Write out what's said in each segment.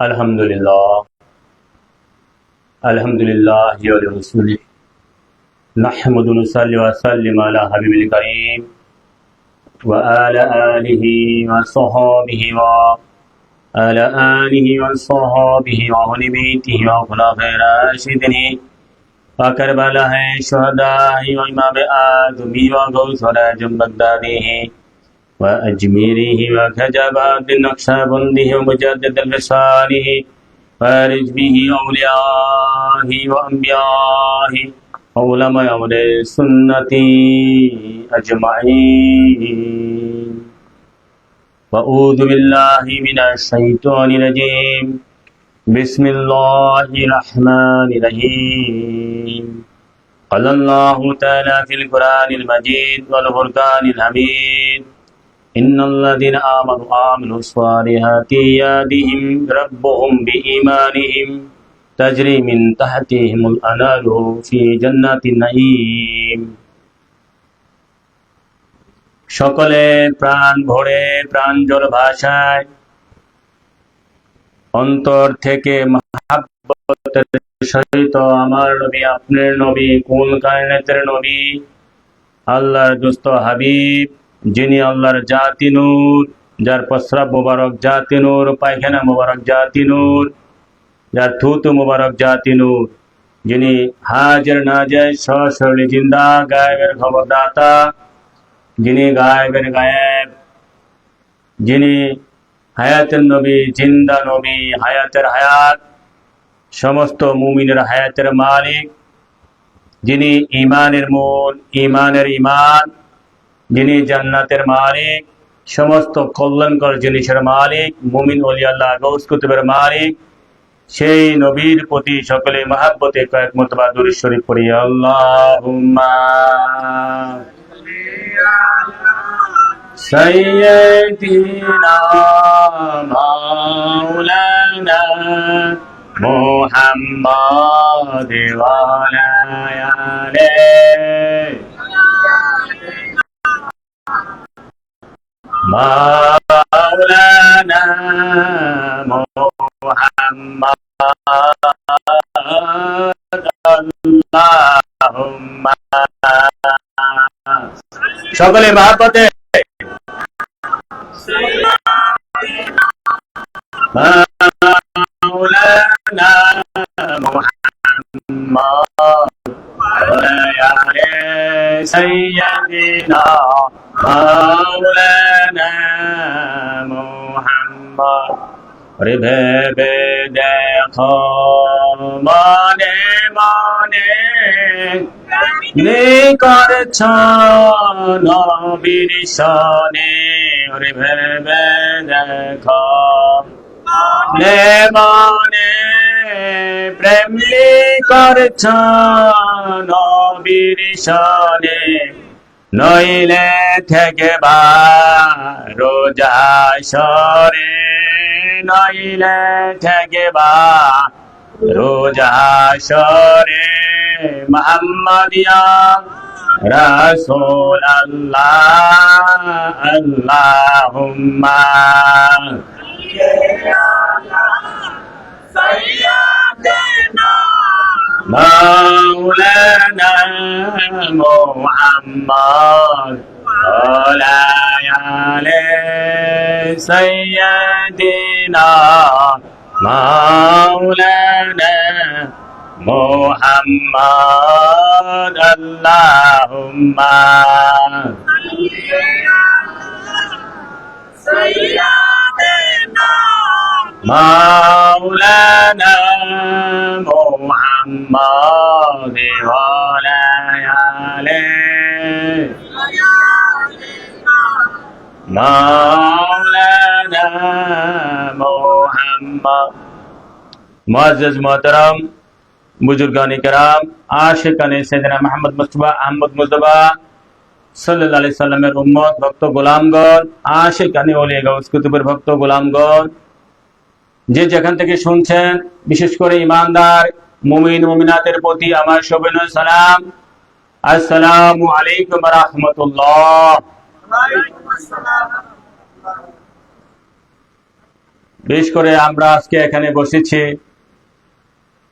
আলহামদুলিল্লাহ ওয়া রাসূলিহি নাহমাদু ওয়া নুসাল্লি ওয়া সাল্লিমু আলা হাবিবিল কারীম ওয়া আলা আলিহি ওয়া সাহবিহি ওয়া আহলি বাইতিহি ওয়া খুলাফায়ে রাশিদিন ওয়া কারবালায়ে শুহাদা'i ওয়া ইমামে আযমি ওয়া গাওসুল আজম বাগদাদিহি وأجميره وكجبات نقشبنده ومجدد لسانه فارج به أوليائه وأنبيائه وعلماء أهل السنة أجمعين وأعوذ بالله من الشيطان الرجيم بسم الله الرحمن الرحيم قال الله تعالى في القرآن المجيد والفرقان الحميد إن الذين آمنوا الصالحات يهديهم ربهم بإيمانهم تجري من تحتهم الأنهار في جنات النعيم সকলে প্রাণ ভরে প্রাঞ্জল ভাষায় অন্তর থেকে মহাব্বতের সহিত আমার নবী আপনার নবী কুল কায়নাতের নবী আল্লাহর দোস্ত হাবিব যিনি আল্লাহর জাতি নূর, যার প্রস্রাব মুবারক জাতি নূর, পায়খানা মুবারক জাতি নূর, যার থুতু মুবারক জাতি নূর, যিনি হাজির নাজির সশরীরে জিন্দা গায়েবের খবরদাতা, যিনি গায়েবের গায়েব, যিনি হায়াতের নবী, জিন্দা নবী, হায়াতের হায়াত, সমস্ত মুমিনের হায়াতের মালিক, যিনি ঈমানের মূল, ঈমানের ঈমান, যিনি জান্নাতের মালিক, সমস্ত কল্যাণকর জিনিসের মালিক, মুমিন ওলি আল্লাহ গৌস কুতুবের মালিক, সেই নবীর প্রতি সকলে মহাব্বতে কয়েক মরতবা দুরূদ শরীফ পড়ি। আল্লাহুম্মা সাইয়্যিদিনা মাওলানা মুহাম্মাদ ওয়া আলা আলিহি মাওলানা মুহাম্মাদ আল্লাহুম্মা সকলে মহব্বতে মাওলানা মুহাম্মাদ সাইয়্যিদিনা মাওলানা মুহাম্মদ রে ভেবে দেখো মনে মনে করছ নবীর শনে, রে ভেবে দেখো মনে মনে প্রেম করছ নবীর শনে, নইলে থেকে বা রোজা সরে, নইলে থেকে বা রোজা সরে, মুহাম্মাদিয়া রাসূল আল্লাহ আল্লাহুম্মা সাইয়্যিদিনা মাওলানা মুহাম্মদ ওয়া আলা সাইয়্যিদিনা মাওলানা মুহাম্মদ আল্লাহুম্মা সাইয়্যিদিনা মাওলানা মুহাম্মদ ওয়া আলা আলিহি মাওলানা মুহাম্মদ। মুআজ্জাজ মোহতারাম বুজুর্গানে কেরাম, আশিকানে সাইয়েদনা মুহাম্মদ মুস্তাফা আহমদ মুজতবা সাল্লাল্লাহু আলাইহি সাল্লামের উম্মত ভক্ত গোলামগণ, আশিকানে ওলি গাউস কুতুবের ভক্ত গোলামগণ, যে যেখান থেকে শুনছেন, বিশেষ করে ইমানদার মুমিন মুমিনাতের প্রতি আমার শুভেচ্ছা সালাম। আসসালামু আলাইকুম ওয়া রাহমাতুল্লাহ। ওয়া আলাইকুম আসসালাম ওয়া রাহমাতুল্লাহ। ওয়া আলাইকুম আসসালাম ওয়া রাহমাতুল্লাহ ওয়া বারাকাতুহু। আসসালামু আলাইকুম ওয়া রাহমাতুল্লাহ ওয়া বারাকাতুহু। ওয়া আলাইকুম আসসালাম ওয়া রাহমাতুল্লাহ ওয়া বারাকাতুহু। বিশেষ করে আমরা আজকে এখানে বসেছি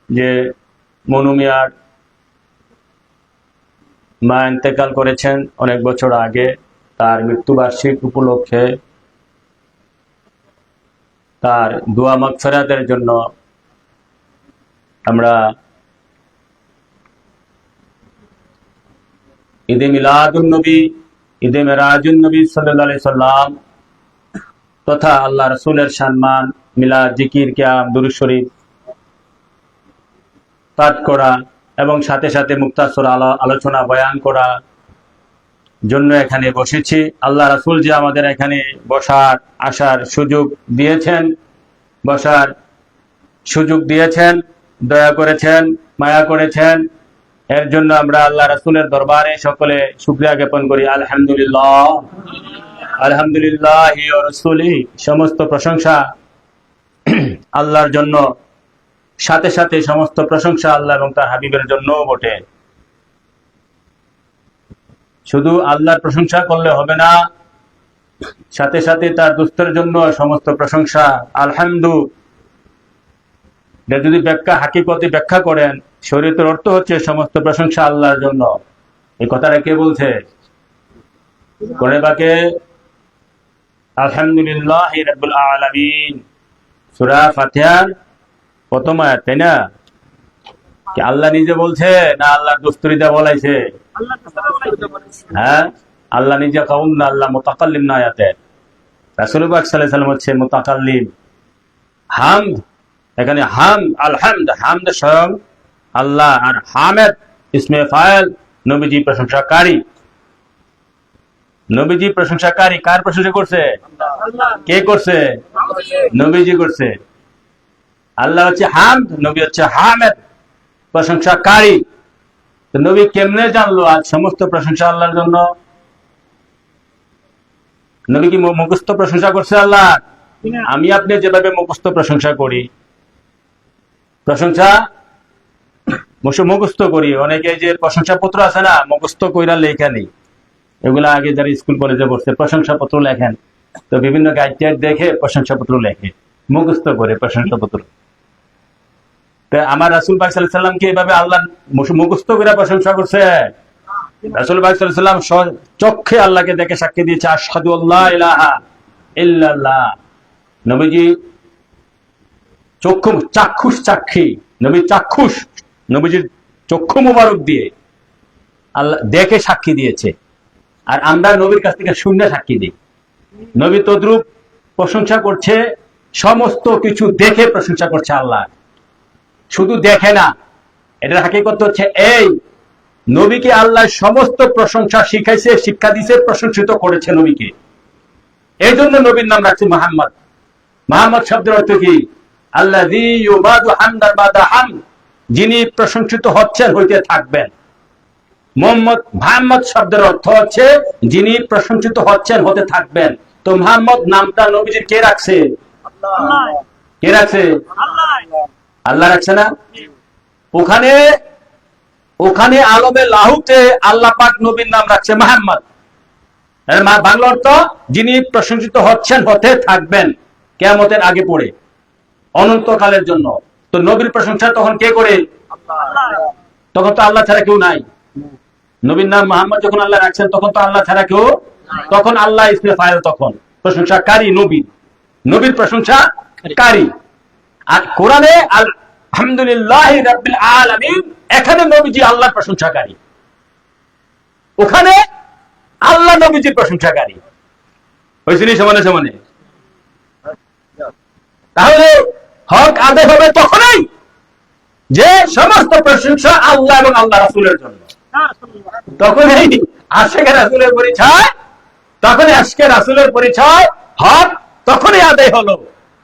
যে মনু মিয়ার মা ইন্তেকাল করেছেন অনেক বছর আগে, তার মৃত্যুবার্ষিক উপলক্ষে তার দোয়া মাগফিরাতের জন্য আমরা ঈদে মিলাদুন নবী, ঈদে মেরাজুন নবী সাল্লাল্লাহু আলাইহি সাল্লাম তথা আল্লাহ রাসূলের সম্মান, মিলাদ, জিকির, কিয়াম, দুরূদ শরীফ পাঠ করা এবং সাথে সাথে মুক্তাসর আলোচনা বয়ান করা জন্য এখানে বসেছি। আল্লাহ রাসূল যে আমাদের এখানে বসার আসার সুযোগ দিয়েছেন, বসার সুযোগ দিয়েছেন, দয়া করেছেন, মায়া করেছেন, এর জন্য আমরা আল্লাহ রাসূলের দরবারে সকলে শুকরিয়া জ্ঞাপন করি। আলহামদুলিল্লাহ, আলহামদুলিল্লাহি ওয়া রাসূলিহি। সমস্ত প্রশংসা আল্লাহর জন্য, সাথে সাথে সমস্ত প্রশংসা আল্লাহ এবং তার হাবিবের জন্যও বটে। শুধু আল্লাহর প্রশংসা করলে হবে না, সাথে সাথে তার দোস্তের জন্য সমস্ত প্রশংসা। আলহামদু যদি ব্যাখ্যা হাকিকতে ব্যাখ্যা করেন, শরীয়তের অর্থ হচ্ছে সমস্ত প্রশংসা আল্লাহর জন্য। এই কথাটা কে বলছে? কোরআনে পাকে আলহামদুলিল্লাহি রাব্বিল আলামিন, সূরা ফাতিহার প্রথম আয়াত, তাই না? কি আল্লাহ নিজে বলছে না আল্লাহর দোস্তরিদা বলাইছে? হ্যাঁ, আল্লাহ নিজে কাউন না, আল্লাহ মুতাকাল্লিম না। আয়াতে রাসূল পাক সাল্লাল্লাহু আলাইহি ওয়াসাল্লাম হচ্ছে মুতাকাল্লিম। হামদ, এখানে হামদ, আলহামদ, হামদ স্বয়ং আল্লাহ, আর হামেদ ইসমে ফাইল, নবীজি প্রশংসাকারী। নবীজি প্রশংসাকারী। কার প্রশংসা করছে? কে করছে? নবীজি করছে। আল্লাহ হচ্ছে হামদ, নবী হচ্ছে হামেদ, প্রশংসাকারী। তো নবী কেমনে জানলো আজ সমস্ত প্রশংসা আল্লাহর জন্য? নবী কি মুখস্থ প্রশংসা করছে আল্লাহ? আমি আপনি যেভাবে মুখস্থ প্রশংসা করি, প্রশংসা মুখস্থ করি, অনেকে যে প্রশংসা পত্র আছে না, মুখস্থ কইরা লেখা নেই। এগুলা আগে যারা স্কুল কলেজে পড়ছে প্রশংসা পত্র লেখেন, তো বিভিন্ন গাইড দেখে প্রশংসা পত্র লেখে, মুখস্থ করে প্রশংসা পত্র। আমার রাসূল পাক সাল্লাল্লাহু আলাইহি ওয়াসাল্লাম কে এভাবে আল্লাহ মুখস্থ করে প্রশংসা করছে? রাসূল পাক সাল্লাল্লাহু আলাইহি ওয়াসাল্লাম চক্ষে আল্লাহকে দেখে সাক্ষী দিয়েছে, আশহাদু আল্লা ইলাহা ইল্লাল্লাহ। নবীজি চাক্ষুষ সাক্ষী, নবী চাক্ষুষ, নবীজির চক্ষু মোবারক দিয়ে আল্লাহ দেখে সাক্ষী দিয়েছে। আর আমরা নবীর কাছ থেকে শূন্য সাক্ষী দিই। নবী তদ্রূপ প্রশংসা করছে, সমস্ত কিছু দেখে প্রশংসা করছে আল্লাহ, শুধু দেখে না। এটার হাকিকত হচ্ছে এই, নবীকে আল্লাহ সমস্ত প্রশংসা শিখাইছে, শিক্ষা দিয়েছে, প্রশংসিত করেছে নবীকে। এই জন্য নবীর নাম রাখছে মুহাম্মদ। মুহাম্মদ শব্দের অর্থ কি? আল্লাযী ইউবাদু হামদান বাদা হামদ, যিনি প্রশংসিত হচ্ছেন, হইতে থাকবেন। মুহাম্মদ শব্দের অর্থ হচ্ছে যিনি প্রশংসিত হচ্ছেন, হতে থাকবেন। তো মুহাম্মদ নামটা নবীজির কে রাখছে? কে রাখছে? আল্লাহ রাখছে না? ওখানে আলমে লাহুতে আল্লাহ পাক নবীর নাম রাখছে মুহাম্মদ। বাংলা অর্থ যিনি প্রশংসিত হচ্ছেন, হতে থাকবেন, কিয়ামতের আগে পড়ে অনন্তকালের জন্য। তো নবীর প্রশংসা তখন কে করে? তখন তো আল্লাহ ছাড়া কেউ নাই। নবীর নাম মুহাম্মদ যখন আল্লাহ রাখছেন, তখন তো আল্লাহ ছাড়া কেউ, তখন আল্লাহ ইসমে ফাইল, তখন প্রশংসাকারী নবী, নবীর প্রশংসাকারী। আর কোরআনে আলহামদুলিল্লাহি রাব্বিল আলামিন, এখানে নবীজি আল্লাহর প্রশংসাকারী, ওখানে আল্লাহ নবীজির প্রশংসাকারী। হয়েছে নি সমানে সমানে? তাহলে হক আদায় হবে তখনই যে সমস্ত প্রশংসা আল্লাহ এবং আল্লাহ রাসূলের জন্য। তখনই আশিকে রাসূলের পরিচয়, তখনই আশিকে রাসূলের পরিচয় হক তখনই আদায় হলো।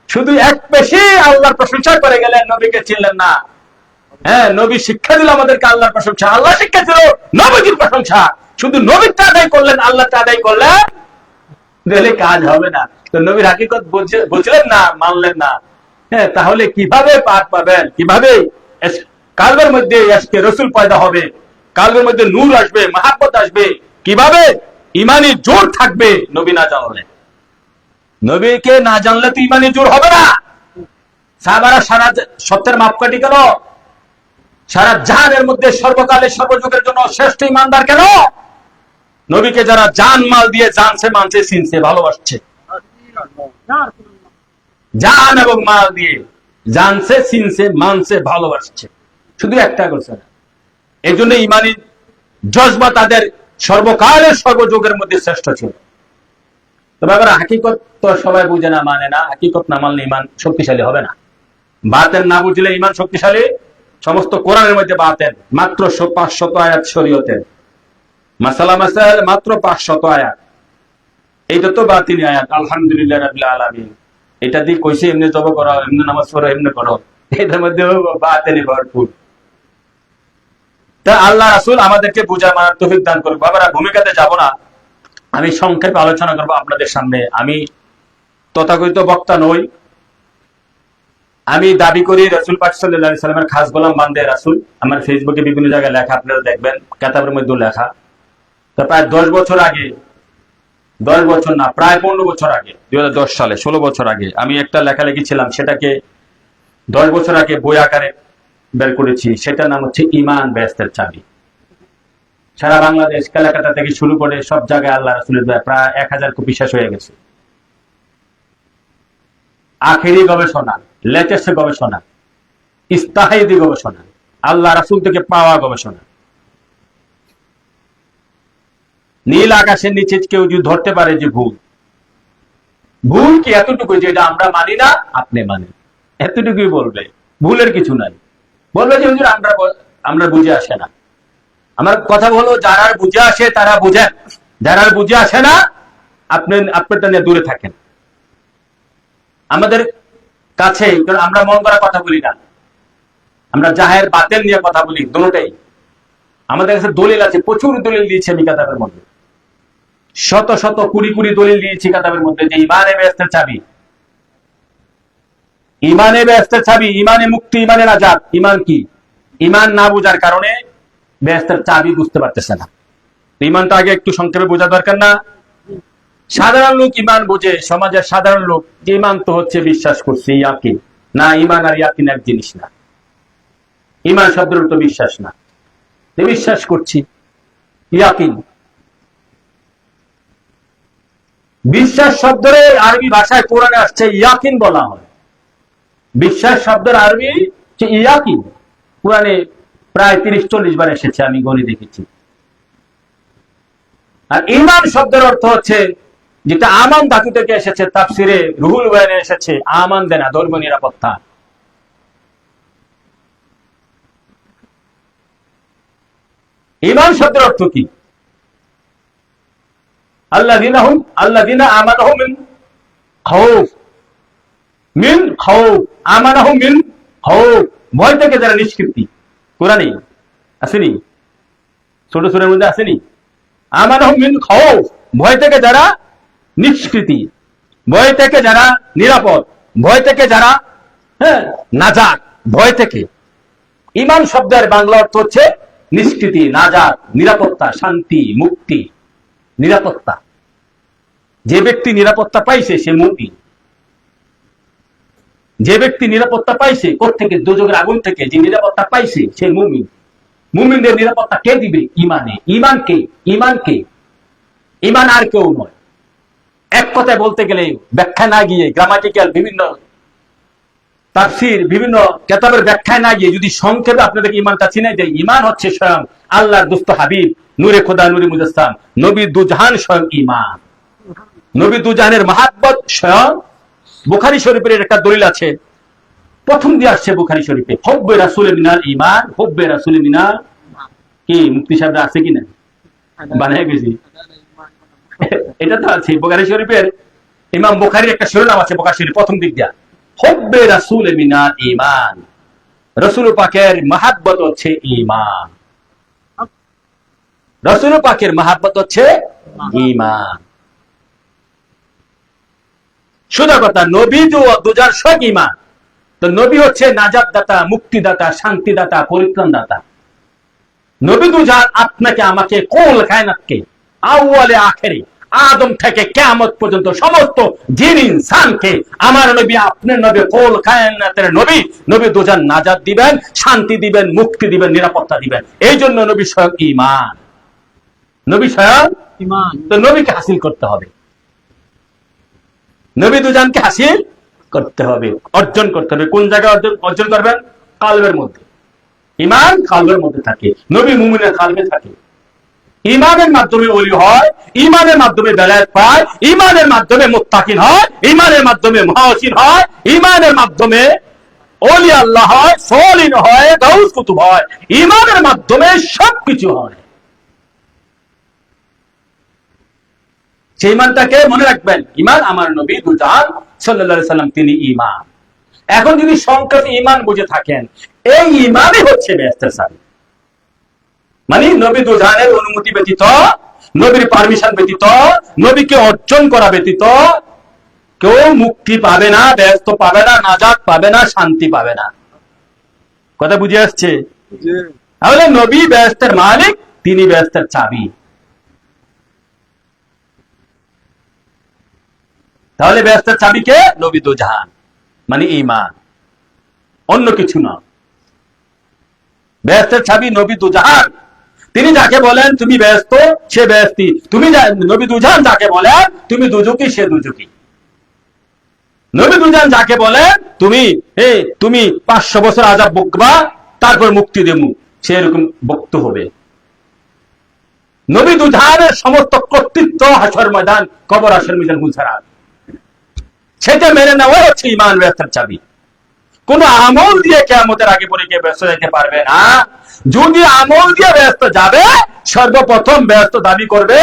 শুধু এক পেশে আল্লাহর প্রশংসা করে গেলেন, নবীকে চিনলেন না। হ্যাঁ, নবী শিক্ষা দিল আমাদেরকে আল্লাহর প্রশংসা, আল্লাহ শিক্ষা দিল নবীর প্রশংসা। শুধু নবীরটা আদায় করলেন, আল্লাহটা আদায় করলেন, দিলে কাজ হবে না। তো নবীর হাকিকত বুঝলেন না, মানলেন না। হ্যাঁ, তাহলে কিভাবে পার পাবেন? কিভাবে কালবের মধ্যে আজকে রসুল পয়দা হবে, কালবের মধ্যে নূর আসবে, মাহাব্বত আসবে, কিভাবে ইমানি জোর থাকবে নবী না জানলে? নবীকে না জানলে তো ইমানে জোর হবে না। সাহাবারা সারা সত্যের মাপকাঠি কেন? সারা জাহানের মধ্যে সর্বকালের সর্বযুগের জন্য শ্রেষ্ঠ ইমানদার কেন? নবীকে যারা জান মাল দিয়ে জানছে, মানছে, চিনছে, ভালোবাসছে, জান এবং মাল দিয়ে জানছে, চিনছে, মানছে, ভালোবাসছে, শুধু একটা করছে না। এই জন্য ইমানি জজবা তাদের সর্বকালের সর্বযুগের মধ্যে শ্রেষ্ঠ ছিল। তবে আবার হাকিকত তো সবাই বুঝে না, মানে না। হাকিকত না মানলে ইমান শক্তিশালী হবে না। বাতেন না বুঝলে ইমান শক্তিশালী। সমস্ত কোরআনের মধ্যে বাতেন মাত্র 500 আয়াত, শরীয়তের মাসালা মাসাইল মাত্র 500 আয়াত। এইটা তো বাতিনি আয়াত। আলহামদুলিল্লাহ রাব্বিল আলামিন, এটা দিয়ে কইছে এমনি জব করো, এমনি নামাজ পড়ো, এমনি করো। এটার মধ্যে বাতিনি ভরপুর। তা আল্লাহ রাসূল আমাদেরকে বুঝা মানার তৌফিক দান করুক। বাবারা, ভূমিকাতে যাব না, আমি সংক্ষেপে আলোচনা করবো আপনাদের সামনে। আমি তথাকথিত বক্তা নই। আমি দাবি করি রাসূল পাক সাল্লাল্লাহু আলাইহি সাল্লামের খাস গোলাম বান্দে রাসূল। আমার ফেসবুকে বিভিন্ন জায়গায় লেখা, আপনারা দেখবেন, কিতাবের মধ্যে লেখা। তো প্রায় 10 বছর আগে, 10 বছর না, প্রায় 15 বছর আগে, 2010 সালে, 16 বছর আগে আমি একটা লেখা লিখেছিলাম। সেটাকে 10 বছর আগে বই আকারে বের করেছি। সেটার নাম হচ্ছে ঈমান বেহেশতের চাবি। সারা বাংলাদেশ, কেলাকাটা থেকে শুরু করে সব জায়গায় আল্লাহ রাসূলের প্রায় 1000 কপি শেষ হয়ে গেছে। আখেরি গবেষণা, লেটেস্ট গবেষণা, ইস্তাহাইদি গবেষণা, আল্লাহ রাসূল থেকে পাওয়া গবেষণা। নীল আকাশের নিচে কেউ যদি ধরতে পারে যে ভুল, ভুল কি এতটুকু যে এটা আমরা মানি না, আপনি মানেন, এতটুকুই বলবে। ভুলের কিছু নাই। বলবে যে হুজুর আমরা বুঝে আসে না। আমার কথা হলো, যারা বুঝে আসে তারা বুঝেন, যারা বুঝে আসে না আপনারটা নিয়ে দূরে থাকেন। আমাদের কাছে, কারণ আমরা মন করা কথা বলি না, আমরা জাহের বাতেন নিয়ে কথা বলি, দুটোটাই। আমাদের কাছে দলিল আছে, প্রচুর দলিল দিয়েছে আমি কিতাবের মধ্যে, শত শত কুড়ি কুড়ি দলিল দিয়েছি কিতাবের মধ্যে, যে ইমানে বেহেশতের চাবি, ইমানে বেহেশতের চাবি, ইমানে মুক্তি, ইমানে নাজাত। ইমান কি? ইমান না বোঝার কারণে বেহেশতের চাবি বুঝতে পারতেছে না। ইমানটা আগে একটু সংক্ষেপে বোঝা দরকার না? সাধারণ লোক ইমান বোঝে, সমাজের সাধারণ লোক, যে ইমান তো হচ্ছে বিশ্বাস করছে, ইয়াকিন না। ইমান আর ইয়াকিন এক জিনিস না। ইমান শব্দের তো বিশ্বাস না, বিশ্বাস করছি, ইয়াকিন। বিশ্বাস শব্দের আরবি ভাষায় কোরআনে আসছে ইয়াকিন বলা হয়। বিশ্বাস শব্দের আরবি ইয়াকিন কোরআনে প্রায় 30-40 বার এসেছে, আমি গণে দেখেছি। আর ঈমান শব্দের অর্থ হচ্ছে, যেটা আমান ধাতু থেকে এসেছে, তাফসিরে রুহুল বয়ানে এসেছে, আমান দেনা, ধর্মীয় নিরাপত্তা। ঈমান শব্দের অর্থ কি? আল্লাযীনা আমানাহুম মিন খাউফ, মিন খাউফ, আমানাহুম মিন খাউফ, ভয় থেকে যারা নিষ্কৃতি। কোরআনে আসেনি? ছোট সূরার মধ্যে আসেনি? আমানাহুম মিন খাউফ, ভয় থেকে যারা নিষ্কৃতি, ভয় থেকে যারা নিরাপদ, ভয় থেকে যারা নাজাত, ভয় থেকে। ঈমান শব্দের বাংলা অর্থ হচ্ছে নিষ্কৃতি, নাজাত, নিরাপত্তা, শান্তি, মুক্তি, নিরাপত্তা। যে ব্যক্তি নিরাপত্তা পাইছে সে মুমিন। যে ব্যক্তি নিরাপত্তা পাইছে কোত্থেকে? দোজখের আগুন থেকে যে নিরাপত্তা পাইছে সে মুমিন। মুমিনদের নিরাপত্তা কে দিবে? ইমানে। ইমান কে? ইমান কে? ইমান আর কেউ নয়। এক কথায় বলতে গেলে, ব্যাখ্যা না গিয়ে, গ্রামাটিক্যাল বিভিন্ন তাফসীর, বিভিন্ন কিতাবের ব্যাখ্যায় না গিয়ে যদি সংক্ষেপে আপনাদেরকে ইমানটা চিনাই দেয়, ইমান হচ্ছে স্বয়ং আল্লাহর দোস্ত হাবিব, নূরে খোদা, নূরে মুজাসসাম, নবী দুজাহান স্বয়ং ইমান। নবী দুজাহানের মহাব্বত স্বয়ং। বুখারী শরীফের একটা দলিল আছে, প্রথম দিয়ে আসছে বুখারী শরীফে, হুব্বে রাসূলে মিনাল ঈমান, হুব্বে রাসূলে মিনাল। কি মুফতি সাহেব আছে কিনা? বানায় গেছি, এটা তো আছে বুখারী শরীফের। ইমাম বুখারীর একটা শিরোনাম আছে বুখারী শরীফ, প্রথম দিক দিয়া, হুব্বে রাসূলে মিনাল ঈমান, রাসূল পাকের মহাব্বত হচ্ছে ঈমান। রাসূল পাকের মহাব্বত হচ্ছে ঈমান। সোজা কথা, নবী দুজার সব ঈমান। তো নবী হচ্ছে নাজাত দাতা, মুক্তিদাতা, শান্তিদাতা, পরিত্রাণ দাতা। নবী দুজান আপনাকে আমাকে, কোল কায়নাতকে, আউয়ালে আখেরে, আদম থেকে কিয়ামত পর্যন্ত সমস্ত জিন ইনসানকে আমার নবী আপনার নবী কুল কায়নাতের নবী, নবী দুজান নাজাত দিবেন, শান্তি দিবেন, মুক্তি দিবেন, নিরাপত্তা দিবেন। এই জন্য নবী স্বয়ং ঈমান, নবী স্বয়ং ঈমান। তো নবীকে হাসিল করতে হবে, নবী দুজানকে হাসিল করতে হবে, অর্জন করতে হবে। কোন জায়গায় অর্জন করবেন? কালবের মধ্যে। ঈমান কালবের মধ্যে থাকে, নবী মুমিনের কালবে থাকে। ঈমানের মাধ্যমে ওলি হয়, ঈমানের মাধ্যমে বেলায়েত পায়, ঈমানের মাধ্যমে মুত্তাকিন হয়, ঈমানের মাধ্যমে মুহসিন হয়, ঈমানের মাধ্যমে ওলি আল্লাহ হয়, সলিন হয়, গাউস কুতুব হয়। ঈমানের মাধ্যমে সবকিছু হয়। সেই ঈমানটাকে মনে রাখবেন। ঈমান আমার নবী দুজান সাল্লাল্লাহু আলাইহি সাল্লাম, তিনি ঈমান। এখন যদি সংক্ষেপে ঈমান বুঝে থাকেন, এই ঈমানই হচ্ছে বেহেশতের চাবি। মানে নবী দুজানের অনুমতি ব্যতীত, নবীর পারমিশন ব্যতীত, নবীকে অর্জন করা ব্যতীত কেউ মুক্তি পাবে না, বেহেশত পাবে না, নাজাত পাবে না, শান্তি পাবে না। কথা বুঝে আসছে? তাহলে নবী বেহেশতের মালিক, তিনি বেহেশতের চাবি। তাহলে বেহেশতের চাবি কে? নবী দুজাহান, মানে ঈমান, অন্য কিছু না। বেহেশতের চাবি নবী দুজাহান। তিনি যাকে বলেন তুমি বেহেশত, সে বেহেশতি। তুমি নবী দুজাহান যাকে বলেন তুমি দুজকি, সে দুজকি। নবী দুজাহান যাকে বলেন তুমি 500 বছর আযাব ভোগবা, তারপর মুক্তি দেবো, সে এরকম বক্ত হবে। নবী দুজাহানের সমস্ত কর্তৃত্ব হাসর ময়দান, কবর, আসর, মিজান, গুলছারাত, সেটা মেনে নেওয়া হচ্ছে ঈমান, বেহেশতের চাবি। কোন আমল দিয়ে কিয়ামতের আগে পরে কে ব্যস্ত যেতে পারবে না। যদি আমল দিয়ে ব্যস্ত যাবে, সর্বপ্রথম ব্যস্ত দাবি করবে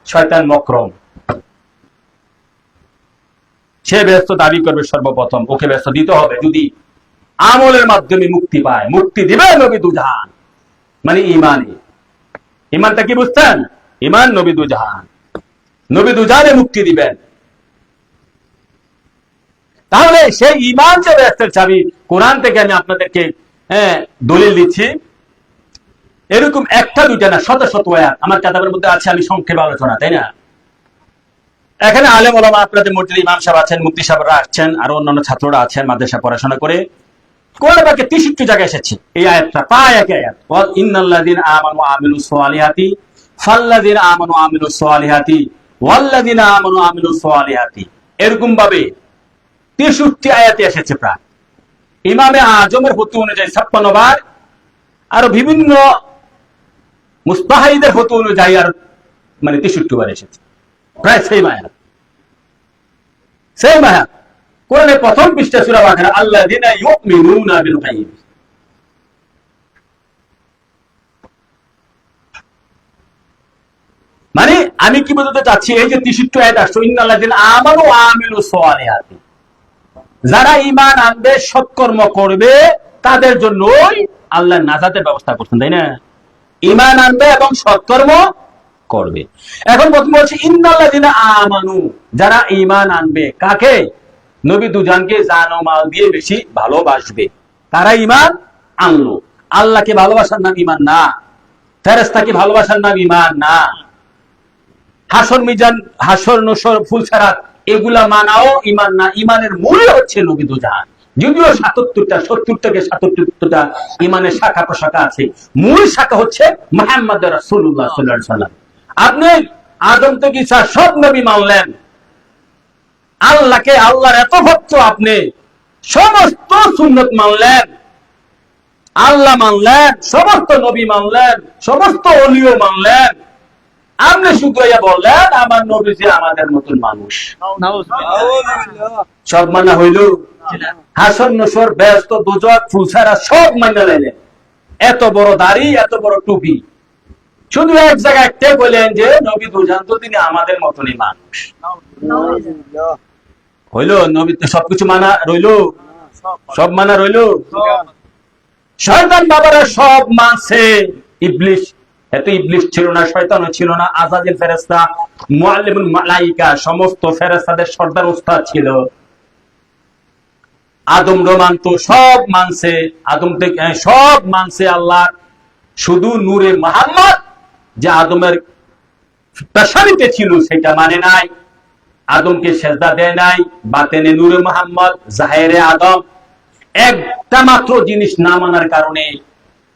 শয়তান মকরম। সে ব্যস্ত দাবি করবে সর্বপ্রথম, ওকে ব্যস্ত দিতে হবে। যদি আমলের মাধ্যমে মুক্তি পায়, মুক্তি দিবে নবী দুজাহান, মানে ঈমানে। ঈমানটা কি বুঝছেন? ঈমান নবী দুজাহান, নবী দুজাহানে মুক্তি দিবেন। তাহলে সেই ঈমান যে বেহেশতের চাবি, কোরআন থেকে আমি আপনাদেরকে দলিল দিচ্ছি। এরকম একটা দুইটা না, শত শত আয়াত আমার কিতাবের মধ্যে আছে, আমি সংক্ষেপে আলোচনা, তাই না? এখানে আলেম ওলামা, আপনাদের মসজিদে ইমাম সাহেব আছেন, মুফতি সাহেবরা আসছেন, আর অন্যান্য ছাত্ররা আছেন, মাদ্রাসা পড়াশোনা করে। কোরআনে পাকে 63 জায়গায় এসেছে এই আয়াতটা, প্রায় একই আয়াত। ওয়াল ইন্নাল্লাযিনা আমানু ওয়া আমিলুস সালিহাতি ফাল্লাযিনা আমানু ওয়া আমিলুস সালিহাতি ওয়াল্লাযিনা আমানু ওয়া আমিলুস সালিহাতি, এরকম ভাবে 63 আয়াতে এসেছে প্রায়। ইমামে আজমের ফতোয়া অনুযায়ী 56 বার, আর বিভিন্ন মুস্তাহিদের ফতোয়া অনুযায়ী আর মানে 63 বার এসেছে, প্রায় সেম আয়াত, সেম আয়াত। কোরআনের প্রথম পৃষ্ঠা সূরা বাকারা, আল্লাযিনা ইউমিনুনা বিল গায়ব। মানে আমি কি বলতে চাচ্ছি, এই যে 63 আয়াত আসছে, ইন্নাল্লাযিনা আমানু ওয়া আমিলুস সালিহাতি, যারা ঈমান আনবে, সৎকর্ম করবে, তাদের জন্যই আল্লাহ নাজাতের ব্যবস্থা করছেন, তাই না? ঈমান আনবে এবং সৎকর্ম করবে। এখন প্রথম বলছে ইন্নাল্লাযিনা আমানু, যারা ঈমান আনবে, কাকে? নবী দুজানকে জান ও মাল দিয়ে বেশি ভালোবাসবে, তারা ঈমান আনলো। আল্লাহকে ভালোবাসার নাম ঈমান না, ফেরেশতাকে ভালোবাসার নাম ঈমান না, হাসর মিজান, হাসর নসর, ফুলসারাত, এগুলা মানাও ঈমান না। ঈমানের মূল হচ্ছে নবী দুজাহান। যদিও 77টা, 70 থেকে 77টা ঈমানের শাখা প্রশাখা আছে, মূল শাখা হচ্ছে মুহাম্মদ রাসূলুল্লাহ সাল্লাল্লাহু আলাইহি ওয়াসাল্লাম। আপনি আদম থেকে ঈসা সব নবী মানলেন, আল্লাহকে, আল্লাহর এত ভক্ত আপনি, সমস্ত সুন্নত মানলেন, আল্লাহ মানলেন, সমস্ত নবী মানলেন, সমস্ত ওলিও মানলেন, আপনি শুধু বললেন আমার নবী যে আমাদের মতন মানুষ। সব মানা হইল? হাসর নসর, ব্যস্ত, দুজক, ফুলসারা সব মানা লাইলেন। এত বড় দাড়ি, এত বড় টুপি, শুধু এক জায়গায় একটাই বললেন যে নবী দুজান তো তিনি আমাদের মতনই মানুষ। হইল? নবী তো সবকিছু মানা রইল, সব মানা রইল। শয়তান বাবারা সব মানছে, ইবলিস, এত ইবলিস ছিল না, শয়তানও ছিল না, আযাজিল ফেরেশতা, মুআল্লিমুল মালায়েকা, সমস্ত ফেরেশতাদের সর্দার ওস্তাদ ছিল। আদম রোমান্ত সব মানছে, আদম থেকে সব মানছে আল্লাহ। শুধু নূরে মুহাম্মদ, যে আদমের পেশানিতে ছিল সেটা মানে নাই, আদমকে সেজদা দেয় নাই, বাতেনে নূরে মোহাম্মদ, জাহেরে আদম। একটা মাত্র জিনিস না মানার কারণে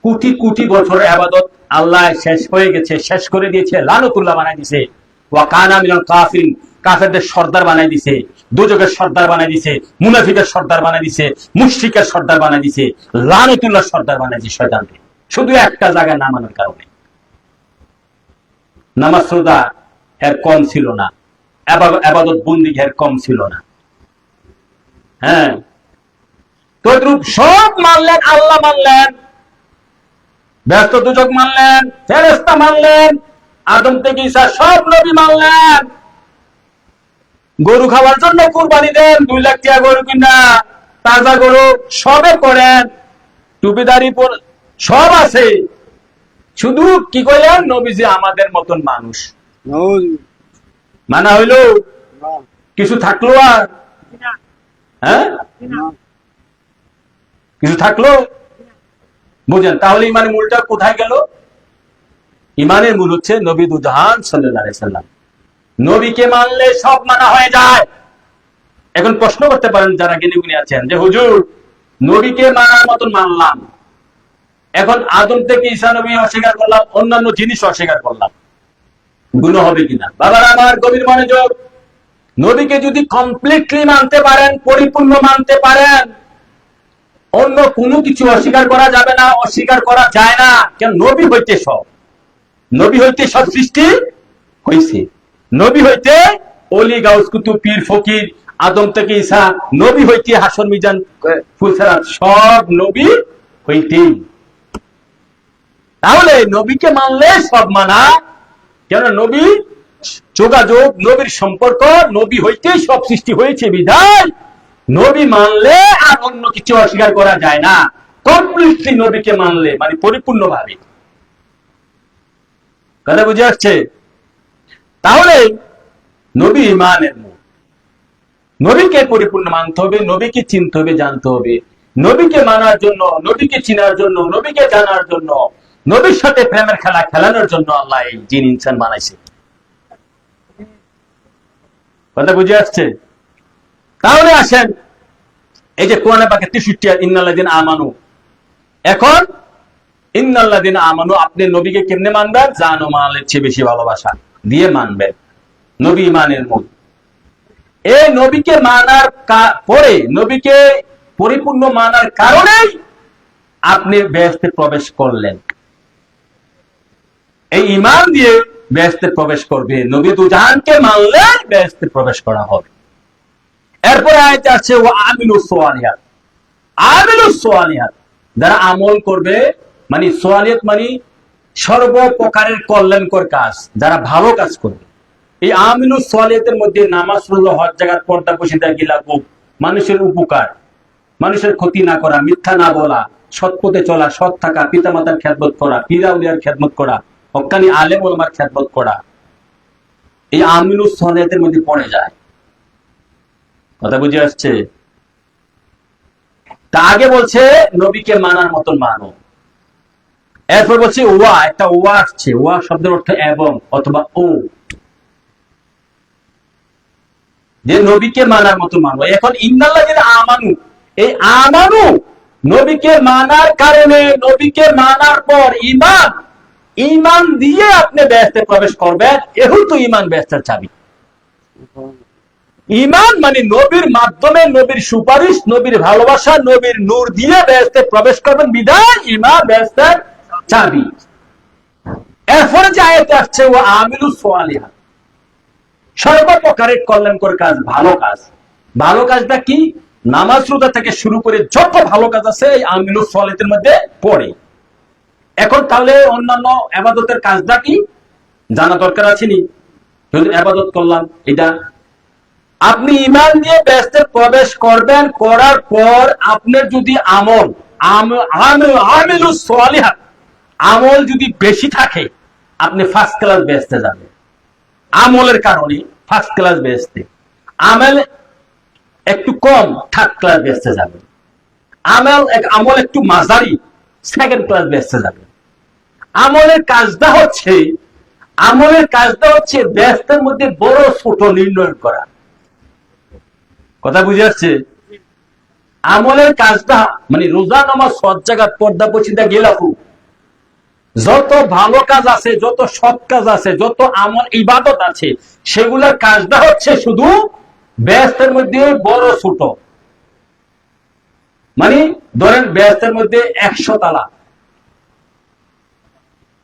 কোটি কোটি বছরের ইবাদত আল্লাহ শেষ হয়ে গেছে, শেষ করে দিয়েছে, লানতুল্লাহ বানাই দিয়েছে। ওয়া কানা মিনাল কাফিরিন, কাফেরদের সর্দার বানাই দিয়েছে, দোজখের সর্দার বানাই দিয়েছে, মুনাফিকের সর্দার বানাই দিয়েছে, মুশরিকের সর্দার বানাই দিয়েছে, লানতুল্লাহ সর্দার বানাই দিয়েছে শয়তানকে, শুধু একটা জায়গায় না মানার কারণে। নামাজ রোজা এর কম ছিল না, ইবাদত বন্দেগী এর কম ছিল না। হ্যাঁ, তো সব মানলেন, আল্লাহ মানলেন, ব্যস্ত দুজক মানলেন, ফেরেশতা মানলেন, আদম থেকে ঈসা সব নবী মানলেন। গরু খাওয়ার জন্য কুরবানি দেন, 2 লাখ টাকা গরু কিনা, তাজা গরু সবে করেন, টুপিদারি সব আছে, শুধু কি কইলেন নবীজি আমাদের মতন মানুষ। মানা হইল কিছু থাকলো আর? হ্যাঁ, কিছু থাকলো? বুঝেন তাহলে ইমানের মূলটা কোথায় গেল? ইমানের মূল হচ্ছে নবী দু জাহান সাল্লাল্লাহু আলাইহি সাল্লাম। নবীকে মানলে সব মানা হয়ে যায়। এখন প্রশ্ন করতে পারেন যারা জ্ঞানী আছেন যে হুজুর নবীকে মানার মতন মানলাম, এখন আদম থেকে ঈসা নবী অস্বীকার করলাম, অন্যান্য জিনিস অস্বীকার করলাম, গুনাহ হবে কিনা? বাবার আমার গভীর মনোযোগ, নবীকে যদি কমপ্লিটলি মানতে পারেন, পরিপূর্ণ মানতে পারেন, অন্য কোনো কিছু অস্বীকার করা যাবে না, অস্বীকার করা যায় না। কেন? নবী হইতে সব, নবী হইতে সব সৃষ্টি হয়েছে, নবী হইতে অলি গাউস কুতুব পীর ফকির, আদম থেকে ঈসা, নবী হইতে হাসর মিজান ফুলসেরাত, সব নবী হইতেই। তাহলে নবীকে মানলে সব মানা, কেন? নবী যোগাযোগ, নবীর সম্পর্ক, নবী হইতেই সব সৃষ্টি হয়েছে বিধায় নবী মানলে আর অন্য কিছু অস্বীকার করা যায় না। কমপ্লিটলি নবীকে মানলে মানে পরিপূর্ণ ভাবে। কথা বুঝে আসছে? তাহলে নবী ইমানের মূল, নবীকে পরিপূর্ণ মানতে হবে, নবীকে চিনতে হবে, জানতে হবে। নবীকে মানার জন্য, নবীকে চিনার জন্য, নবীকে জানার জন্য, নবীর সাথে প্রেমের খেলা খেলানোর জন্য আল্লাহ এই জিন ইনসান বানাইছে। কথা বুঝে আসছে? তাহলে আসেন, এই যে কোরআনে পাকে 63 ইন্নাল্লাযিনা আমানু, এখন ইন্নাল্লাযিনা আমানু আপনি নবীকে কেমনে মানবেন? জান ও মালের চেয়ে বেশি ভালোবাসা দিয়ে মানবেন। নবী ইমানের মূল। এই নবীকে মানার পরে, নবীকে পরিপূর্ণ মানার কারণেই আপনি বেহেশতে প্রবেশ করলেন। এই ঈমান দিয়ে বেহেশতে প্রবেশ করবে, নবী দুজাহানকে মানলে বেহেশতে প্রবেশ করা হবে। এরপরে আয়াতে আছে ওয়া আমিলুস সালিহাত, আমিলুস সালিহাত, যারা আমল করবে, মানে সালিহাত মানে সর্বপ্রকারের কল্যাণকর কাজ, যারা ভালো কাজ করবে। এই আমিলুস সালিহাতের মধ্যে নামাজ, রোজা, হজ, জাকাত, পর্দা, পশিদা, গিলাপ, মানুষের উপকার, মানুষের ক্ষতি না করা, মিথ্যা না বলা, সৎ পথে চলা, সৎ থাকা, পিতামাতার খেদমত করা, পীর আউলিয়ার খেদমত করা, হক্কানি আলেম ওলামার খেদমত করা, এই আমিলুস সালিহাতের মধ্যে পড়ে যায়। কথা বুঝে আসছে? তা আগে বলছে নবীকে মানার মতন মানো, এরপর বলছে ওয়া, একটা ওয়া আসছে, ওয়া শব্দের অর্থ এবং অথবা ও, যে নবীকে মানার মতো মানো। এখন ইন্নাল্লাযিনা আমানু, এই আমানু নবীকে মানার কারণে, নবীকে মানার পর ঈমান, ঈমান দিয়ে আপনি বেহেশতে প্রবেশ করবেন। এহেতু ঈমান বেহেশতের চাবি। ঈমান মানে নবীর মাধ্যমে, নবীর সুপারিশ, নবীর ভালোবাসা, নবীর নূর দিয়ে বেহেশতে প্রবেশ করবেন বিধায় ঈমান বেহেশতের চাবি। এরপরে যে আয়াতে আসছে ওয়া আমিলুস সালিহাত, সর্বপ্রকারের কল্যাণকর কাজ, ভালো কাজ। ভালো কাজটা কি? নামাজ রোজা থেকে শুরু করে যত ভালো কাজ আছে এই আমিলুস সালিহাতের মধ্যে পড়ে। এখন তাহলে অন্যান্য ইবাদতের কাজটা কি জানা দরকার আছে নি? যদি ইবাদত করলাম, এটা আপনি ঈমান দিয়ে বেহেশতে প্রবেশ করবেন, করার পর আপনার যদি আমিলুস সালিহাত, আমল যদি বেশি থাকে, আপনি ফার্স্ট ক্লাস বেহেশতে যাবেন। আমলের কারণে ফার্স্ট ক্লাস বেহেশতে, আমল একটু কম থার্ড ক্লাস বেহেশতে যাবেন, আমল একটু মাঝারি সেকেন্ড ক্লাস বেহেশতে যাবেন। আমলের কাজটা হচ্ছে আমলের কাজটা হচ্ছে ব্যস্তের মধ্যে বড় ছোট নির্ণয় করা। কথা বুঝে আসছে? আমলের কাজটা মানে রোজা নামাজ সৎ জায়গা পর্দা পচিদা গেলাফু, যত ভালো কাজ আছে, যত সৎ কাজ আছে, যত আমল ইবাদত আছে, সেগুলোর কাজটা হচ্ছে শুধু ব্যস্তের মধ্যে বড় ছোট। মানে ধরেন ব্যস্তের মধ্যে 100 তালা,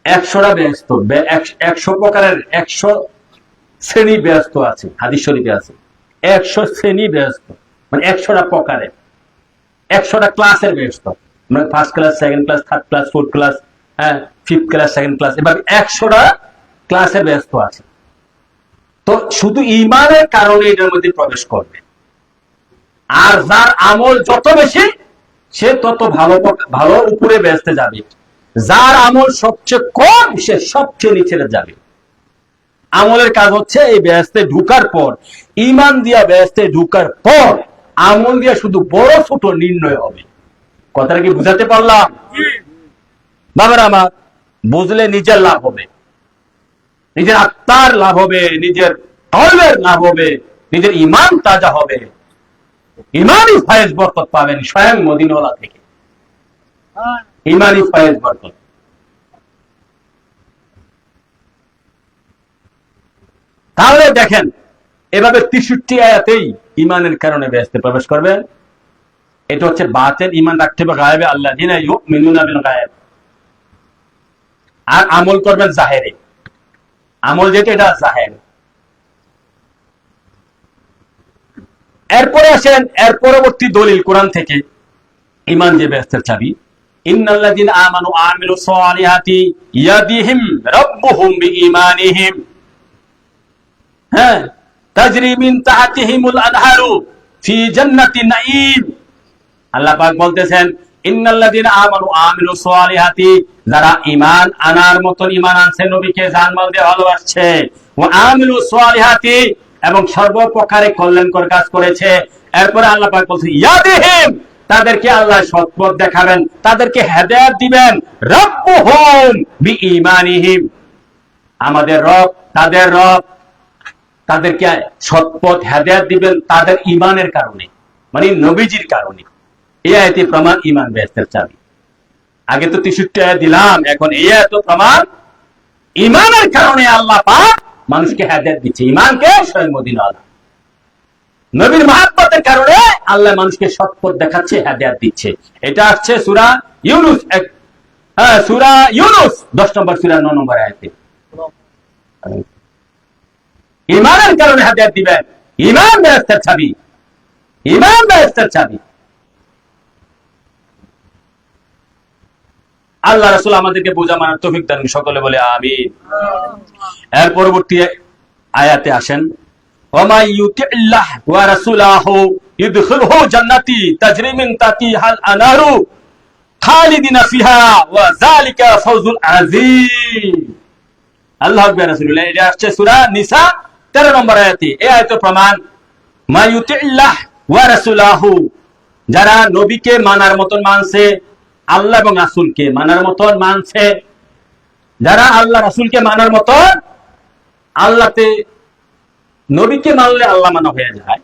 100টা ব্যস্ত, 100 প্রকারের 100 শ্রেণী ব্যস্ত আছে, হাদিস শরীফে আছে 100 শ্রেণী ব্যস্ত, মানে 100টা প্রকারের, 100টা ক্লাসের ব্যস্ত, মানে first class, second class, third class, fourth class, হ্যাঁ, ফিফথ ক্লাস, সেকেন্ড ক্লাস, এবার 100টা ক্লাসে ব্যস্ত আছে। তো শুধু ঈমানের কারণে এটার মধ্যে প্রবেশ করবে। আর যার আমল যত বেশি সে তত ভালো ভালো উপরে ব্যস্ত যাবে, যার আমল সবচেয়ে কম সে সবচেয়ে নিচে যাবে। আমলের কাজ হচ্ছে এই ব্যস্তে ঢুকার পর, ঈমান দিয়া ব্যস্তে ঢুকার পর আমল দিয়া শুধু বড় ছোট নির্ণয় হবে। কথাটা কি বুঝাতে পারলাম? বাবার আমার, বুঝলে নিজের লাভ হবে, নিজের আত্মার লাভ হবে, নিজের কলবের লাভ হবে, নিজের ঈমান তাজা হবে, ঈমানি ফয়েজ বরকত পাবেন স্বয়ং মদিনাওয়ালা থেকে। ঈমানি ফয়েজ বরকত। তাহলে দেখেন এভাবে 63 আয়াতেই ঈমানের কারণে ব্যস্তে প্রবেশ করবেন। এটা হচ্ছে বাতেন ঈমান রাখতে হবে গায়েবে, আল্লাযিনা ইউমিনুনা বিল গায়েব। আর আমল করবেন জাহেরে, আমল যেটা এটা জাহের। এরপরে আসেন এর পরবর্তী দলিল কোরআন থেকে, ঈমান যে ব্যস্তের চাবি। ইন্নাল্লাযিনা আমানু ওয়া আমিলুস সালিহাতি ইয়াহদিহিম রাব্বুহুম বিঈমানিহিম, হ্যাঁ, তাজরি মিন তাহতিহিমুল আনহারু ফি জান্নাতিন নাঈম। আল্লাহ পাক বলতেছেন ইন্নাল্লাযিনা আমানু ওয়া আমিলুস সালিহাতি, যারা ঈমান আনার মতন ঈমান আনছে, নবীকে জানমাল দিয়ে ভালোবাসছে, ওয়া আমিলুস সালিহাতি, এবং সর্বপ্রকারে কল্যাণকর কাজ করেছে। এরপরে আল্লাহ পাক বলছেন ইয়াহদিহিম, তাদেরকে আল্লাহ সৎ পথ দেখাবেন, তাদেরকে হেদায়েত দিবেন, রাব্বুহুম বিঈমানিহিম, আমাদের রব, তাদের রব তাদেরকে সৎ পথ হেদায়েত দিবেন তাদের ঈমানের কারণে, মানে নবীজির কারণে। এই আয়াতে প্রমাণ ঈমান বেহেশতের চাবি। আগে তো 63 আয়াত দিলাম, এখন এই আয়াত প্রমাণ ঈমানের কারণে আল্লাহ পাক মানুষকে হেদায়েত দিচ্ছে। ঈমানকে স্বয়ং মদিনাওয়ালা নবীর মহব্বতের কারণে আল্লাহ মানুষকে সৎ পথ দেখাচ্ছে, হেদায়েত দিচ্ছে। এটা আসছে সূরা ইউনূস, সূরা ইউনূস 10 নম্বর সূরা 9 নম্বর আয়াতে। ঈমানের কারণে হেদায়েত দিবেন। ঈমান বেহেশতের চাবি, ঈমান বেহেশতের চাবি। আল্লাহ রাসূল আমাদেরকে বোঝা মানার তৌফিক দান, সকলে বলে আমিন। এর পরবর্তী আয়াতে আসেন, ওয়া ইউতিল্লাহ ওয়া রাসূলাহু ইদখিলহু জান্নাতি তাজরি মিন তাহতিহাল আনহারু খালিদিনা ফিহা ওয়া যালিকা ফাওজুল আযীম। আল্লাহু আকবার। রাসূলুল্লাহ, এটা আসছে সূরা নিসা 13 নম্বর আয়াতে। এই আয়াতের প্রমাণ মা ইউতিল্লাহ ওয়া রাসূলাহু, যারা নবীকে মানার মতন মানছে, আল্লাহ এবং রাসূলকে মানার মতন মানছে, যারা আল্লাহ রাসূলকে মানার মতন, আল্লাহতে নবীকে মানলে আল্লাহ মানা হয়ে যায়।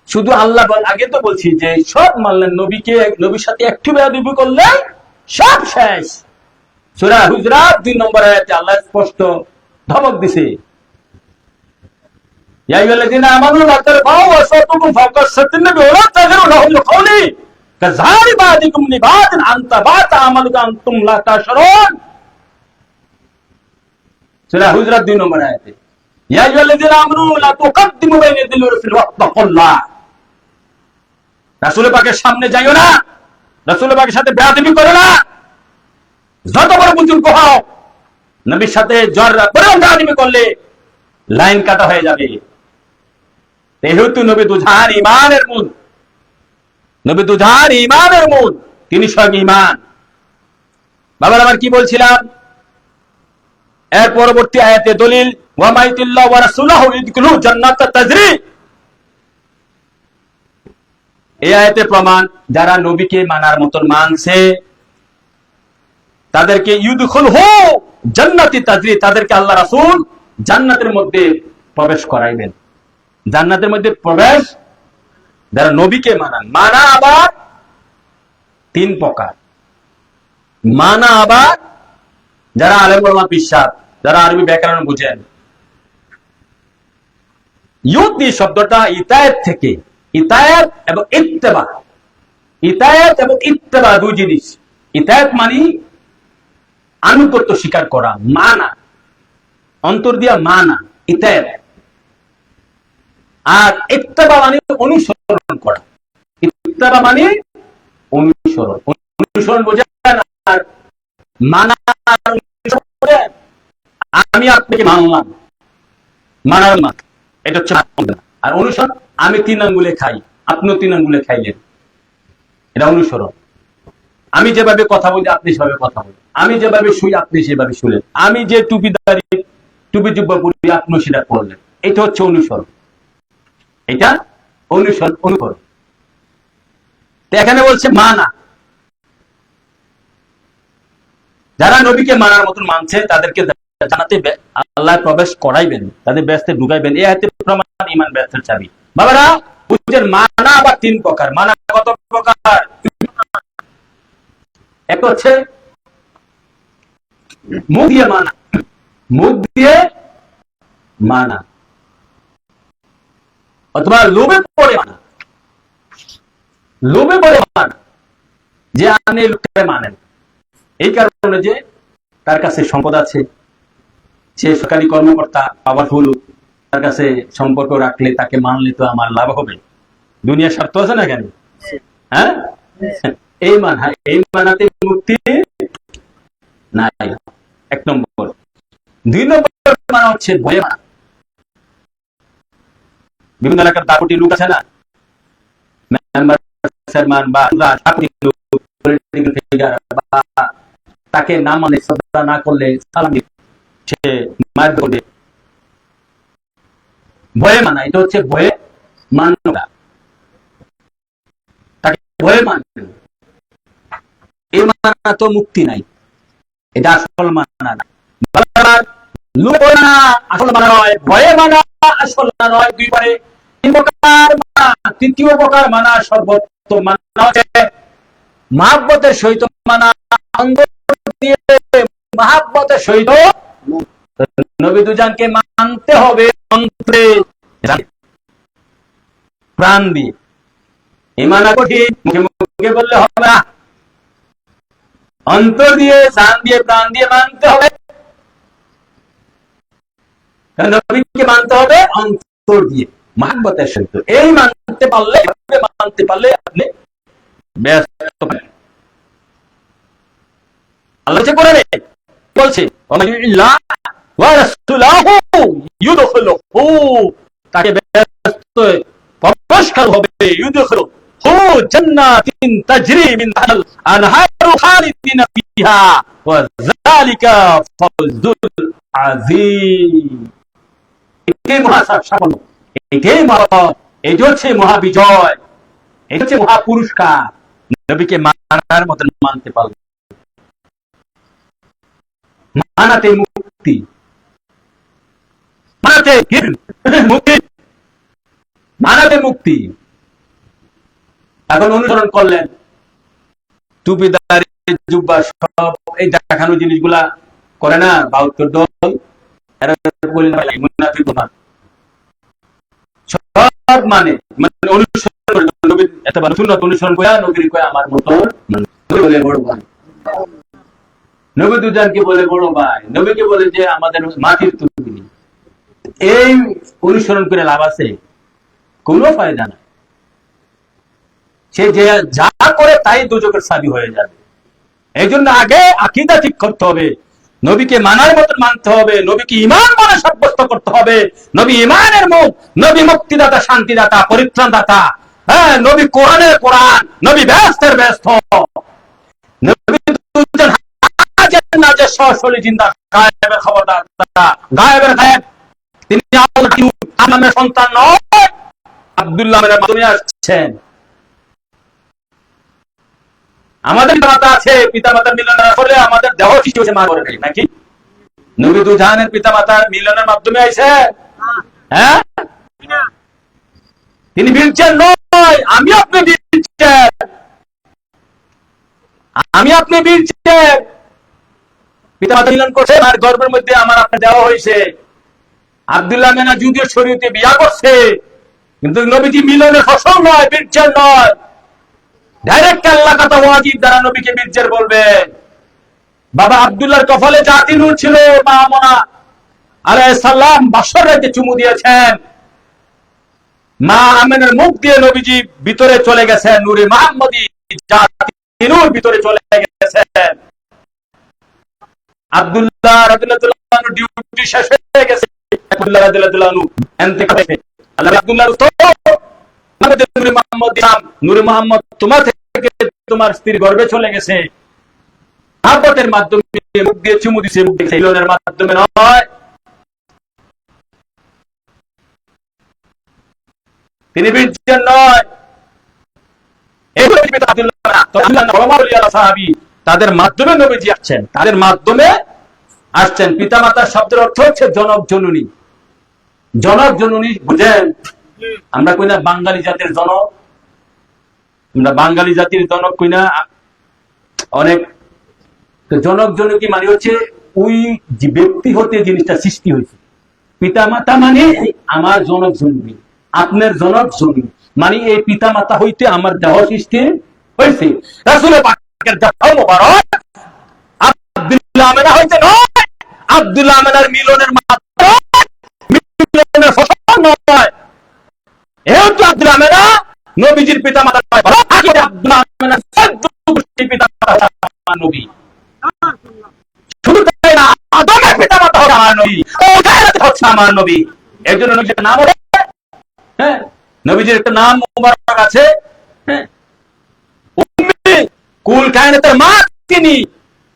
শুধু আল্লাহ আগে তো বলছি যে সব মানলেন, নবীকে, নবীর সাথে একটু বেয়াদবি করলে সব শেষ। সূরা হুজরাত 2 নম্বর আয়াতে আল্লাহ স্পষ্ট ধমক দিছে, ইয়া আইয়ুহাল্লাযীনা আমানু লা তারফাউ আসওয়াতাকুম ফাওকা সাওতিন নবী ওয়া লা তাযরু লাহু বিল-কওলি কাযালি বা'দিকুম লিবা'দিন আন তাবাতা আমালুকা আনতুম লা তাশউরুন। সূরা হুজরাত 2 নম্বর আয়াতে, ইয়া আইয়ুহাল্লাযীনা আমানু লা তুকদ্দিমু বাইনা ইয়াদাইহি রাসূলি ওয়াত্তাকুল্লাহ। রাসূল পাকের সামনে যাইও না, রাসূল পাকের সাথে বেয়াদবি করো না। যত বড় বুজুর্গ হও, নবীর সাথে জররা পরিমাণ বেয়াদবি করলে লাইন কাটা হয়ে যাবে। যেহেতু নবী দুজাহান ঈমানের মূল, নবী দুজাহান ঈমানের মূল, তিনি স্বয়ং ঈমান। বাবার আমার কি বলছিলাম, এর পরবর্তী আয়াতে দলিল ওয়া মাইতিল্লাহ ওয়া রাসূলুহু ইদখিলু জান্নাতা তাজরি। এই আয়াতে প্রমাণ যারা নবীকে মানার মতন মানছে তাদেরকে ইউদখিলহু জান্নাতি তাজরি, তাদেরকে আল্লাহ রাসূল জান্নাতের মধ্যে প্রবেশ করাইবেন। জান্নাতের মধ্যে প্রবেশ, যারা নবীকে মানান। মানা আবার তিন প্রকার। মানা আবার যারা আলেম ওলামা বিশ্বাস, যারা আরবি ব্যাকরণ বুঝেন, ইউতি শব্দটা ইতায়াত থেকে, ইতায়াত এবং ইত্তেবা। ইতায়াত এবং ইত্তেবা দুই জিনিস। ইতায়াত মানে আনুগত্য স্বীকার করা, মানা, অন্তর দিয়া মানা, ইতায়াত। আর ইত্তেবা মানে অনুসরণ করা। ইত্তেবা মানে অনুসরণ, অনুসরণ বোঝেন। আর মানা, আমি আপনাকে মানলাম, মানার মান, এটা হচ্ছে। আর অনুসরণ, আমি 3 আঙ্গুলে খাই, আপনিও 3 আঙ্গুলে খাইলেন, এটা অনুসরণ। আমি যেভাবে কথা বলি আপনি সেভাবে কথা বলেন, আমি যেভাবে শুই আপনি সেভাবে শুলেন, আমি যে টুপিদারি টুপি জুব্বা পরি আপনি সেটা করলেন, এটা হচ্ছে অনুসরণ। এটা অনুসরণ, অনুকরণ। এখানে বলছে মানা। যারা নবীকে মানার মতন মানছে তাদেরকে জানাতে আল্লাহ প্রবেশ করাইবেন, তাদের ব্যস্তে ঢুকাইবেন। এই হাতে প্রমাণ ঈমান ব্যস্তের চাবি। বাবারা বুঝেন, মানা আবার 3 প্রকার। মানা কত প্রকার? এক হচ্ছে মুখ দিয়ে মানা, মুখ দিয়ে মানা, অথবা লোভে পড়ে মানা। লোভে পড়ে মানা, যে আপনি লোকটাকে মানেন এই কারণে যে তার কাছে সম্পদ আছে, সে সরকারি কর্মকর্তা, পাওয়ারফুল, তার কাছে সম্পর্ক রাখলে, তাকে মানলে তো আমার লাভ হবে। দুনিয়ার স্বার্থ আছে না কেন? হ্যাঁ, এই মানা, এই মানাতে মুক্তি নাই। 1 নম্বর। 2 নম্বর মানা হচ্ছে ভয়ে মানা। বিভিন্ন এলাকার দাপুটি লোক আছে না, মেম্বার, চেয়ারম্যান বা তাকে না মানে, শ্রদ্ধা না করলে সালাম সে মার করবে। ভয়ে মানা, এটা হচ্ছে ভয়ে মানা, তাকে ভয়ে মানবে। এই মানা তো মুক্তি নাই, এটা আসল মানা না। আসল মানা নয়, ভয়ে মানা আসল মানা নয়। 2 পারে 3 প্রকার মানা। 3য় প্রকার মানা, সর্বোত্তম মানা হচ্ছে মহাব্বতের সহিত মানা, অন্তর দিয়ে মহাব্বতের সহিত। নবী দুজনকে মানতে হবে অন্তরে, প্রাণ দিয়ে। এই মানা কঠিন, মুখে মুখে বললে হবে না, অন্তর দিয়ে, জান দিয়ে, প্রাণ দিয়ে মানতে হবে। নবীকে মানতে হবে অন্তর দিয়ে, মহাব্বতের সহিত। এই মানতে পারলে আপনি ব্যস্ত। আল্লাহ বলছে তাকে ব্যস্ত প্রবেশকার হবে, জান্নাতিন তাজরি মিন তাহতিল আনহারু খালিদিনা ফিহা ওয়া যালিকা ফাওজুল আযীম। এটাই সাফল্য, এটাই এই হচ্ছে মহাবিজয়, এটা হচ্ছে মহাপুরস্কার। নবীকে মানার মতন মানতে পারল, মানাতে মুক্তি, মানাতে মুক্তি, মানাতে মুক্তি। এখন অনুসরণ করলেন, টুপিদারি জুব্বা সব এই দেখানো জিনিসগুলা করে না বাউত্তর দল, সব মানে অনুসরণ করে নবীর কয় আমার মতন বলে বড় ভাই। নবী দুজনকে বলে বড় ভাই, নবীকে বলে যে আমাদের মাটির তুমি। এই অনুসরণ করে লাভ আছে? কোনো ফায়দা নাই। সে যে যা করে তাই দুজকের সাবি হয়ে যাবে। এই জন্য আগে আকীদা ঠিক করতে হবে, নবীকে মানার মতন মানতে হবে, নবীকে ঈমান বলে সাব্যস্ত করতে হবে। নবী ঈমানের মুখ, নবী মুক্তিদাতা, শান্তিদাতা, পরিত্রাণদাতা। হ্যাঁ, নবী কোরআনের কোরআন, নবী ব্যস্তের ব্যস্ত, নবী দুজন নাজের সরাসরি জিন্দা, গায়েবের খবরদাতা, গায়েবের গায়েব। তিনি আল্লাহর সন্তান নয়, আব্দুল্লাহের মাধ্যমে আসছেন। আমাদের মাতা আছে, পিতা মাতা মিলন না করলে আমাদের দেহ সৃষ্টি হয়েছে মা করে নাকি? নবী দু জাহানের পিতা মাতার মিলনের মাধ্যমে আইছে? হ্যাঁ, তিনি বীরচেন নয়, আমি আপনি বীরচেন, আমি আপনি বীরচেন। পিতা মাতা মিলন করছে আর গর্ভের মধ্যে আমার আপনার দেওয়া হয়েছে। আব্দুল্লাহ মেনা যদিও শরীয়তে বিয়া করছে, কিন্তু নবীজি মিলনের ফসল নয়, বীরচের নয়। ডাইরেক্ট আল্লাহ কথা ওয়াজিব দ্বারা নবীকে বীরচের বলবে। বাবা আব্দুল্লাহর কপালে জাতি নূর ছিল, মা আমনা আলাইহিস সালাম বাসর রাতে চুমু দিয়েছেন। মা আমেনার মুখ দিয়ে নবীজি ভিতরে চলে গেছেন, নূরে মুহাম্মদী জাতি নূর ভিতরে চলে গেছেন। আব্দুল্লাহ রাদিয়াল্লাহু আনহু ডিউটি শেষ হয়ে গেছে, আব্দুল্লাহ রাদিয়াল্লাহু আনহু ইন্তেকাল হয়েছে। আল্লাহ আব্দুল্লাহর নূরে মুহাম্মদ দিলাম, নূরে মুহাম্মদ তোমার থেকে তোমার স্ত্রীর গর্ভে চলে গেছে। মহব্বতের মাধ্যমে মুখ দিয়ে চুমু দিছে, মুখ দিয়ে মিলনের মাধ্যমে নয়। তিনি বীরচেন নয়। তাদের মাধ্যমে নবীজি আসছেন, তাদের মাধ্যমে আসছেন। পিতামাতার শব্দের অর্থ হচ্ছে জনক জননী। জনক জননী বুঝেন? আমরা কই না বাঙালি জাতির জনক, আমরা বাঙালি জাতির জনক কই না? অনেক জনক জনকী মানে হচ্ছে ওই যে ব্যক্তি হতে জিনিসটা সৃষ্টি হয়েছে। পিতা মাতা মানে আমার জনক জননী, আপনার জনক জননী মানে এই পিতা মাতা হইতে আমার দেহ সৃষ্টি হয়েছে। রাসূল পাকের দেহ মোবারক আব্দুল্লাহ আমেনা হইতে নয়, আব্দুল্লাহ আমেনার মিলনের মাধ্যমে, মিলনের ফসল নয়। এই তো আব্দুল্লাহ আমেনা নবীজির পিতা মাতা নয়, বরং আব্দুল্লাহ আমেনার পিতা মাতা নবী। শুধু তাই না, আদমের পিতা মাতা হচ্ছে আমার নবী, হচ্ছে আমার নবী। এর জন্য নবীজির নাম হলো, হ্যাঁ, নবীজির একটা নাম মুবারক আছে, হ্যাঁ, উম্মি, কুল কায়নাতের মা তিনি,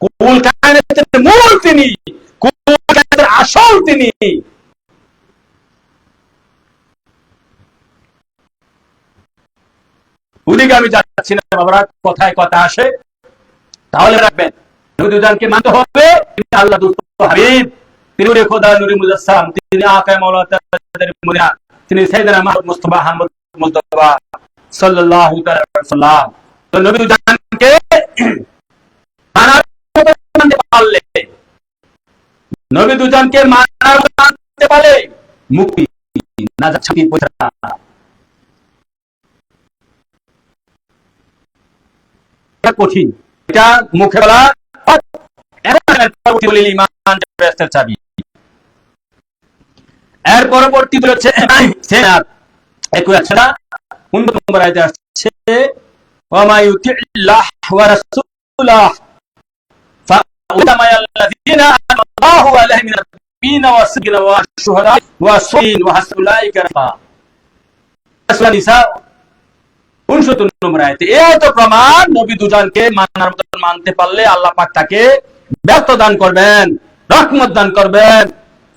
কুল কায়নাতের মূল তিনি, কুল কায়নাতের আসল তিনি। ওদিকে আমি যাচ্ছি না বাবারা, কথায় কথা আসে, তাহলে রাখবেন নবী দুজনকে মানতে হবে। তিনি আল্লাহ দূত হাবিব, তিনি নূরে খোদা, নূরে মুজাসসাম, তিনি আকায়ে মাওলা তাদের মুনিয়া, তিনি সাইয়েদনা মুহাম্মদ মুস্তাফা আহমদ মুস্তাফা সাল্লাল্লাহু তাআলা আলাইহি ওয়াসাল্লাম। তো নবী দুজনকে মানতে পারলে, নবী দুজনকে মানতে পারলে মুক্তি, নাজাত শান্তি পৌঁছা। এটা কঠিন, এটা মুখে বলা। চাবি এর পরবর্তী হচ্ছে উন্নত নম্বর আয়াতে আসছে, ওয়া ইউতিল্লাহ ওয়া রাসূলাহ ফাউলাইকা আল্লাহু আলাইহিম মিনান নাবিয়্যিনা ওয়াস সিদ্দিকিনা ওয়াশ শুহাদা ওয়াস সালিহিন ওয়া হাসবুলাইকা রাফিকা। সূরা নিসা 69 নম্বর আয়াতে। এই তো প্রমাণ, নবী দুজনকে মানার মতো মানতে পারলে আল্লাহ পাক তাকে ব্যর্থ দান করবেন, রহমত দান করবেন।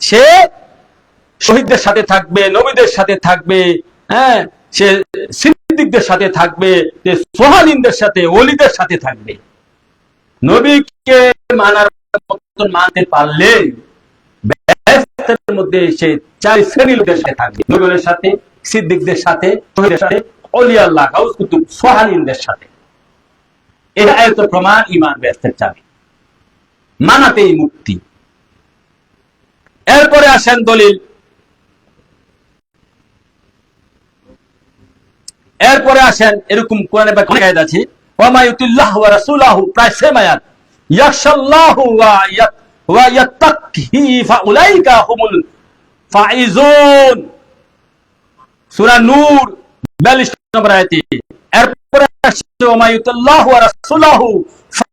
সে শহীদদের সাথে থাকবে, নবীদের সাথে থাকবে, হ্যাঁ, সে সিদ্দিকদের সাথে থাকবে, সে সোহালিনদের সাথে, ওলিদের সাথে থাকবে। নবীকে মানার মতো মানতে পারলে বেহেশতের মধ্যে সে চার শ্রেণীর লোকের সাথে থাকবে, নবীদের সাথে, সিদ্দিকদের সাথে, শহীদদের সাথে, ওলিয়া আল্লাহ, গাউস কুতুব, সোহালিনদের সাথে। এটা এত প্রমাণ, ঈমান বেহেশতের চাবি, মানাতেই মুক্তি। এরপরে আসেন দলিল। এরপরে আসেন এরকম কোরআনে বা অনেক আয়াত আছে, ওয়া মা ইউতিল্লাহু ওয়া রাসূলুহু, প্রায় সেম আয়াত, ইয়াশাল্লাহু ওয়া ইয়াত্তাকি ফাউলাইকা হুমুল ফাইজুন, সূরা নূর 42 নম্বর আয়াতে। এরপরে আসছে ওয়া মা ইউতিল্লাহু ওয়া রাসূলুহু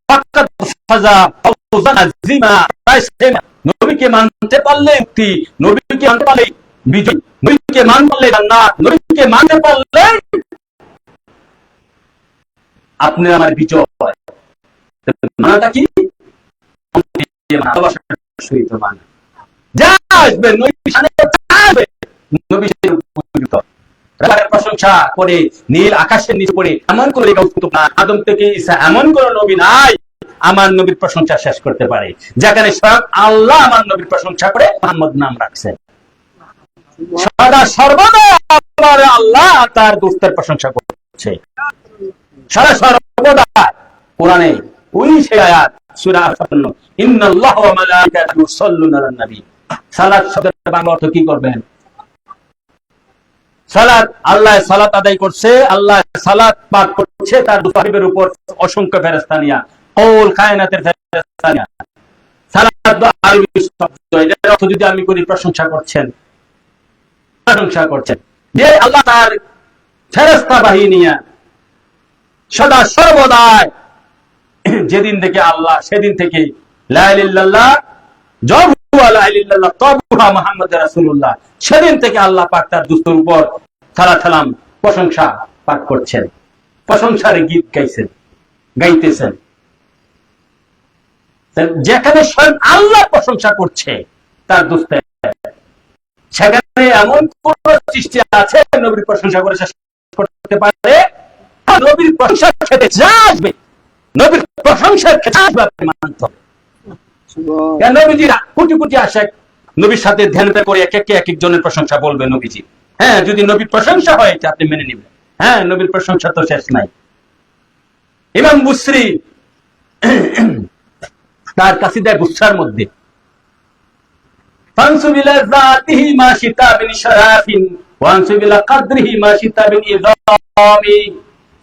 ফাকাদ ফাজা ফাওজান আযীমা, প্রায় সেম। নবীকে মানতে পারলে মুক্তি, নবীকে মানতে পারলে বিজয়, নবীকে মানতে পারলে জান্নাত, নবীকে মানতে পারলে আপনি আমার বিজয়। মানাটা কি? ভালোবাসার সহিত মানা। যা আসবে নবীর সামনে, আসবে নবীর উপযুক্ত প্রশংসা করে, নীল আকাশের নিচে পড়ে এমন কোন আদম থেকে ঈসা এমন কোন নবী নাই আমার নবীর প্রশংসা শেষ করতে পারে, যেখানে স্বয়ং আল্লাহ আমার নবীর প্রশংসা করে মোহাম্মদ নাম রাখছেন। সদা সর্বদা আমার আল্লাহ তার দোস্তের প্রশংসা করছে, সদা সর্বদা। কোরআনে 19 আয়াত সূরা আল-ফাতহ, ইন্নাল্লাহা ওয়া মালাইকাতুহু ইউসাল্লুনা আলান নবী। সালাত শব্দের বাংলা অর্থ কি করবেন? সালাত, আল্লাহ সালাত আদায় করছে, আল্লাহ সালাত পাঠ করছে তার হাবিবের উপর অসংখ্য ফেরেশতা নিয়া, কুল কায়নাতের ফেরেশতা নিয়া। সালাত আরবি শব্দ, এর অর্থ যদি আমি করি প্রশংসা করছেন, প্রশংসা করছেন যে আল্লাহ তার ফেরেশতা বাহিনী নিয়া সদা সর্বদা, যেদিন থেকে আল্লাহ সেদিন থেকে লা ইলাহা ইল্লাল্লাহ জবহুয়া লা ইলাহা ইল্লাল্লাহ তবহুয়া মুহাম্মাদুর রাসূলুল্লাহ, সেদিন থেকে আল্লাহ পাক তার দোস্তের উপর সালাত সালাম প্রশংসা পাঠ করছেন, প্রশংসার গীত গাইতেছেন। যেখানে স্বয়ং আল্লাহ প্রশংসা করছে তার দোস্তের, সেখানে এমন কোন সৃষ্টি আছে নবীর প্রশংসা করে শেষ করতে পারে? নবীর প্রশংসা খেতে যা আসবে, নবীর প্রশংসার খেতে আসবে, আপনি মানতে হবে। নবীজির কোটি কোটি আশিক নবীর সাথে ধ্যান করে এক একজনের প্রশংসা বলবে নবীজি। হ্যাঁ, যদি নবীর প্রশংসা হয় এটা আপনি মেনে নেবেন। হ্যাঁ, নবীর প্রশংসা তো শেষ নাই। ইমাম বুসরি তার কাসিদায়ে বুসরার মধ্যে ফানসু বিলা যাতিহি মা শিতা বিন শারাফিন ওয়ানসু বিলা কদরিহি মা শিতা বিন ইযামি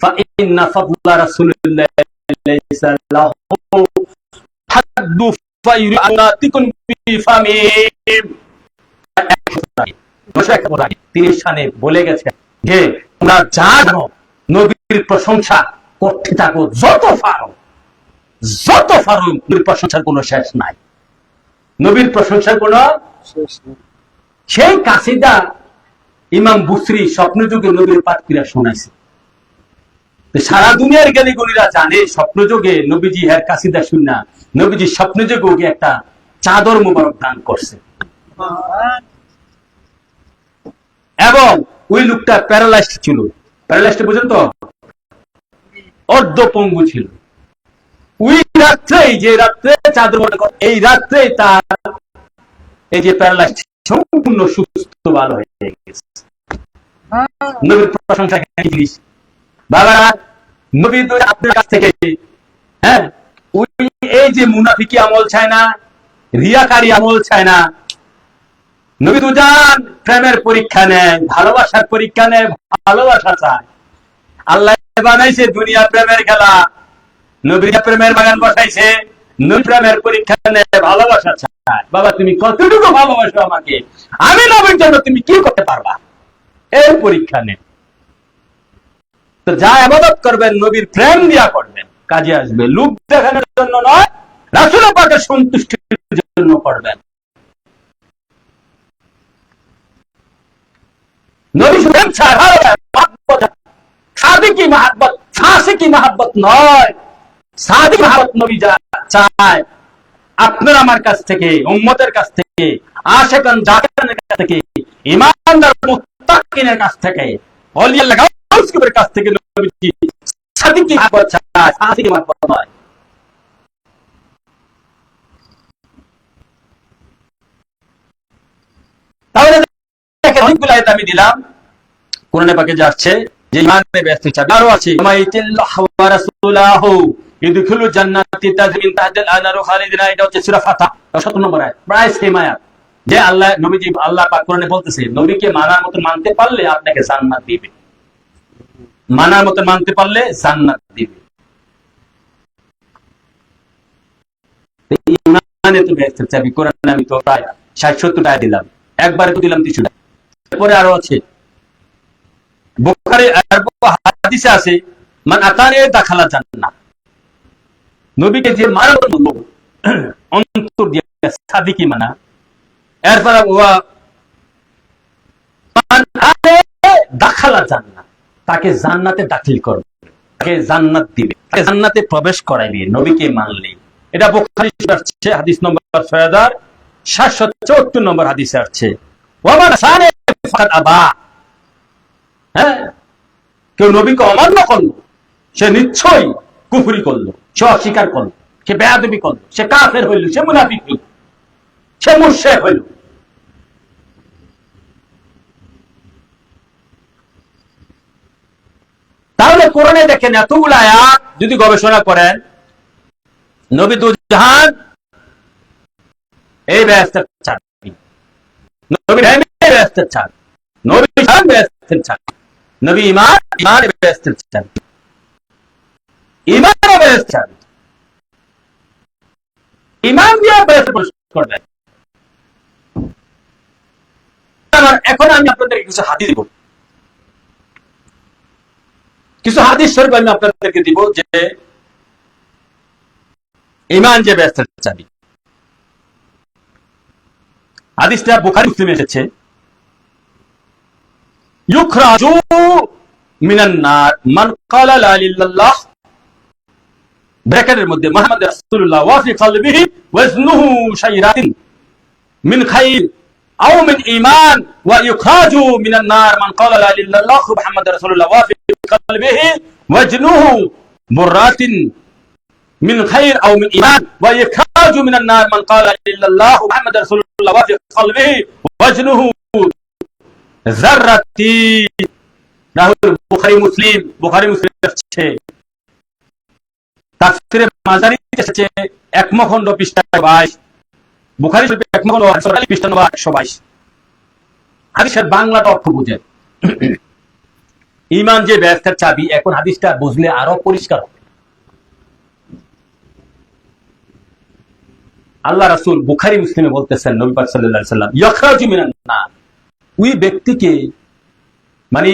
ফা ইন্না ফাদলা রাসূলিল্লাহি লাইসা লাহু হাদ্দু ফায়ুরাতিকুন বিফামি। তিনি শানে বলে গেছেন যে তোমরা যা জানো নবীর প্রশংসা করতে থাকো, যত পারো নবীর প্রশংসার কোনো শেষ নাই, নবীর প্রশংসার কোনো শেষ নাই। সেই কাসিদা ইমাম বুসরি স্বপ্ন যুগে নবীর পাঠ করে শোনাইছে। সারা দুনিয়ার জ্ঞানী গুণীরা জানে স্বপ্ন যুগে নবীজি এর কাসিদা শুনা, নবীজি স্বপ্ন যুগে ওকে একটা চাদর মুবারক দান করছে, এবং ওই লোকটা প্যারালাইজড ছিল। প্যারালাইজড বুঝেন তো, অর্ধপঙ্গু ছিল। ওই রাত্রে, যে রাত্রে চাদর, এই রাত্রে তার এই যে প্যারালাইজড সম্পূর্ণ সুস্থ ভালো হয়ে গেছে। নবীর প্রশংসা জিনিস বাবা, নবী তো আপনার কাছ থেকে, হ্যাঁ, ওই এই যে মুনাফিকি আমল চায় না, রিয়াকারী আমল চায় না। নবী তো জান প্রেমের পরীক্ষা নেয়, ভালোবাসার পরীক্ষা নেয়, ভালোবাসা চায়। আল্লাহ বানাইছে দুনিয়া প্রেমের খেলা, নবী প্রেমের বাগান বসাইছে, নবী প্রেমের পরীক্ষা নেয়, ভালোবাসা চায়। বাবা তুমি কতটুকু ভালোবাসো আমাকে, আমি নবীর জন্য তুমি কি করতে পারবা, এই পরীক্ষা নেয়। তো যা ইবাদত করবেন নবীর প্রেম দিয়া করবেন, কাজে আসবে। লোক দেখানোর জন্য নয়, রাসূল পাকের সন্তুষ্টির জন্য করবেন। নবী প্রেম ছাড়া সাদিকি মহব্বত, ফাসিকি মহব্বত নয়। সাদিক মহব্বত নবী যা চায় আপনার আমার কাছ থেকে, উম্মতের কাছ থেকে, আশিকান জাকিরানের কাছ থেকে, ঈমানদার মুত্তাকিনের কাছ থেকে, ওলিয়াল্লাহ গাউসের কাছ থেকে নবীজি সাদিকি মহব্বত চায়, ফাসিকি মহব্বত নয়। তাহলে অনেকগুলো আয়াত আমি দিলাম, কোরআনে পাকে যাচ্ছে যে ইমানে ব্যস্ত চায়। আরো আছে মাইতিল্লাহু ওয়া রাসূলুহু ইদখুলু জান্নাতি তাজরি মিন তাহতিল আনহারু খালিদিনা, এটা হচ্ছে সূরা ফাতহ 7 নম্বর আয়াত, প্রায় সেম আয়াত। যে আল্লাহ নবীজি, আল্লাহ পাক কোরআনে বলতেছে নবীকে মানার মত মানতে পারলে আপনাকে জান্নাত দিবে, মানার মত মানতে পারলে জান্নাত দিবে। ইমানে তো ব্যস্ত চাবি। কোরআনে আমি তো প্রায় 60-70 আয়াত দিলাম, একবারে তো দিলাম 30টা। এরপরে আরো আছে, বুখারী হাদিসে আছে মান আতানি দাখালা জান্নাহ, নবীকে যে মানার মতো অন্তর দিয়ে সাদিকি মানা। এরপর ওয়া মান আতানি দাখালা জান্নাহ, তাকে জান্নাতে দাখিল করবে, তাকে জান্নাত দিবে, তাকে জান্নাতে প্রবেশ করাইবে নবীকে মানলে। এটা বুখারী আসছে হাদিস নম্বর 6774 নম্বর হাদিসে আসছে। ওয়া মান সানে ফাকাদ আবা, হ্যাঁ, কেউ নবীকে অমান্য করলো সে নিশ্চয়ই কুফরি করলো, সে অস্বীকার করলো। সে বেয়াদবি করল, সে কাফের হইল, সে মুনাফিক হইল, সে মুশরিক হইল। তাহলে কোরআনে দেখেন এতগুলো আয়াত যদি গবেষণা করেন, নবী দু জাহান এই বেহেশতের চাবি, নবী বেহেশতের চাবি, নবী জাহান বেহেশতের চাবি, নবী ঈমান বেহেশতের চাবি, ঈমান বেহেশতের চাবি, ঈমান দিয়ে বেহেশতে প্রবেশ করবেন। এখন আমি আপনাদেরকে কিছু হাদিস দিব, কিছু হাদিস শরীফ আমি আপনাদেরকে দিব যে ঈমান যে বেহেশতের চাবি। হাদিসটা বুখারী মুসলিমে এসেছে, ইউখরাজু মিনান নার মান ক্বালা লা ইলাহা ইল্লাল্লাহ, ব্র্যাকেটের মধ্যে মুহাম্মদ রাসূলুল্লাহ ওয়া ফি কলবিহি ওয়াজনুহু শাইরাতিন মিন খাইর আও মিন ঈমান ওয়া ইউখরাজু মিনান নার মান ক্বালা লা ইলাহা ইল্লাল্লাহ মুহাম্মদ রাসূলুল্লাহ ওয়া ফি কলবিহি ওয়াজনুহু বুররাতিন মিন খাইর আও মিন ঈমান ওয়া ইউখরাজু মিনান নার মান ক্বালা লা ইলাহা ইল্লাল্লাহ মুহাম্মদ রাসূলুল্লাহ ওয়া ফি কলবিহি ওয়াজনুহু যাররাতি। রাহুল বুখারী মুসলিম, বুখারী মুসলিম আছে, তাফসীরে মাজারি এসেছে একমখণ্ড পৃষ্ঠা 22, বুখারী শরীফ একমখণ্ড পৃষ্ঠা 122। হাদিসের বাংলাটা অর্থ বুঝেন, ঈমান যে বেহেশতের চাবি। এখন হাদিসটা বুঝলে আরো পরিষ্কার হবে। আল্লাহ রাসূল বুখারী মুসলিমে বলতেছেন, নবী পাক সাল্লাল্লাহু আলাইহি ওয়াসাল্লাম ইখরাজু মিনান নার, ওই ব্যক্তিকে মানে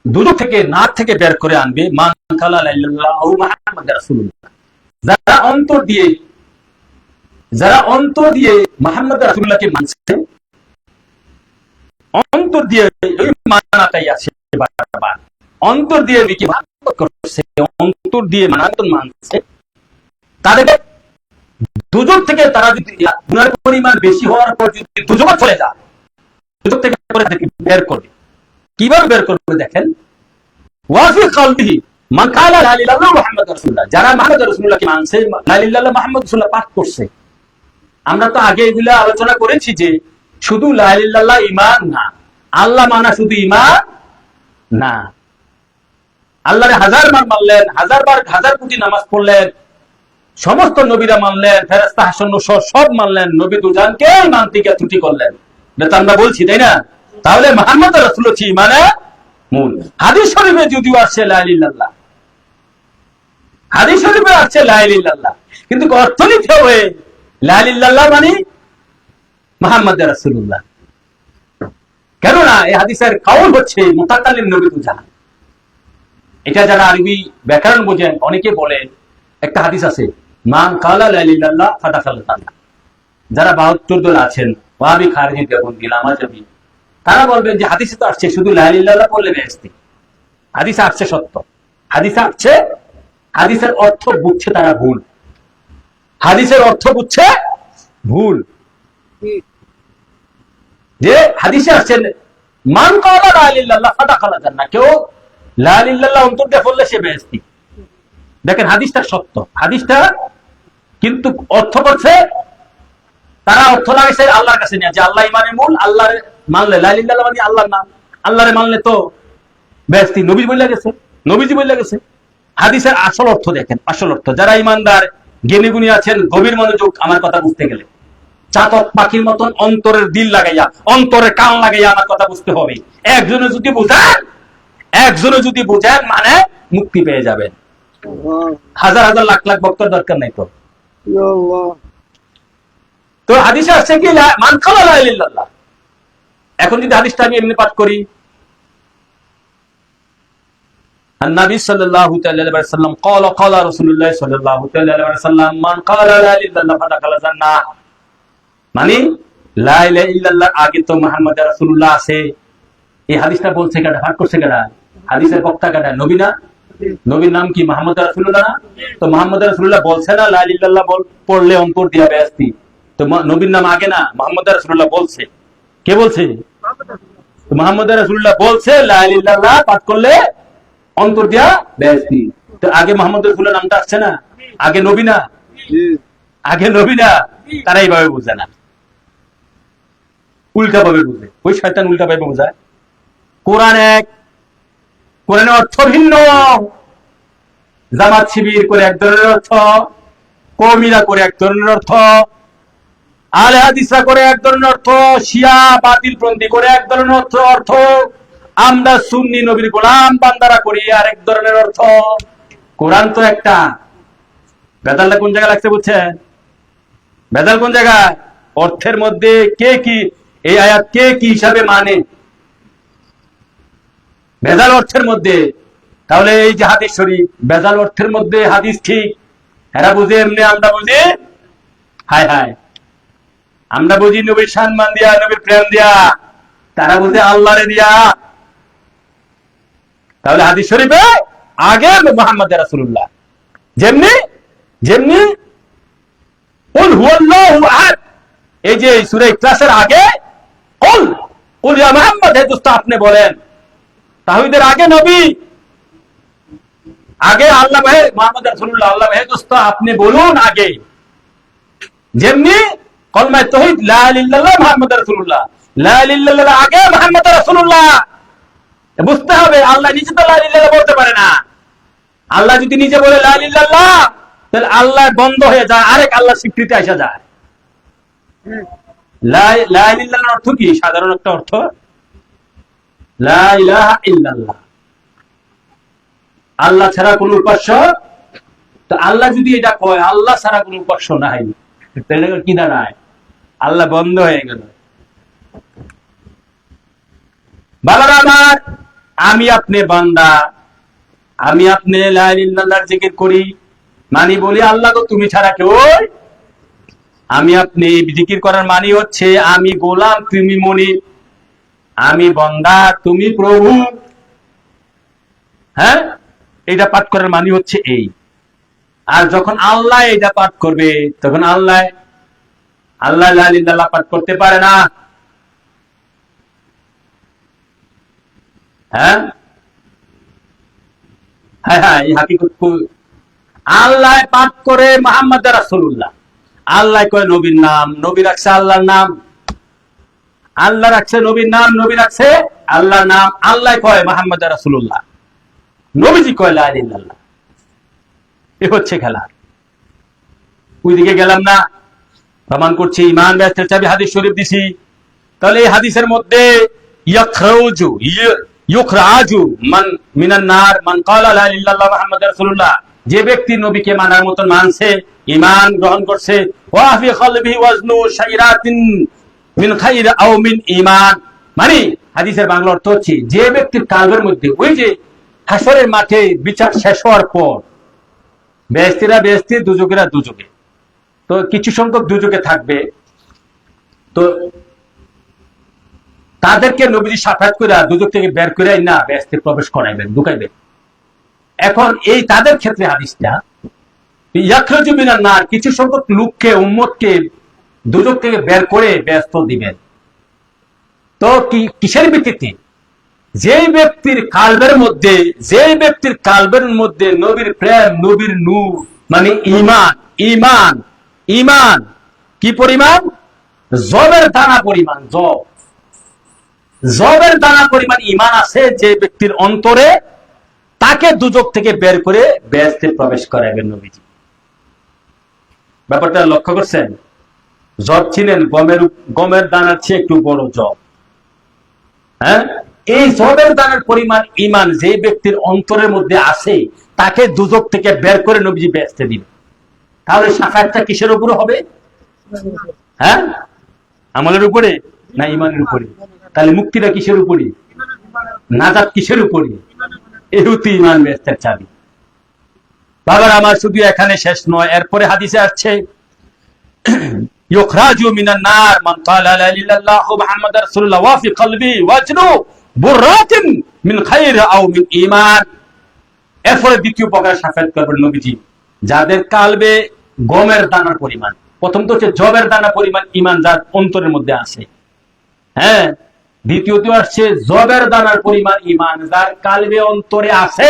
দুজক থেকে, নার থেকে বের করে আনবে, মান ক্বালা লা ইলাহা ইল্লাল্লাহ ও মুহাম্মাদুর রাসূলুল্লাহ, যারা অন্তর দিয়ে মুহাম্মদ রাসূলুল্লাহকে মানছে, অন্তর দিয়ে ওই মানাটাই আছে, বারবার অন্তর দিয়ে কি করছে, অন্তর দিয়ে মানছে, তাদের দুজক থেকে তারা যদি গুনাহের পরিমাণ বেশি হওয়ার পর যদি দুজকে চলে যায়, দুজক থেকে বের করবে। কিভাবে বের করবে দেখেন, ওয়াফি কলবিহি মান ক্বালা লা ইলাহা ইল্লাল্লাহ মুহাম্মাদুর রাসূলুল্লাহ, যারা মুহাম্মদ রাসূলুল্লাহকে মানছে, লা ইলাহা ইল্লাল্লাহ মুহাম্মাদুর রাসূলুল্লাহ পাঠ করছে। আমরা তো আগে এগুলা আলোচনা করেছি যে শুধু লা ইলাহা ইল্লাল্লাহ ঈমান না, আল্লাহ মানা শুধু ঈমান না, আল্লাহরে হাজার বার মানলেন, হাজার কোটি নামাজ পড়লেন, সমস্ত নবীরা মানলেন, ফেরেশতা হাসন সব মানলেন, নবী দুজানকে মানতে গিয়ে ত্রুটি করলেন, এটা আমরা বলছি তাই না? তাহলে মুহাম্মদ রাসূল হচ্ছে ঈমানের মূল। হাদিস শরীফে যদিও আসছে লা ইলাহা ইল্লাল্লাহ, হাদিস শরীফে আসছে লা ইলাহা ইল্লাল্লাহ, কিন্তু অর্থনীতি হয়ে লা ইলাহা ইল্লাল্লাহ মানে মুহাম্মদ রাসূলুল্লাহ। কেননা এই হাদিসের কাউল হচ্ছে মুতাকাল্লিম নবী দুজান। এটা যারা আরবি ব্যাকরণ বোঝেন অনেকে বলে, একটা হাদিস আছে মান ক্বালা লা ইলাহা ইল্লাল্লাহ ফাদাখাল জান্নাহ, যারা 72 দল আছেন ওয়াহাবি খারিজি দেওবন্দি লামাজাবি, তারা বলবেন যে হাদিসে তো আসছে শুধু লা ইলাহা ইল্লাল্লাহ বললে বেহেশতি। হাদিসে আসছে সত্য, হাদিসে আসছে, হাদিসের অর্থ বুঝছে তারা ভুল, হাদিসের অর্থ বুঝছে ভুল। যে হাদিসে আসছে মান ক্বালা লা ইলাহা ইল্লাল্লাহ ফাদাখাল জান্নাহ, কেউ লা ইলাহা ইল্লাল্লাহ অন্তর দিয়ে বললে সে বেহেশতি। দেখেন হাদিসটা সত্য, হাদিসটা কিন্তু অর্থ করছে, তারা অর্থ লাগাইছে আল্লাহর কাছে নিয়ে, যে আল্লাহ ঈমানের মূল, আল্লাহর মানলে লা ইলাহা ইল্লাল্লাহ মানে আল্লাহর নাম, আল্লাহরে মানলে তো বেহেশতি, নবী বলে গেছে, নবীজি বলে গেছে। হাদিসের আসল অর্থ দেখেন, আসল অর্থ যারা ঈমানদার জ্ঞানী গুণী আছেন, গভীর মনোযোগ আমার কথা বুঝতে গেলে, চাতক পাখির মতন অন্তরের দিল লাগাইয়া, অন্তরের কান লাগাইয়া আমার কথা বুঝতে হবে। একজনে যদি বুঝেন মানে মুক্তি পেয়ে যাবেন। হাজার হাজার লাখ লাখ বক্তার দরকার নাই তো। তো হাদিসে আসছে কি মান ক্বালা লা ইলাহা ইল্লাল্লাহ। এখন যদি হাদিসটা আমি এমনি পাঠ করি, النبي صلى الله عليه وسلم قال رسول الله صلى الله عليه وسلم من قال لا اله الا الله فدخل الجنه, মানে লা ইলাহা ইল্লাল্লাহ আগে তো মুহাম্মদ রাসূলুল্লাহ আছে। এই হাদিসটা বলছে কেডা, পাঠ করছে কেডা, হাদিসের বক্তা কেডা, নবী না? নবীর নাম কি মুহাম্মদ রাসূলুল্লাহ না? তো মুহাম্মদ রাসূলুল্লাহ বলছে না লা ইলাহা ইল্লাল্লাহ পড়লে অন্তর দিয়া বেহেশতি, তো নবীর নাম আগে না, মুহাম্মদ রাসূলুল্লাহ বলছে। কে বলছে? তো মুহাম্মদ রাসূলুল্লাহ বলছে লা ইলাহা ইল্লাল্লাহ পাঠ করলে অন্তর দিয়া বেহেশতি। তো আগে মোহাম্মদ রসুলের নামটা আসছে না, আগে নবী না, আগে নবী না, তারা এইভাবে বুঝে না, উল্টা ভাবে বুঝে। ওই শয়তান উল্টা ভাবে বোঝায়। কোরআন এক, কোরআনের অর্থ ভিন্ন। জামাত শিবির করে এক ধরনের অর্থ, কওমিরা করে এক ধরনের অর্থ, আলে হাদিসরা করে এক ধরনের অর্থ, শিয়া বাতিলপন্থী করে এক ধরনের অর্থ, আমরা সুন্নি নবীর গোলাম বান্দারা করি আরেক ধরনের অর্থ। কোরআন তো একটা। বেদালটা কোন জায়গায় লাগছে বুঝছেন? বেদাল কোন জায়গায়? অর্থের মধ্যে কে কি, এই আয়াত কে কি হিসাবে মানে, বেদাল অর্থের মধ্যে। তাহলে এই যে হাদিস শরীফ, বেদাল অর্থের মধ্যে হাদিস ঠিক, এরা বুঝে এমনি, আমরা বুঝি হায় হায়, আমরা বুঝি নবীর সম্মান দিয়া, নবীর প্রেম দিয়া, তারা বুঝে আল্লাহরে দিয়া। তাহলে হাদিস শরীফে আগে মুহাম্মদ রাসূলুল্লাহ, যেমনি যেমনি কুল হুয়াল্লাহু আহাদ, এই যে সূরা ইখলাসের আগে কুল ইয়া মুহাম্মদ, হে দোস্ত আপনি বলেন। তাওহীদের আগে নবী, আগে আল্লাহ, ভাই মুহাম্মদ রাসূলুল্লাহ, আল্লাহ হে দোস্ত আপনি বলুন আগে। যেমনি কলমা তাওহীদ লা ইলাহা ইল্লাল্লাহ মুহাম্মদ রাসূলুল্লাহ, লা ইলাহা ইল্লাল্লাহ আগে মুহাম্মদ রাসূলুল্লাহ। বুঝতে হবে আল্লাহ নিজে তো লা ইলাহা ইল্লাল্লাহ বলতে পারে না। আল্লাহ যদি নিজে বলে লা ইলাহা ইল্লাল্লাহ, তাহলে আল্লাহ বন্ধ হয়ে যায়, আরেক আল্লাহ স্বীকৃতি আসা যায়। লা ইলাহা ইল্লাল্লাহর অর্থ কি? সাধারণ একটা অর্থ, লা ইলাহা ইল্লাল্লাহ, আল্লাহ ছাড়া কোন উপাস্য। তো আল্লাহ যদি এটা কয় আল্লাহ ছাড়া কোন উপাস্য নাই, তাহলে কি দাঁড়ায়? আল্লাহ বন্ধ হয়ে গেল। বাবারা আমার, আমি আপনি বান্দা, আমি আপনি লা ইলাহা ইল্লাল্লাহর জিকির করি, মানি বলি আল্লাহ তো তুমি ছাড়া কেউ। আমি আপনি জিকির করার মানি হচ্ছে আমি গোলাম তুমি মনি, আমি বান্দা তুমি প্রভু। হ্যাঁ, এটা পাঠ করার মানি হচ্ছে এই। আর যখন আল্লাহ এটা পাঠ করবে, তখন আল্লাহ লা ইলাহা ইল্লাল্লাহ পাঠ করতে পারে না। হ্যাঁ হ্যাঁ হ্যাঁ, এই হাকিকত আল্লাহ পাঠ করে মুহাম্মদ রাসূলুল্লাহ। আল্লাহ কয় নবীর নাম, নবী রাখছে আল্লাহর নাম, আল্লাহ রাখছে নবীর নাম, নবী রাখছে আল্লাহর নাম। আল্লাহ কয় মুহাম্মদ রাসূলুল্লাহ, নবীজি কয় লা ইলাহা ইল্লাল্লাহ। এ হচ্ছে খেলা। ওইদিকে গেলাম না, প্রমাণ করছি ঈমান বেহেশতের চাবি হাদিস শরীফ দিছি। তাহলে এই হাদিসের মধ্যে ইউখরাজু মান মিনান নার মান ক্বালা লা ইলাহা ইল্লাল্লাহ মুহাম্মাদুর রাসূলুল্লাহ, যে ব্যক্তি নবীকে মানার মতন মানছে, ঈমান গ্রহণ করছে, ওয়া ফি কলবিহি ওয়াজনু শাইরাতিন মিন খাইর আও মিন ঈমান, মানে হাদিসের বাংলা অর্থ হচ্ছে যে ব্যক্তির কালবের মধ্যে ওই যে হাসরের মাঠে বিচার শেষ হওয়ার পর বেহেশতীরা বেহেশতে, দুজকেরা দুজকে, তো কিছু সংখ্যক দুজকে থাকবে, তো তাদেরকে নবীজি সাফায়াত করে দুজক থেকে বের করে না বেহেশতে প্রবেশ করাইবেন, ঢুকাইবেন। এখন এই তাদের ক্ষেত্রে হাদিসটা ইয়াখরাজু মিনান নার, কিছু সংখ্যক লোককে, উম্মতকে দুজক থেকে বের করে বেহেশত দিবেন। তো কিসের ভিত্তিতে? যে ব্যক্তির কালবের মধ্যে নবীর প্রেম, নবীর নূর, মানে ঈমান কি পরিমাণ? জবের দানা পরিমাণ, জবের দানা পরিমাণ ঈমান আছে যে ব্যক্তির অন্তরে, তাকে দুজক থেকে বের করে বেহেশতে প্রবেশ করাবেন নবীজি। ব্যাপারটা লক্ষ্য করছেন? জব ছিলেন গমের দানার চেয়ে একটু বড় জব। হ্যাঁ, এই জবের দানার পরিমাণ ঈমান যে ব্যক্তির অন্তরের মধ্যে আছে, তাকে দুজক থেকে বের করে নবীজি বেহেশতে দিবেন। তাহলে শাফায়াতটা কিসের উপরে হবে? হ্যাঁ, আমলের উপরে না ঈমানের উপরে? তাহলে মুক্তিটা কিসের উপরে? নাজাত কিসের উপরে? এই হচ্ছে ঈমান বেহেশতের চাবি। বাবার আমার শুধু এখানে শেষ নয়, এরপরে হাদিসে আসছে ইউখরাজু মিনান নার মান ক্বালা লা ইলাহা ইল্লাল্লাহু মুহাম্মাদুর রাসূলুল্লাহ ওয়া ফি কলবি ওয়াজনু বুররাতিন মিন খাইর আও মিন ঈমান। এরপরে দ্বিতীয় প্রকার শাফায়াত করবেন নবীজি, যাদের কালবে গমের দানার পরিমাণ। প্রথম তো হচ্ছে জবের দানা পরিমাণ ঈমান যার অন্তরের মধ্যে আছে। হ্যাঁ, দ্বিতীয়ত আসছে জবের দানার পরিমাণ ঈমান যার কালবে অন্তরে আছে,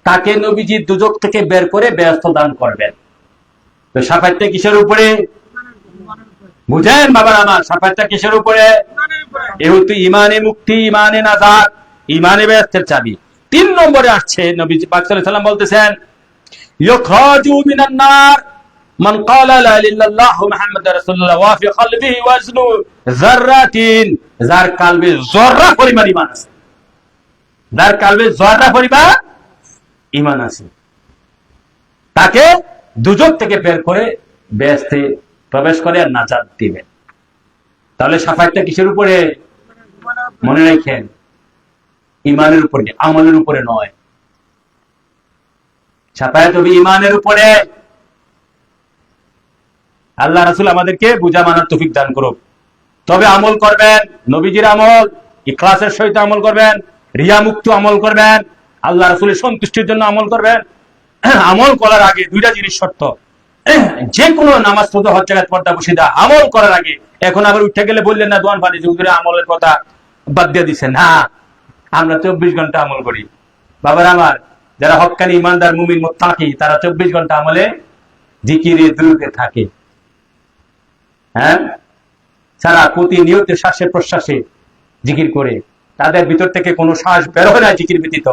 তাকে নবীজি দুজক থেকে বের করে বেহেশত দান করবেন। তো শাফায়াতটা কিসের উপরে? বুঝেন বাবার আমার, শাফায়াতটা কিসের উপরে? যেহেতু ইমানে মুক্তি, ইমানে নাজাত, ইমানে বেহেশতের চাবি। 3 নম্বরে আসছে নবীজি পাক সাল্লাল্লাহু আলাইহি ওয়াসাল্লাম বলতেছেন, ইউখরাজু মিনান নার মান ক্বালা লা ইলাহা ইল্লাল্লাহু মুহাম্মাদুর রাসূলুল্লাহ ওয়া ফি কলবিহি ওয়াজনু যাররাতিন, যার কলবে যররা পরিমাণ ঈমান আছে, যার কলবে যররা পরিমাণ ঈমান আছে, তাকে দুজক থেকে বের করে বেহেশতে প্রবেশ করে আর নাজাত দিবেন। তাহলে শাফায়াতটা কিসের উপরে? মনে রাখেন, ঈমানের উপরে, আমলের উপরে নয়। শাফায়াত হবে ঈমানের উপরে। আল্লাহ রাসূল আমাদেরকে বুঝা মানার তৌফিক দান করুক। তবে আমল করবেন নবীজির আমল, ইখলাসের সহিত আমল করবেন, রিয়া মুক্ত আমল করবেন, আল্লাহ রাসূলের সন্তুষ্টির জন্য আমল করবেন। আমল করার আগে 2টা জিনিস শর্ত। যে কোনো নামাজ পড়তে হজ জায়গায় পর্দা বসিদা আমল করার আগে। এখন আবার উঠে গেলে বললেন না দোয়ান পানি হুজুরে আমলের কথা বাদ দিয়ে দিচ্ছেন। না, আমরা 24 ঘন্টা আমল করি বাবার আমার। যারা হক্কানি ইমানদার মুমিন মুত্তাকি, তারা 24 ঘন্টা আমলে জিকিরে দুরুদে থাকে। হ্যাঁ, সারা প্রতিনিয়ত শ্বাসে প্রশ্বাসে জিকির করে। তাদের ভিতর থেকে কোনো শ্বাস বের হয় না জিকির ব্যতীত,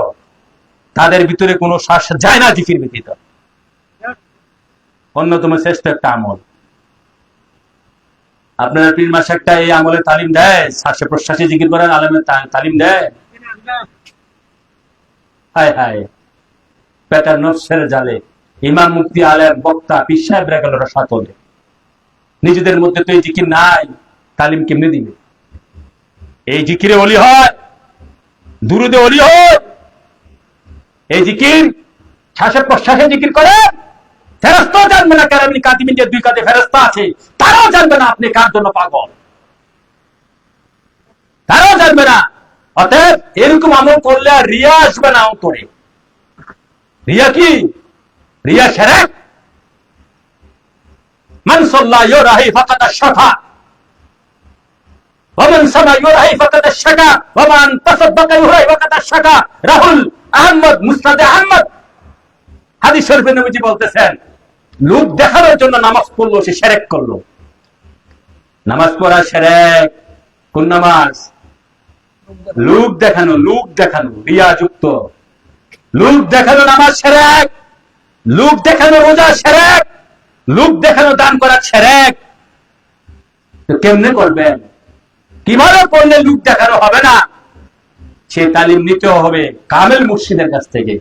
তাদের ভিতরে কোনো শ্বাস যায় না জিকির ব্যতীত। অন্যতম শ্রেষ্ঠ একটা আমল। আপনারা পীর মাসে একটা এই আমলে তালিম দেয়, শ্বাসে প্রশ্বাসে জিকির করার আলেমের তালিম দেয়? হায় হায়, পেটার নফসের জালে ইমাম মুফতি আলেম বক্তা পীর সাহেবরা গেল রসাতলে। নিজেদের মধ্যে তো এই জিকির নাই, তালিম কেমনে দিবে? এই জিকিরে ওলি হয়, দুরুদে ওলি হয়। এই জিকির শ্বাসে প্রশ্বাসে জিকির করে, ফেরেশতাও জানবে না কারামিন কাতিমিন যে 2 কাঁধে ফেরেশতা আছে, তারাও জানবে না আপনি কার জন্য পাগল, তারাও জানবে না। অতএব এরকম আমল করলে আর রিয়া আসবে না অন্তরে। রিয়া কি? রিয়া শিরক। মান সাল্লা ইউরাহি ফাকাদ আশরাকা ওয়া মান সামা ইউরাহি ফাকাদ আশরাকা ওয়া মান তাসাদ্দাকা ইউরাহি ফাকাদ আশরাকা। রাহুল আহমদ, মুসনাদ আহমদ। হাদিস শরীফে নবীজি বলতেছেন, লোক দেখানোর জন্য নামাজ পড়লো, সে শিরক করলো। নামাজ পড়া শিরক। কোন নামাজ? লোক দেখানো, লোক দেখানো, রিয়া যুক্ত লোক দেখানো নামাজ শিরক। লোক দেখানো রোজা শিরক। লোক দেখানো দান করা শিরক। তো কেমনে করবেন? কিভাবে করলে লোক দেখানো হবে না? সে তালিম নিতে হবে কামেল মুর্শিদের কাছ থেকে।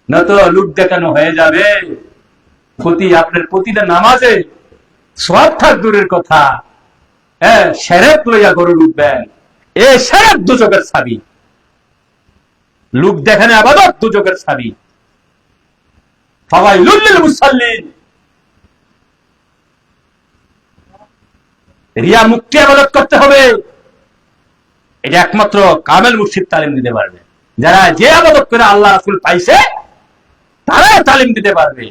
না তো লোক দেখানো হয়ে যাবে আপনার প্রতিটা নামাজে সওয়াব থাক দূরের কথা, শিরক লইয়া গরু উঠবেন। এ শিরক দুজকের চাবি। লোক দেখানো ইবাদত দুজকের চাবি। ফাওয়াইলুল লিল মুসাল্লিন। রিয়া মুক্তি ইবাদত করতে হবে। এটা একমাত্র কামেল মুর্শিদ তালিম দিতে পারবে। যারা যে ইবাদত করে আল্লাহ রাসূল পাইছে, তারা তালিম দিতে পারবে।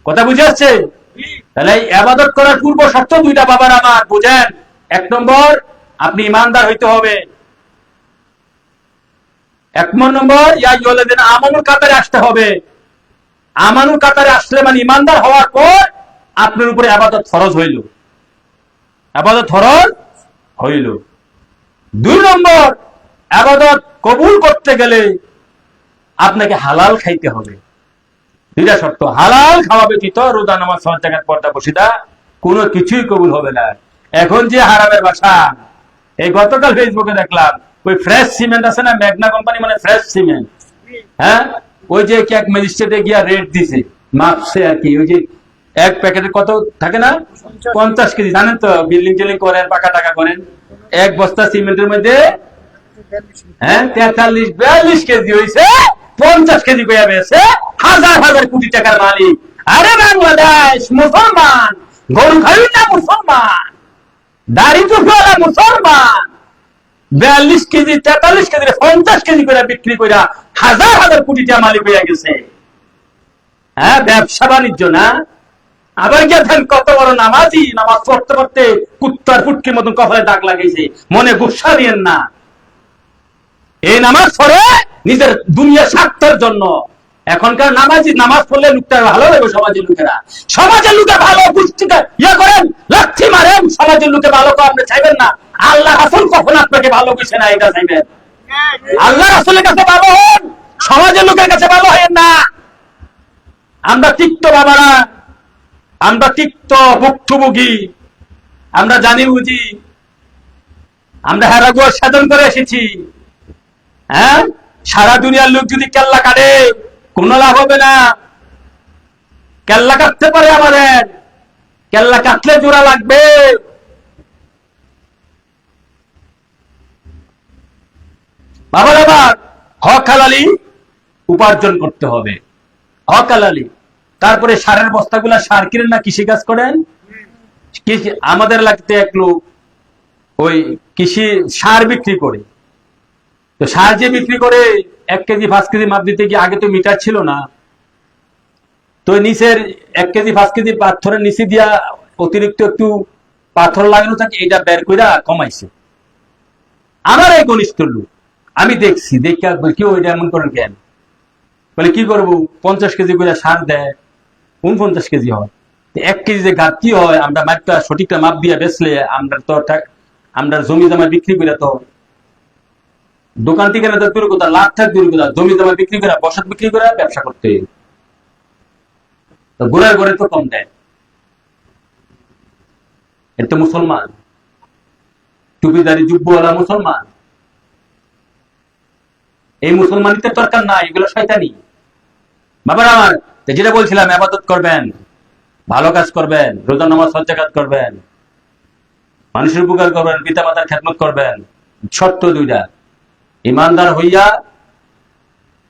কথা বুঝে আসছে? তাহলে ইবাদত করার পূর্ব শর্ত 2টা বাবার আমার, বুঝেন। 1 নম্বর, আপনি ইমানদার হইতে হবে। 1 নম্বর, ইয়া আইয়ুহাল্লাযিনা আমানুর কাতারে আসতে হবে। আমানুর কাতারে আসলে মানে ইমানদার হওয়ার পর আপনার উপরে ইবাদত ফরজ হইল। ইবাদত ফরজ হইল। 2 নম্বর, ইবাদত কবুল করতে গেলে আপনাকে হালাল খাইতে হবে। 2টা শর্ত। হালাল খাওয়া ব্যতীত রোজা নামাজ হজ জাকাত পর্দা বসিদা কোনো কিছুই কবুল হবে না। এখন যে হারামের বাসা, এই গতকাল ফেসবুকে দেখলাম, ওই ফ্রেশ সিমেন্ট আছে না, মেঘনা কোম্পানি, মানে ফ্রেশ সিমেন্ট, হ্যাঁ, ওই যে এক ম্যাজিস্ট্রেটে গিয়া রেট দিছে, মাপছে আর কি। ওই যে এক প্যাকেটে কত থাকে না, 50 কেজি। জানেন তো, বিল্ডিং টিল্ডিং করেন, পাকা টাকা করেন, 1 বস্তা সিমেন্টের মধ্যে 43-42 কেজি হয়েছে, 50 কেজি কইয়া বেছে, হাজার হাজার কোটি টাকার মালিক। আরে বাংলাদেশ মুসলমান, গরু খাবি না মুসলমান, দাড়ি টুপিওয়ালা মুসলমান, 42 কেজি 43 কেজি 50 কেজি করে বিক্রি করে হাজার হাজার কোটি টাকা মালিক হয়ে গেছে। হ্যাঁ, ব্যবসা বাণিজ্য না, আবার গিয়ে দেন কত বড় নামাজি, নামাজ পড়তে পড়তে কুত্তার ফুটকির মতন কপালে দাগ লাগিয়েছে, মনে গুসা দিয়েন না। এই নামাজ পড়ে নিজের দুনিয়া স্বার্থের জন্য। এখনকার নামাজি নামাজ পড়লে লোকটা ভালো লাগবে, সমাজের লোকেরা, সমাজের লোকে ভালো বুঝতে ইয়ে করেন, লাঠি মারেন, সমাজের লোকে ভালো আপনি চাইবেন না। আল্লাহ রাসূল কখন আপনাকে ভালোবেসে না এটা চাইবেন? আল্লাহ রাসূলের কাছে ভালো হন, সমাজের লোকের কাছে ভালো হয়েন না। আমরা তিক্ত বাবারা, আমরা তিক্ত ভুক্তভোগী, আমরা জানি বুঝি, আমরা হেরাগুয়া সাধন করে এসেছি। হ্যাঁ, সারা দুনিয়ার লোক যদি কেল্লা কাটে কোনো লাভ হবে না। কেল্লা কাটতে পারে আমাদের, কেল্লা কাটলে জোড়া লাগবে। বাবার আবার হক হালালি উপার্জন করতে হবে, হক হালালি। তারপরে সারের বস্তাগুলা সার কিনেন না, কৃষি কাজ করেন। আমাদের লাগতে এক লোক ওই কৃষি সার বিক্রি করে, তো সার যে বিক্রি করে 1 কেজি 5 কেজি মাপ দিতে গিয়ে, আগে তো মিটার ছিল না, তো নিচের 1 কেজি 5 কেজি পাথরের নিচে দিয়া অতিরিক্ত একটু পাথর লাগানো থাকে, এটা বের কইরা কমাইছে। আমার এই ঘনিষ্ঠ লোক, আমি দেখছি, দেখে কেউ এটা এমন করেন কেন? বলে কি করবো, 50 কেজি করে সার দেয়, 49 কেজি হয়, 1 কেজি যে ঘাটতি হয়, আমরা মাপটা সঠিকটা মাপ দিয়ে বেচলে আমরা তো আমরা জমি জমা বিক্রি করে, তো দোকান থেকে না দূর কথা, লাখ টাকা দূর কথা, জমি জমা বিক্রি করে, বসত বিক্রি করে ব্যবসা করতে, তো গোড়ায় গোড়ে তো কম দেয়। এটা তো মুসলমান, টুপিদারি জুব্বওয়ালা মুসলমান। এই মুসলমানিতে দরকার নাই, এগুলো শয়তানি। বাবার আমার, যেটা বলছিলাম, ইবাদত করবেন, ভালো কাজ করবেন, রোজা নামাজ হজ যাকাত করবেন, মানুষের উপকার করবেন, পিতা মাতার খেদমত করবেন, শর্ত 2টা। ইমানদার হইয়া,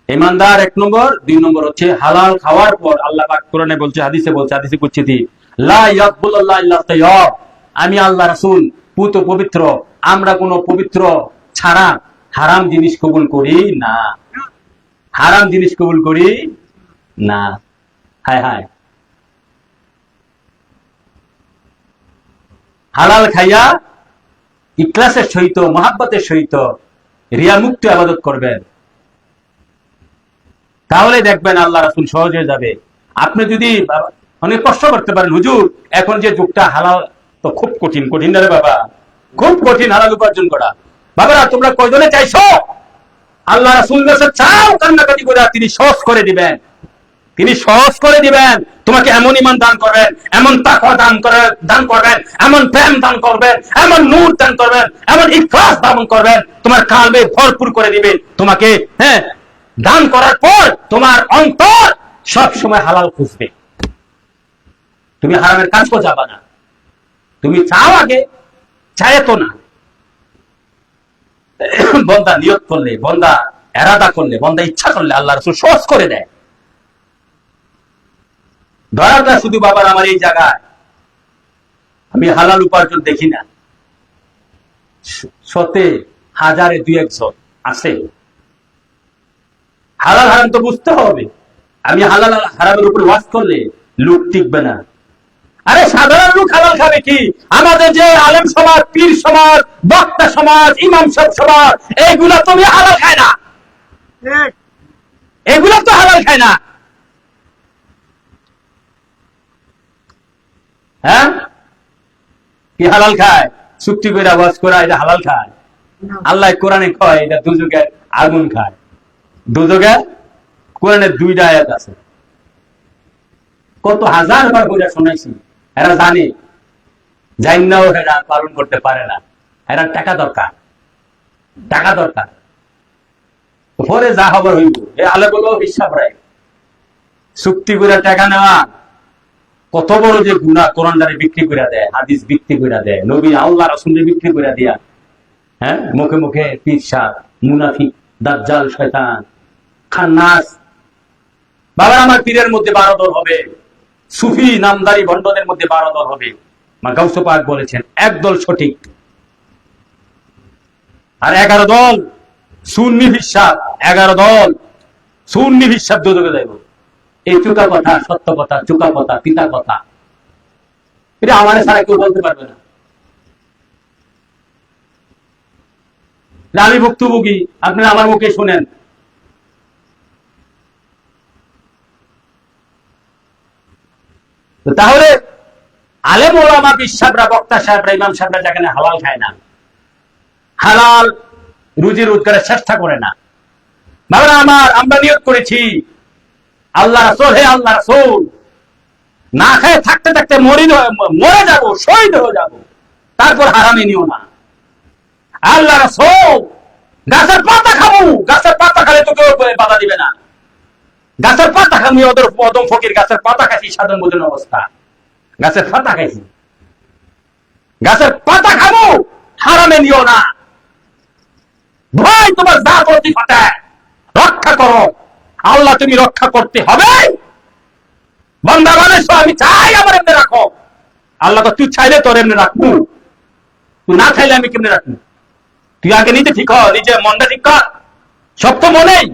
ইমানদার 1 নম্বর, 2 নম্বর হচ্ছে হালাল খাওয়ার পর আল্লাহ পাক কোরআনে বলছে, হাদিসে বলছে, হাদিসে কুদসিতে, লা ইয়াকবুলুল্লাহু ইল্লা তাইয়্যিব, আমি আল্লাহ রাসূল পুত পবিত্র, আমরা কোনো পবিত্র ছাড়া হারাম জিনিস কবুল করি না, হারাম জিনিস কবুল করি না। হায় হায়, হালাল খাইয়া ইখলাসের সহিত, মহাব্বতের সহিত রিয়া মুক্ত ইবাদত করবেন, তাহলে দেখবেন আল্লাহ রাসূল সহজ হয়ে যাবে। আপনি যদি অনেক কষ্ট করতে পারেন, হুজুর এখন যে যুগটা হালাল তো খুব কঠিন, কঠিন রে বাবা, খুব কঠিন হালাল উপার্জন করা। বাবারা, তোমরা কয়জনে চাইছো আল্লাহ রাসূল কাছে চাও, কান্নাকাটি করে, তিনি সহজ করে দিবেন, তিনি সহজ করে দিবেন। তোমাকে এমন ঈমান দান করবেন, এমন তাকওয়া দান করবেন, এমন প্রেম দান করবেন, এমন নূর দান করবেন, এমন ইখলাস দান করবেন, তোমার কালবে ভরপুর করে দিবেন তোমাকে। হ্যাঁ, দান করার পর তোমার অন্তর সব সময় হালাল খুঁজবে, তুমি হারামের কাজ করে যাবা না। তুমি চাও আগে, চায় তো না। বন্দা নিয়ত করলে, বন্দা এরাদা করলে, বন্দা ইচ্ছা করলে আল্লাহ রাসূল সহজ করে দেয়। দয়াটা শুধু বাবার আমার এই জায়গায় আমি হালাল উপার্জন দেখি না, 100-এ 1000-এ 2-1 জন আছে। হালাল হারাম তো বুঝতে হবে। আমি হালাল হারামের উপর ওয়াজ করলে লোক টিকবে না। আরে সাধারণ লোক হালাল খাবে কি? আমাদের যে আলেম সমাজ, পীর সমাজ, বক্তা সমাজ, ইমাম সাহেব সমাজ, এইগুলা তুমি হালাল খায় না, এগুলা তো হালাল খায় না। হ্যাঁ, কি হালাল খায়? চুক্তি করে আওয়াজ করা, এটা হালাল খায়? আল্লাহ কোরআনে কয় এটা দুজকের আগুন খায়। দুজকের কোরআনে 2টা আয়াত আছে, কত হাজার বার বইটা শোনাইছি। এরা জানে, জানাও এরা পালন করতে পারে না। এরা টাকা দরকার, টাকা দরকার, পরে যা খবর হইব। এ আলে বলো হিসাব রায়, চুক্তি করে টাকা নেওয়া কত বড় যে গুনাহ। কোরআনটারে বিক্রি করে দেয়, হাদিস বিক্রি করে দেয়, নবী আল্লাহ রাসূলকে বিক্রি করে দিয়া, হ্যাঁ, মুখে মুখে পীর সাহেব, মুনাফিক, দাজ্জাল, শয়তান, খান্নাস। বাবা আমার, পীরের মধ্যে 12 দল হবে, সুফি নামদারি ভণ্ডদের মধ্যে 12 দল হবে। মা গাউসে পাক বলেছেন 1 দল সঠিক, আর 11 দল সুন্নি হিসাব। 11 দল সুন্নি হিসাব দুদকে যাইব। এই চুকা কথা, সত্য কথা, চুকা কথা, পিতা কথা, এটা আমার ছাড়া কেউ বলতে পারবে না। আমি ভুক্তভোগী, আপনারা আমার মুখে শুনেন। তাহলে আলেম ওলামা বিশ্বাবরা বক্তা সাহেবরা ইমাম সাহেবরা যেখানে হালাল খায় না, হালাল রুজি রোজগারের চেষ্টা করে না, বাবা আমার আমরা নিয়োগ করেছি আল্লাহ রাসূল, হে আল্লাহ রাসূল, না খেয়ে থাকতে থাকতে মরে যাব, শহীদ হয়ে যাব, তারপর হারামে নিও না। আল্লাহ রাসূল, গাছের পাতা খাবো, গাছের পাতা খালে তো কেউ বাধা দিবে না। গাছের পাতা খাবি, ওদের পদম ফকির গাছের পাতা খাইছি, সাধারণ বোঝানোর অবস্থা, গাছের পাতা খাইছি, গাছের পাতা খাবো, হারামে নিও না। ভাই তোমার জাত অতি ফাটায় রক্ষা করো, আল্লাহ তুমি রক্ষা করতে হবে। বান্দা বানাইছো, আমি চাই আমার এমনি রাখো, আল্লাহ তো তুই চাইলে তোর এমনি রাখবো, তুই না চাইলে আমি কেমনে রাখবো? তুই আগে নিজে ঠিক হ, নিজে মনটা ঠিক কর। সব তো মনেই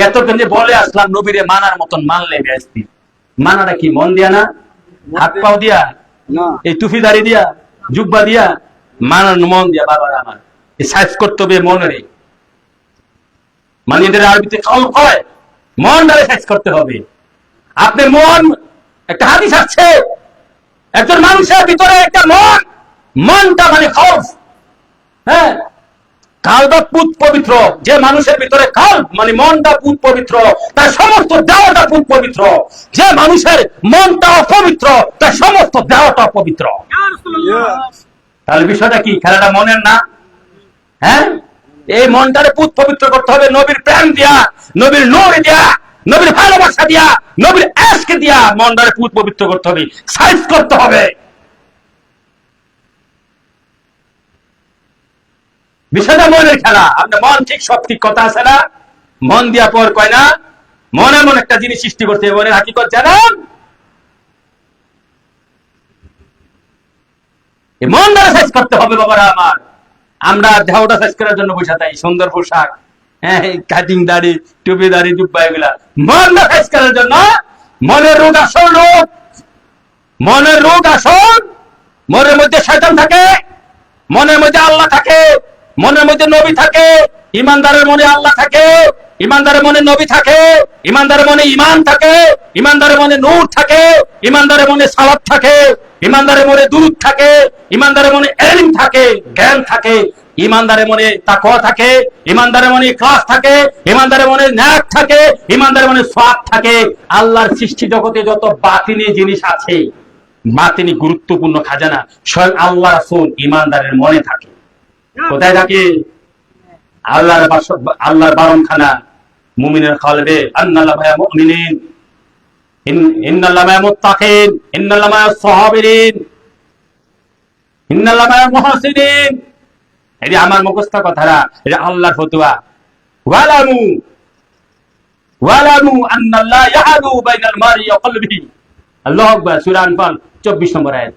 এতক্ষণ যে বলে আসলাম নবীরে মানার মতন মানলে বেস্তি, মানাটা কি মন দিয়া না, হাত পাও দিয়া, এই টুফিদারি দিয়া, জুব্বা দিয়া, মানার মন দিয়া। বাবার আমার এই সাইজ করতে হবে মনের, মানে এদের আরবিতে হয় মন দ্বারা সাইজ করতে হবে। আপনি মন, একটা হাদিস আছে, একজন মানুষের ভিতরে একটা মনটা মানে খৌফ, হ্যাঁ, কালবা পুত পবিত্র, যে মানুষের ভিতরে কাল্ব মানে মনটা পুত পবিত্র, তার সমস্ত দেহটা পুত পবিত্র। যে মানুষের মনটা অপবিত্র, তার সমস্ত দেহটা অপবিত্র। তাহলে বিষয়টা কি? খেলাটা মনের না? হ্যাঁ, এই মনটারে পুত পবিত্র করতে হবে নবীর প্রেম দিয়া, নবীর নূর দিয়া, নবীর ভালোবাসা দিয়া, নবীর এশক দিয়া মনটারে পুত পবিত্র করতে হবে, সাইজ করতে হবে। বিষয়টা মনের খেলা। আপনার মন ঠিক সব ঠিক কথা আছে না? মন দিয়া পর কয় না, মন এমন একটা জিনিস সৃষ্টি করতে হবে, মনের হাকিকত জানেন? মন দ্বারা সাইজ করতে হবে বাবারা আমার। আমরা দেহটা সাইজ করার জন্য বসে থাকি, সুন্দর পোশাক, হ্যাঁ, কাটিং দাড়ি, টুপি দাড়ি, জুব্বা, এগুলা মন দ্বারা সাইজ করার জন্য। মনের রোগ আসল রোগ, মনের রোগ আসল। মনের মধ্যে শয়তান থাকে, মনের মধ্যে আল্লাহ থাকে, মনের মধ্যে নবী থাকে। ইমানদারের মনে আল্লাহ থাকে, ইমানদারের মনে নবী থাকে, ইমানদারের মনে ইমান থাকে, ইমানদারের মনে নূর থাকে, ইমানদারের মনে সালাত থাকে, ইমানদারের মনে দুরূদ থাকে, ইমানদারের মনে ইলম থাকে, জ্ঞান থাকে, ইমানদারের মনে তাকওয়া থাকে, ইমানদারের মনে ইখলাস থাকে, ইমানদারের মনে ন্যাক থাকে, ইমানদারের মনে সওয়াব থাকে। আল্লাহর সৃষ্টি জগতে যত বাতিনি জিনিস আছে, বাতিনি গুরুত্বপূর্ণ খাজানা, স্বয়ং আল্লাহ রাসূল ইমানদারের মনে থাকে। কোথায় থাকে? আল্লাহর বারণখানা, মুমিনের কলবে। আন্নাল্লাহা মা'আল মুমিনিন, ইন্নাল্লাহা মা'আল মুত্তাকিন, ইন্নাল্লাহা মা'আস সাবিরিন, ইন্নাল্লাহা মা'আল মুহসিনিন। এই আমার মুখস্থ কথাটা, এটা আল্লাহর ফতোয়া। ওয়ালামু আন্নাল্লাহা ইয়াহলু বাইনাল মারই ওয়া কলবিহি। আল্লাহু আকবার। সূরা আনফাল 24 নম্বর আয়াত।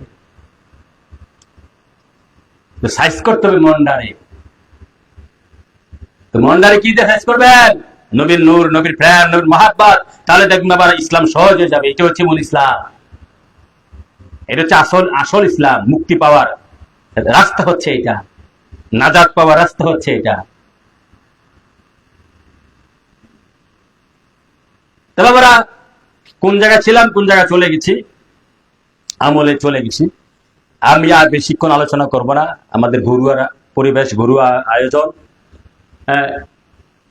তো সাইজ করতে হবে মনটারে। তো মনটারে কি দিয়ে সাইজ করবেন? নবীর নূর, নবীর প্রেম, নবীর মহাব্বত। তাহলে দেখবেন আবার ইসলাম সহজ হয়ে যাবে। এটা হচ্ছে মূল ইসলাম, এটা হচ্ছে আসল ইসলাম। মুক্তি পাওয়ার রাস্তা হচ্ছে এটা, নাজাত পাওয়ার রাস্তা হচ্ছে এটা। তবে আমরা কোন জায়গায় ছিলাম, কোন জায়গায় চলে গেছি, আমলে চলে গেছি। আমি আর বেশিক্ষণ আলোচনা করব না। আমাদের ঘরোয়া পরিবেশ, ঘরোয়া আয়োজন।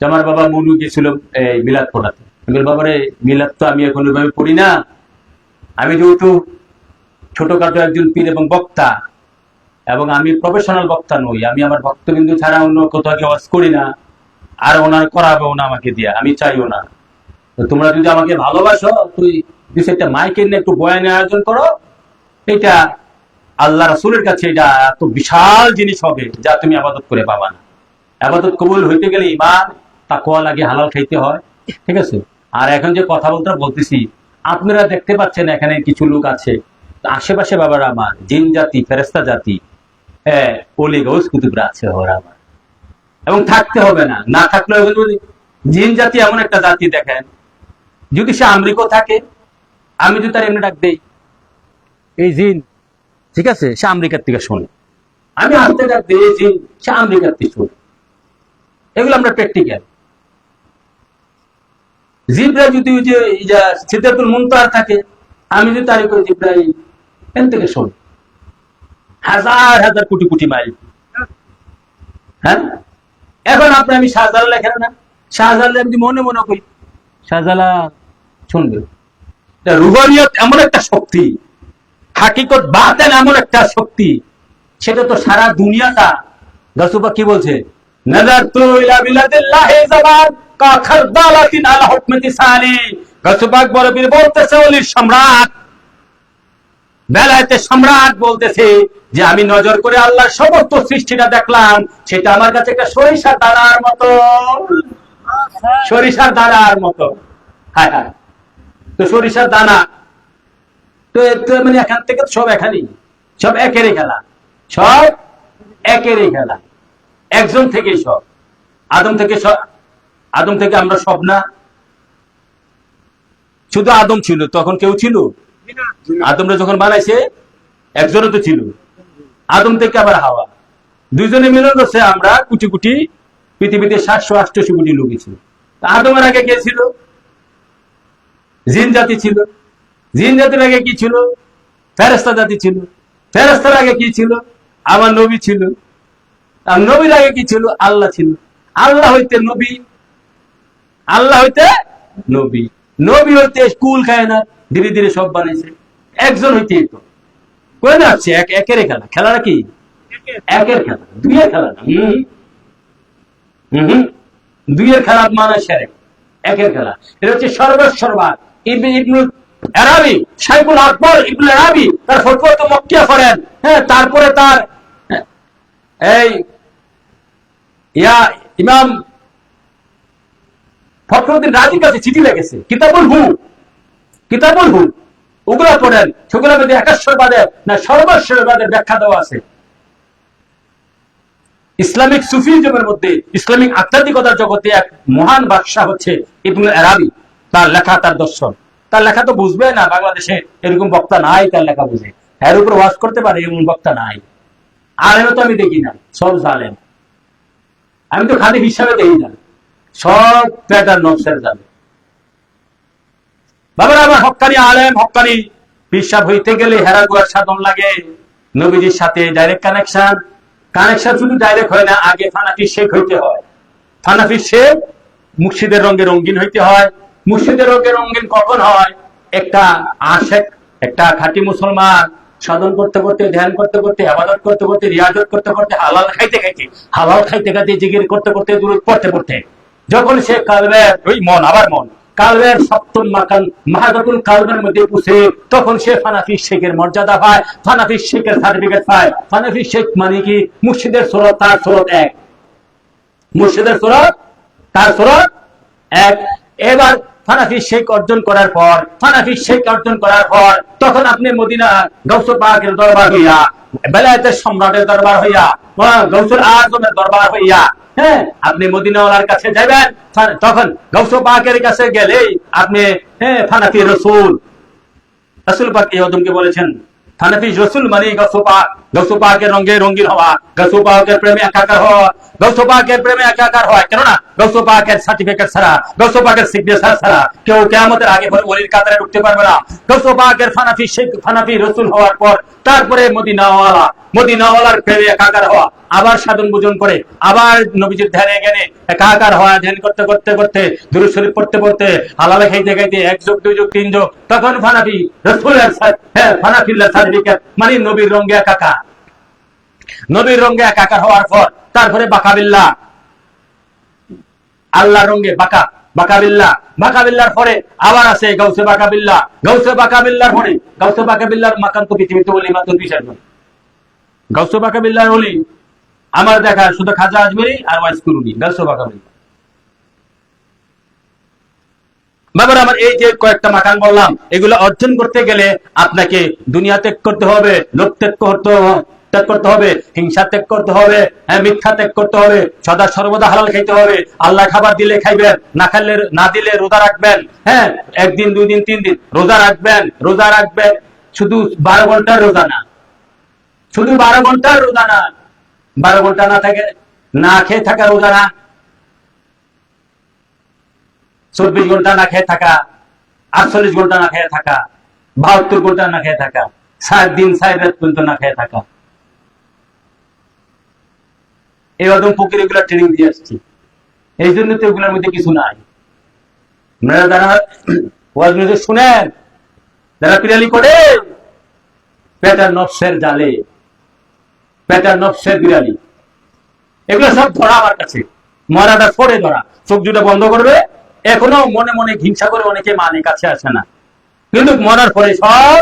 আমার বাবা মনু গেছিল এই মিলাদ পড়াতে। বাবারে, মিলাদ তো আমি এখন ওইভাবে পড়ি না, আমি যেহেতু ছোটখাটো একজন পীর এবং বক্তা, এবং আমি প্রফেশনাল বক্তা নই, আমি আমার ভক্তবিন্দু ছাড়া অন্য কোথাও ওয়াজ করি না, আর ওনার করাবেও না আমাকে দিয়া, আমি চাইও না। তোমরা যদি আমাকে ভালোবাসো, তুই একটা মাইকের নিয়ে একটু বয়ানের আয়োজন করো, এটা আল্লাহ রাসূলের কাছে এটা এত বিশাল জিনিস হবে যা তুমি আবাদত করে পাবা না। আবাদত কবুল হইতে গেলে ইমান, তাকওয়া লাগে, হালাল খাইতে হয়, ঠিক আছে? আর এখন যে কথা বলতেছি, আপনারা দেখতে পাচ্ছেন এখানে কিছু লোক আছে আশেপাশে, বাবারা আমার, জিন জাতি, ফেরেশতা জাতি, হ্যাঁ, ওলি গৌস কুতুবরা আছে ওরা আমার, এবং থাকতে হবে না, না থাকলেও জিন জাতি এমন একটা জাতি, দেখেন যদি সে আমেরিকা থাকে, আমি যদি তার এমনি ডাক দেই, এই জিন, ঠিক আছে, সে আমেরিকার থেকে শোনে। আমি আসতে দিয়েছি, সে আমেরিকার থেকে শোনে। এগুলো আমরা প্র্যাকটিক্যাল। জিব্রাইল যদি ওই যে সিদরাতুল মুনতাহা থাকে, আমি যদি তারিখ করি জিব্রাইল এখান থেকে শোনে, হাজার হাজার কোটি কোটি মাইল। হ্যাঁ, এখন আমি শাহজালাল লেখেন না, শাহজালাল আমি মনে মনে করি শাহজালাল শুনবে। রুহানিয়ত এমন একটা শক্তি, হাকিকত বাতেন এমন একটা শক্তি, সেটা তো সারা দুনিয়াটা। গাছুবা কি বলছে, নাযারতু ইলা বিলাদিল্লাহি যামান কা খারদালাতিন আলা হুকমতি সালি। গাছুবাক বরবীর বলতেছে, ওলির সম্রাট, বেলায়েতের সম্রাট বলতেছে যে আমি নজর করে আল্লাহর সমস্ত সৃষ্টিটা দেখলাম, সেটা আমার কাছে একটা সরিষার দানার মতো, সরিষার দানার মতো। হ্যাঁ হ্যাঁ, তো সরিষার দানা তো মানে এখান থেকে সব এখানেই, সব একেরই খেলা, সব একেরই খেলা, একজন থেকেই সব। আদম থেকে আদম থেকে আমরা সব না, শুধু আদম ছিল, তখন কেউ ছিল? আদমরা যখন বানাইছে একজনও তো ছিল। আদম থেকে আবার হাওয়া, দুইজনে মিলন করছে, আমরা কোটি কোটি, পৃথিবীতে 788 কোটি লোক ছিল। আদমের আগে কে ছিল? জিন জাতি ছিল। জিন জাতির আগে কি ছিল? ফেরেশতা জাতি ছিল। ফেরেশতার আগে কি ছিল? আমার নবী ছিল। আর নবীর আগে কি ছিল? আল্লাহ ছিল। আল্লাহ হইতে নবী, আল্লাহ হইতে নবী, নবী হইতে কুল খায় না, ধীরে ধীরে সব বানাইছে। একজন হইতে তো করে না, আসছে একের খেলা। খেলাটা কি? একের খেলা, দুইয়ের খেলা না। দুইয়ের খেলা মানে সেরে, একের খেলা। এটা হচ্ছে সর্বেশ্বরবাদ। ইবনুল আরাবি, শাইখুল আকবর ইবনুল আরাবি তার ফতোয়া তো মক্কিয়া করেন। হ্যাঁ, তারপরে তার এই ইমাম ফখরুদ্দিন রাজির কাছে চিঠি লেগেছে, কিতাবুল হু, কিতাবুল হু, ওগুলা পড়েন। সেগুলোর মধ্যে একেশ্বরবাদের না সর্বেশ্বরবাদের ব্যাখ্যা দেওয়া আছে। ইসলামিক সুফিজমের মধ্যে, ইসলামিক আধ্যাত্মিকতার জগতে এক মহান বাদশাহ হচ্ছে ইবনুল আরাবি। তার লেখা, তার দর্শন, তার লেখা তো বুঝবে না। বাংলাদেশে এরকম বক্তা নাই তার লেখা বুঝে, এর উপর ওয়াজ করতে পারে এমন বক্তা নাই। আলেমও তো আমি দেখি না, সব জালেম। আমি তো খালি হিসাবে দেখি না, সব প্যাটার নকশার যাবে। বাবার আমার হক্কানি আলেম, হক্কানি পিসাব হইতে গেলে হেরা গুয়ার সাধন লাগে। নবীজির সাথে ডাইরেক্ট কানেকশন। কানেকশন শুধু ডাইরেক্ট হয় না, আগে ফানাফি শেখ হইতে হয়। ফানাফি শেখ মুর্শিদের রঙে রঙিন হইতে হয়। মুর্শিদের রঙে রঙিন কখন হয়? একটা আশেক, একটা খাঁটি মুসলমান সাধন করতে করতে, ধ্যান করতে করতে, ইবাদত করতে করতে, রিয়াজত করতে করতে, হালাল খাইতে খাইতে, হালাল খাইতে খাইতে, জিকির করতে করতে, দুরূদ পড়তে পড়তে, যখন সে কালবের ওই মন, আবার মন কালবের সপ্তম মাকান মাহাদাতুল কালবের মধ্যে পৌঁছে, তখন সে ফানাফি শেখের মর্যাদা পায়, ফানাফি শেখের সার্টিফিকেট পায়। ফানাফি শেখ মানে কি? মুর্শিদের সুরত, তার সুরত এক। মুর্শিদের সুরত, তার সুরত এক। এবার ফানাফি শেখ অর্জন করার পর, ফানাফি শেখ অর্জন করার পর, তখন আপনি মদিনা গাউসুল পাকের দরবার হইয়া, বেলায়েতের সম্রাটের দরবার হইয়া, গাউসুল আজমের দরবার হইয়া, হ্যাঁ, আপনি মদিনাওয়ালার কাছে যাবেন। তখন গাউসুল পাকের কাছে গেলেই আপনি ফানাফি রসুল, রাসূল পাক এই আদমকে বলেছেন হানাফি রসুল মানে গাউসুল পাকের রঙে রঙিন হওয়া, গাউসুল পাকের প্রেমে একাকার হওয়া, গাউসুল পাকের প্রেমে একাকার হয়। কেননা গাউসুল পাকের সার্টিফিকেট ছাড়া, গাউসুল পাকের সিগনেচার ছাড়া কেউ কিয়ামতের আগে ওলির কাতারে ঢুকতে পারবে না। গাউসুল পাকের ফানাফি শেখ, ফানাফি রসুল হওয়ার পর তারপরে মদিনাওয়ালা, মদিনাওয়ালার প্রেমে একাকার হওয়া, আবার সাধন ভোজন করে, আবার নবীজির ধ্যানে জ্ঞানে একাকার হওয়া, ধ্যান করতে করতে করতে, দুরূদ শরীফ পড়তে পড়তে, হালালে খাইতে খাইতে, 1 যোগ 2 যোগ 3 যোগ, তখন ফানাফি রসুলের ফানাফিল্লাহ সার্টিফিকেট মানে নবীর রঙে একাকার। নবীর রঙে একাকার হওয়ার পর তারপরে বাকাবিল্লাহ, আল্লাহর রঙে বাকাবিল্লাহ, বাকাবিল্লাহর পরে আবার আছে গাউসে বাকাবিল্লাহ, গাউসে বাকাবিল্লাহর পরে, গাউসে বাকাবিল্লাহর মাকাম তো পৃথিবীতে বলি মাত্র 20 জন। গাউসে বাকাবিল্লাহর ওলি আমার দেখা শুধু খাজা আজমেরি আর ওয়াইস কুরুনি, গাউসে বাকাবিল্লাহ। বাবার আমার এই যে কয়েকটা মাকাম বললাম, এগুলো অর্জন করতে গেলে আপনাকে দুনিয়া ত্যাগ করতে হবে, লোভ ত্যাগ করতে হবে, হিংসা ত্যাগ করতে হবে, মিথ্যা ত্যাগ করতে হবে, সদা সর্বদা হালাল খাইতে হবে। আল্লাহ খাবার দিলে খাইবেন, না খাইলে না দিলে রোজা রাখবেন। হ্যাঁ, 1 দিন 2 দিন 3 দিন রোজা রাখবেন, রোজা রাখবেন। শুধু 12 ঘন্টার রোজা না, শুধু 12 ঘন্টার রোজা না, 12 ঘন্টা না থাকে, না খেয়ে থাকা রোজা না, 24 ঘন্টা না খেয়ে থাকা, 48 ঘন্টা না খেয়ে থাকা, 72 ঘন্টা না খেয়ে থাকা, 7 দিন 7 রাত পর্যন্ত না খেয়ে থাকা। এই অদম ফকির এগুলা ট্রেনিং দিয়ে আসছি, এই জন্য তো এগুলোর মধ্যে কিছু নাই। আপনারা যারা ওয়াজ মিউজিক শুনেন, যারা পিরালি করে, পেটার নফসের জালে, পেটার নফসের বিড়ালি, এগুলো সব ধরা আমার কাছে, মরাটা ফোড়ে ধরা। চোখ দুটো বন্ধ করবে, এখনো মনে মনে হিংসা করে অনেকে মানে কাছে আসে না, কিন্তু মরার পরে সব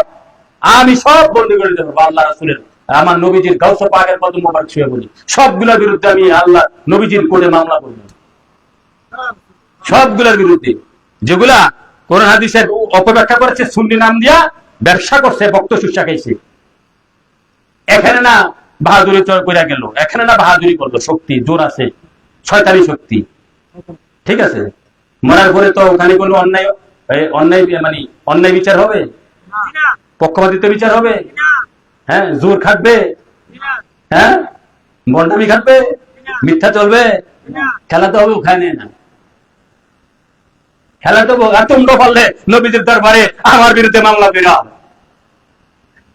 আমি সব বন্দী করে দেবো। আল্লাহ রাসূলের, আমার নবীজির গাউসে পাকের কদম মোবারক ছুঁয়ে বলি, সবগুলোর বিরুদ্ধে আমি আল্লাহ নবীজির কোর্টে মামলা করব, সবগুলোর বিরুদ্ধে। যেগুলা কোরআন হাদিসের অপব্যাখ্যা করেছে, সুন্নি নাম দিয়া ব্যবসা করছে, বক্ত সুসা খাইছে, এখানে না বাহাদুরি করে গেল, এখানে না বাহাদুরি করলো, শক্তি জোর আছে, শয়তানি শক্তি, ঠিক আছে। মরার পরে তো ওখানে কোনো অন্যায় অন্যায় মানে অন্যায় বিচার হবে, পক্ষপাতিত্ব বিচার হবে, হ্যাঁ, জোর খাটবে, হ্যাঁ, বন্ডামি খাটবে, মিথ্যা চলবে, খেলা তো হবে ওখানে না, খেলা তো। আর তোমরা পারলে নবীদের দরবারে আমার বিরুদ্ধে মামলা বেরাও,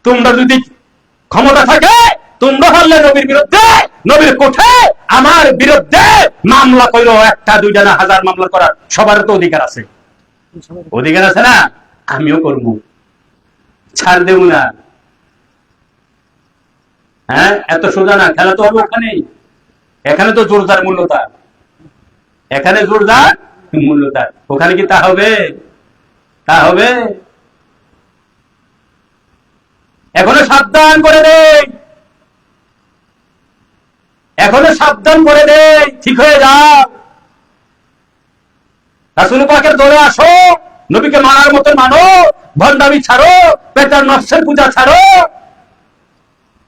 তোমরা যদি ক্ষমতা থাকে, তোমরা পারলে নবীর বিরুদ্ধে, নবীর কোঠে আমার বিরুদ্ধে মামলা করো, একটা দুইটা না, 1000 মামলা করার সবার তো অধিকার আছে, অধিকার আছে না? আমিও করবো, ছাড় দেব না। হ্যাঁ, এত সোজা না, খেলা তো হবে ওখানে, এখানে তো জোরদার মূল্যতার, এখানে জোরদার মূল্যতার, ওখানে কি তা হবে? তা হবে? এখনো সাবধান করে দেই, এখনো সাবধান করে দেই, ঠিক হয়ে যাও, রাসূল পাকের দৌড়ে আসো, নবীকে মানার মতো মানো, ভণ্ডামি ছাড়ো, পেটার নফসের পূজা ছাড়ো,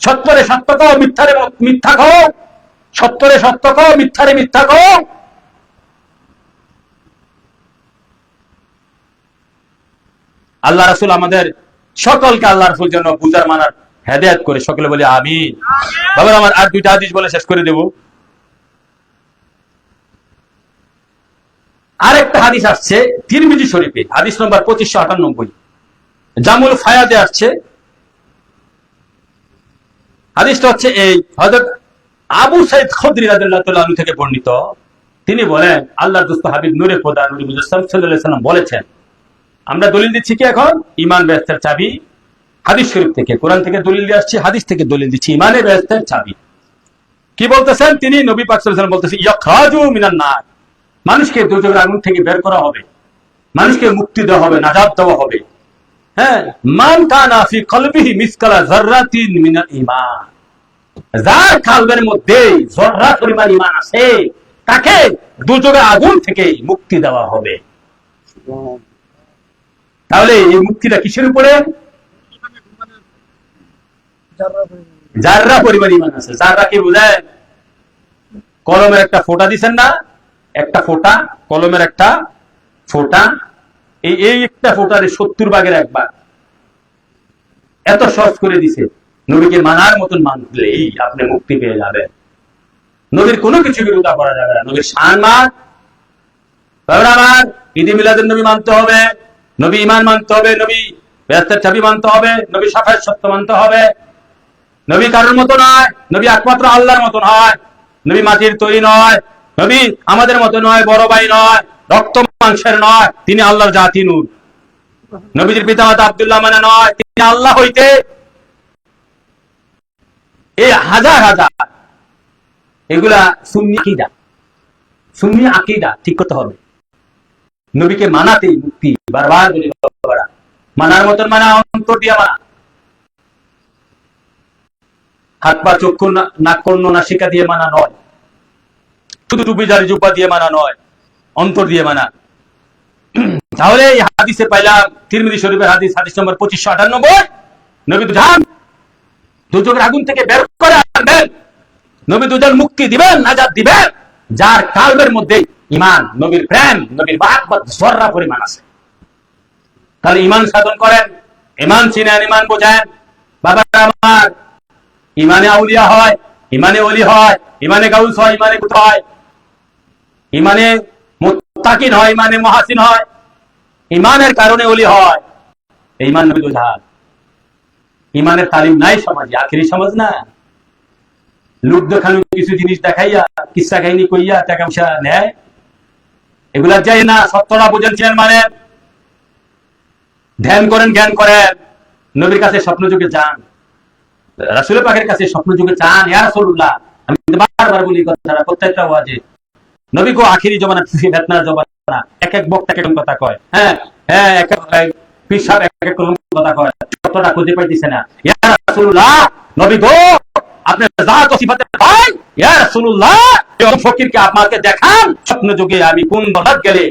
সত্যরে সত্য কও, মিথ্যারে মিথ্যা কও, সত্যরে সত্য কও, মিথ্যারে মিথ্যা কও। আল্লাহ রাসূল আমাদের সকলকে আল্লাহ রাসূল যেন বুঝার মানার হেদায়েত করে, সকলে বলি আমিন। বাবা আমার আর দুইটা হাদিস বলে শেষ করে দেব। আরেকটা হাদিস আসছে তিরমিজি শরীফে, হাদিস নম্বর 2598, জামুল ফায়াদে আসছে। হাদিসটা হচ্ছে এই, হযরত আবু সাঈদ খুদরি রাদিয়াল্লাহু তাআলা আনহু থেকে বর্ণিত। তিনি বলেন, আল্লাহর দোস্ত হাবিব নূরে খোদা নবী মুহাম্মদ সাল্লাল্লাহু আলাইহি ওয়াসাল্লাম বলেছেন, আমরা দলিল দিচ্ছি কি এখন? ঈমান বেহেশতের চাবি, হাদিস শরীফ থেকে, কোরআন থেকে দলিল দিয়ে আসছে, হাদিস থেকে দলিল দিচ্ছি, ঈমানে বেহেশতের চাবি। কি বলতেছেন তিনি? নবী পাক সাল্লাল্লাহু আলাইহি ওয়াসাল্লাম বলতেছেন, ইয়াখরাজু মিনান নার, মানুষকে দোজখের আগুন থেকে বের করা হবে, মানুষকে মুক্তি দেওয়া হবে, নাজাত দেওয়া হবে। হ্যাঁ, মান কানা ফি কলবিহি মিসকালা যাররাতিন মিনাল ঈমান, যার কলবের মধ্যে যররা পরিমাণ ঈমান আছে, তাকে দোজখের আগুন থেকে মুক্তি দেওয়া হবে। তাহলে এই মুক্তিটা কিসের উপরে? যাররা পরিমাণ ঈমান আছে। যাররা কি বোঝায়? কলমের একটা ফোঁটা দিছেন না, একটা ফোঁটা, কলমের একটা ফোঁটা, এই একটা ফোঁটার 70 ভাগের 1 ভাগ, এত সহজ করে দিছে। নবীকে মানার মতন মানলেই আপনি মুক্তি পেয়ে যাবেন, নবীর কোনো কিছু বিরোধিতা করা যাবে না। নবীর সম্মান, আমার ঈদে মিলাদুন নবী মানতে হবে, নবী ঈমান মানতে হবে, নবী বেহেশতের চাবি মানতে হবে, নবী শাফায়াত সত্য মানতে হবে। নবী কারোর মতো নয়, নবী একমাত্র আল্লাহর মতন হয়, নবী মাটির তৈরি নয়, নবী আমাদের মতো নয়, বড় ভাই নয়, রক্ত মাংসের নয়, তিনি আল্লাহর জাতি নূর। নবীজির পিতামাতা আব্দুল্লাহ মানে নয়, তিনি আল্লাহ হইতে। এই হাজার হাজার এগুলা সুন্নি আকীদা, সুন্নি আকীদা ঠিক করতে হবে। নবীকে মানাতেই মুক্তি, বারবার বলি বাবারা, মানার মতন মানা, অন্তর দিয়া মানা, হাত পা চক্ষু নাক কর্ণ নাসিকা দিয়ে মানা নয়, শুধু টুপি দাড়ি জুব্বা দিয়ে মানা নয়, অন্তর দিয়ে মানা। তাহলে এই হাদিসে পাইলাম, তিরমিজি শরীফের হাদিস, হাদিস নম্বর 2598, নবী দুজান দুজকের আগুন থেকে বের করে আনবেন, নবী দুজন মুক্তি দিবেন, নাজাত দিবেন, যার কালবের মধ্যে ঈমান, নবীর প্রেম, নবীর মহব্বত যররা পরিমাণ আছে। তাহলে ঈমান সাধন করেন, ঈমান চিনেন, ঈমান বোঝেন। বাবা আমার, ইমানে আউলিয়া হয়, ইমানে ওলি হয়, ইমানে গাউস হয়, ইমানে কুত হয়, ইমানে মুত্তাকিন হয়, ইমানে মুহাসিন হয়, ইমানের কারণে ওলি হয়। ইমান নবী জাহাজ, ইমানের তালিম নাই সমাজে, আখেরি সমাজ না। লোক দেখানো কিছু জিনিস দেখাইয়া, কিসা কাহিনী কইয়া টাকা পয়সা নেয়, এগুলা যাই না। সত্যটা বুঝেন, মানে ধ্যান করেন, জ্ঞান করেন, নবীর কাছে স্বপ্ন যুগে যান, রাসূল পাকের কাছে স্বপ্ন যুগে চান। ইয়া রাসূলুল্লাহ, আমি বারবার বলি কথাটা প্রত্যেকটা ওয়াজে, নবী গো আখেরি জমানা ফিতনার জমানা, এক এক বক্তা এক এক কথা কয়, হ্যাঁ হ্যাঁ, এক এক পীর সাহেব এক এক কথা কয়, সত্যটা খুঁজে পাইতেছে না। ইয়া রাসূলুল্লাহ, নবী গো আপনার জাত ও সিফাতের ভাই, ইয়া রাসূলুল্লাহ, এই ফকিরকে আপনাকে দেখান স্বপ্ন যুগে আমি কোন বলাত গেলে,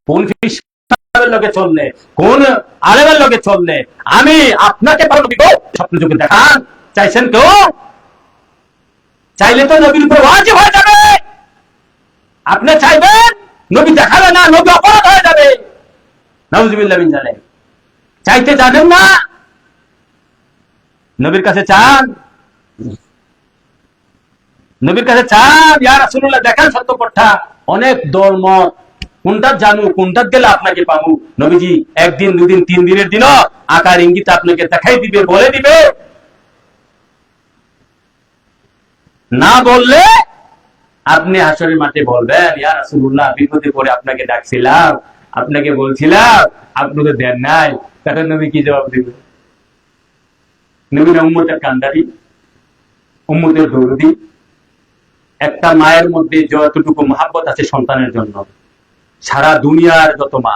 কোন পীর সাহেবের লগে চললে, কোন আলেমের লগে চললে আমি আপনাকে পারো, নবী গো স্বপ্ন যুগে দেখান। চাইছেন তো? চাইলে তো নবীর উপর ওয়াজিব হয়ে যাবে। আপনি চাইবেন, নবী দেখাবে না, নবী অপরাধ হয়ে যাবে। নাউযুবিল্লাহ মিন যালিক। চাইতে জানেন না, নবীর কাছে চান, নবীর কাছে চান, ইয়া রাসূলুল্লাহ দেখান সত্য কথা। অনেক ধর্ম, কোনটা জানু, কোনটা গেলে আপনাকে পাবো। নবীজি একদিন, দুদিন, 3 দিনের দিনও আকার ইঙ্গিত আপনাকে দেখাই দিবে, বলে দিবে। না বললে আপনি হাসরের মাঠে বলবেন, ইয়া রাসূলুল্লাহ বিপদে পড়ে আপনাকে ডাকছিলাম, আপনাকে বলছিলাম, আপনি তো দেন নাই। তখন নবী কি জবাব দিবে? নবী উম্মতের কান্ডারি, উম্মতের দৌড়ি। একটা মায়ের মধ্যে যতটুকু মহাব্বত আছে সন্তানের জন্য, সারা দুনিয়ার যত মা,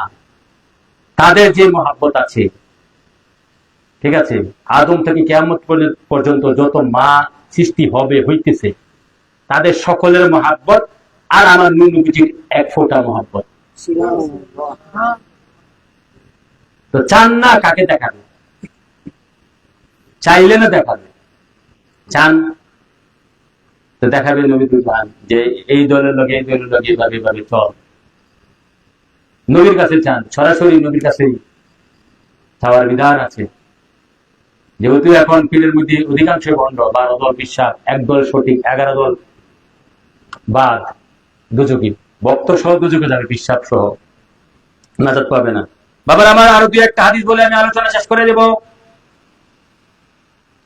তাদের যে মহাব্বত আছে, ঠিক আছে, আদম থেকে কিয়ামত পর্যন্ত যত মা সৃষ্টি হবে, হইতেছে, তাদের সকলের মহাব্বত আর আমার নবীজির এক ফোঁটা মহাব্বত। তো চান না, কাকে দেখাবে? চাইলে না দেখাবে, চান তো দেখাবে নবী চান যে এই দলের লগে, এই দলের লগে ভাবে ভাবে চল। নবীর কাছে চান, সরাসরি নবীর কাছে চাওয়ার বিধান আছে। যেহেতু এখন পীরের মধ্যে অধিকাংশ ভণ্ড, 12 দল বিশ্বাস, 1 দল সঠিক, 11 দল বাদ, দুজকি ভক্ত সহ দুজকে যাবে, বিশ্বাস সহ, নাজাত পাবে না। বাবার আমার আরো 2-1টা হাদিস বলে আমি আলোচনা শেষ করে দেব।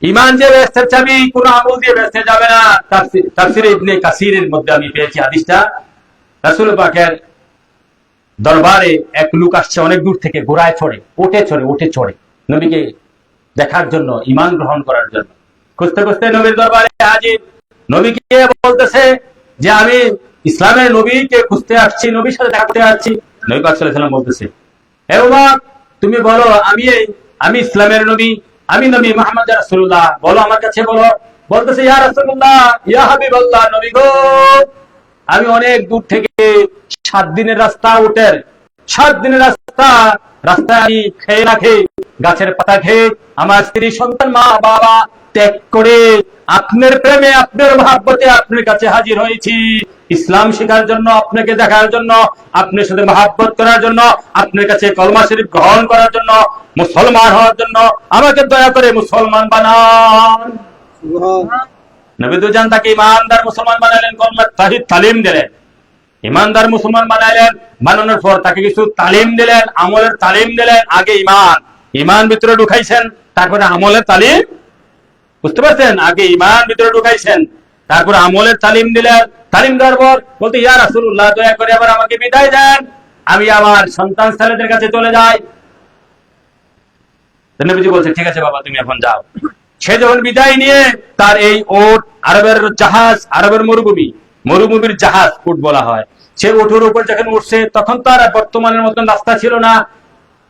ঈমান যে বেহেশতের চাবি, কোন আমল দিয়ে বেহেশতে যাবে না। তাফসীর ইবনে কাসিরের মধ্যে আমি পেয়েছি হাদিসটা। রাসূল পাকের দরবারে এক লোক আসছে অনেক দূর থেকে, ঘোড়ায় চড়ে, উঠে চড়ে নবীকে দেখার জন্য, ঈমান গ্রহণ করার জন্য। খুঁজতে খুঁজতে নবীর দরবারে হাজির। নবীকে বলতেছে যে আমি ইসলামের নবীকে খুঁজতে আসছি, নবীর সাথে দেখা করতে আসছি। নবী পাক সাল্লাল্লাহু আলাইহি ওয়াসাল্লাম বলতেছে, হে উমর, তুমি বলো আমি ইসলামের নবী, আমি নবী মুহাম্মদ রাসূলুল্লাহ, বলো আমার কাছে বলো। বলতেছে, ইয়া রাসূলুল্লাহ, ইয়া হাবিবাল্লাহ, নবী গো আমি অনেক দূর থেকে 7 দিনের রাস্তা, 7 দিনের রাস্তায় আমি খেয়ে না খেয়ে, গাছের পাতা খেয়ে, আমার স্ত্রী সন্তান মা বাবা ত্যাগ করে আপনার প্রেমে, আপনার মহাব্বতে আপনার কাছে হাজির হয়েছি, ইসলাম শেখার জন্য, আপনাকে দেখার জন্য, আপনার সাথে মহাব্বত করার জন্য, আপনার কাছে কলমা শরীফ গ্রহণ করার জন্য, মুসলমান হওয়ার জন্য। আমাকে দয়া করে মুসলমান বানান। নবী দুজান তাকে ইমানদার মুসলমান বানালেন, কলমা তাওহীদ তালিম দিলেন। ইমানদার মুসলমান বানাইলেন, বানানোর পর তাকে কিছু তালিম দিলেন, আমলের তালিম দিলেন। আগে ইমান ভিতরে ঢুকাইছেন, তারপরে আমলের তালিম, বুঝতে পারছেন? আগে ইমান ভিতরে ঢুকাইছেন, তারপরে আমলের তালিম দিলেন। তালিম দেওয়ার পর বলতে, ইয়া রাসূলুল্লাহ দয়া করে আবার আমাকে বিদায় দেন, আমি আমার সন্তান ছেলেদের কাছে চলে যাই। নবীজি বলছে, ঠিক আছে বাবা, তুমি এখন যাও। সে যখন বিদায় নিয়ে তার এই ওট, আরবের জাহাজ, আরবের মরুভূমির জাহাজ উট বলা হয়, সে উটের উপর যখন উঠছে, তখন তার বর্তমানের মতন রাস্তা ছিল না।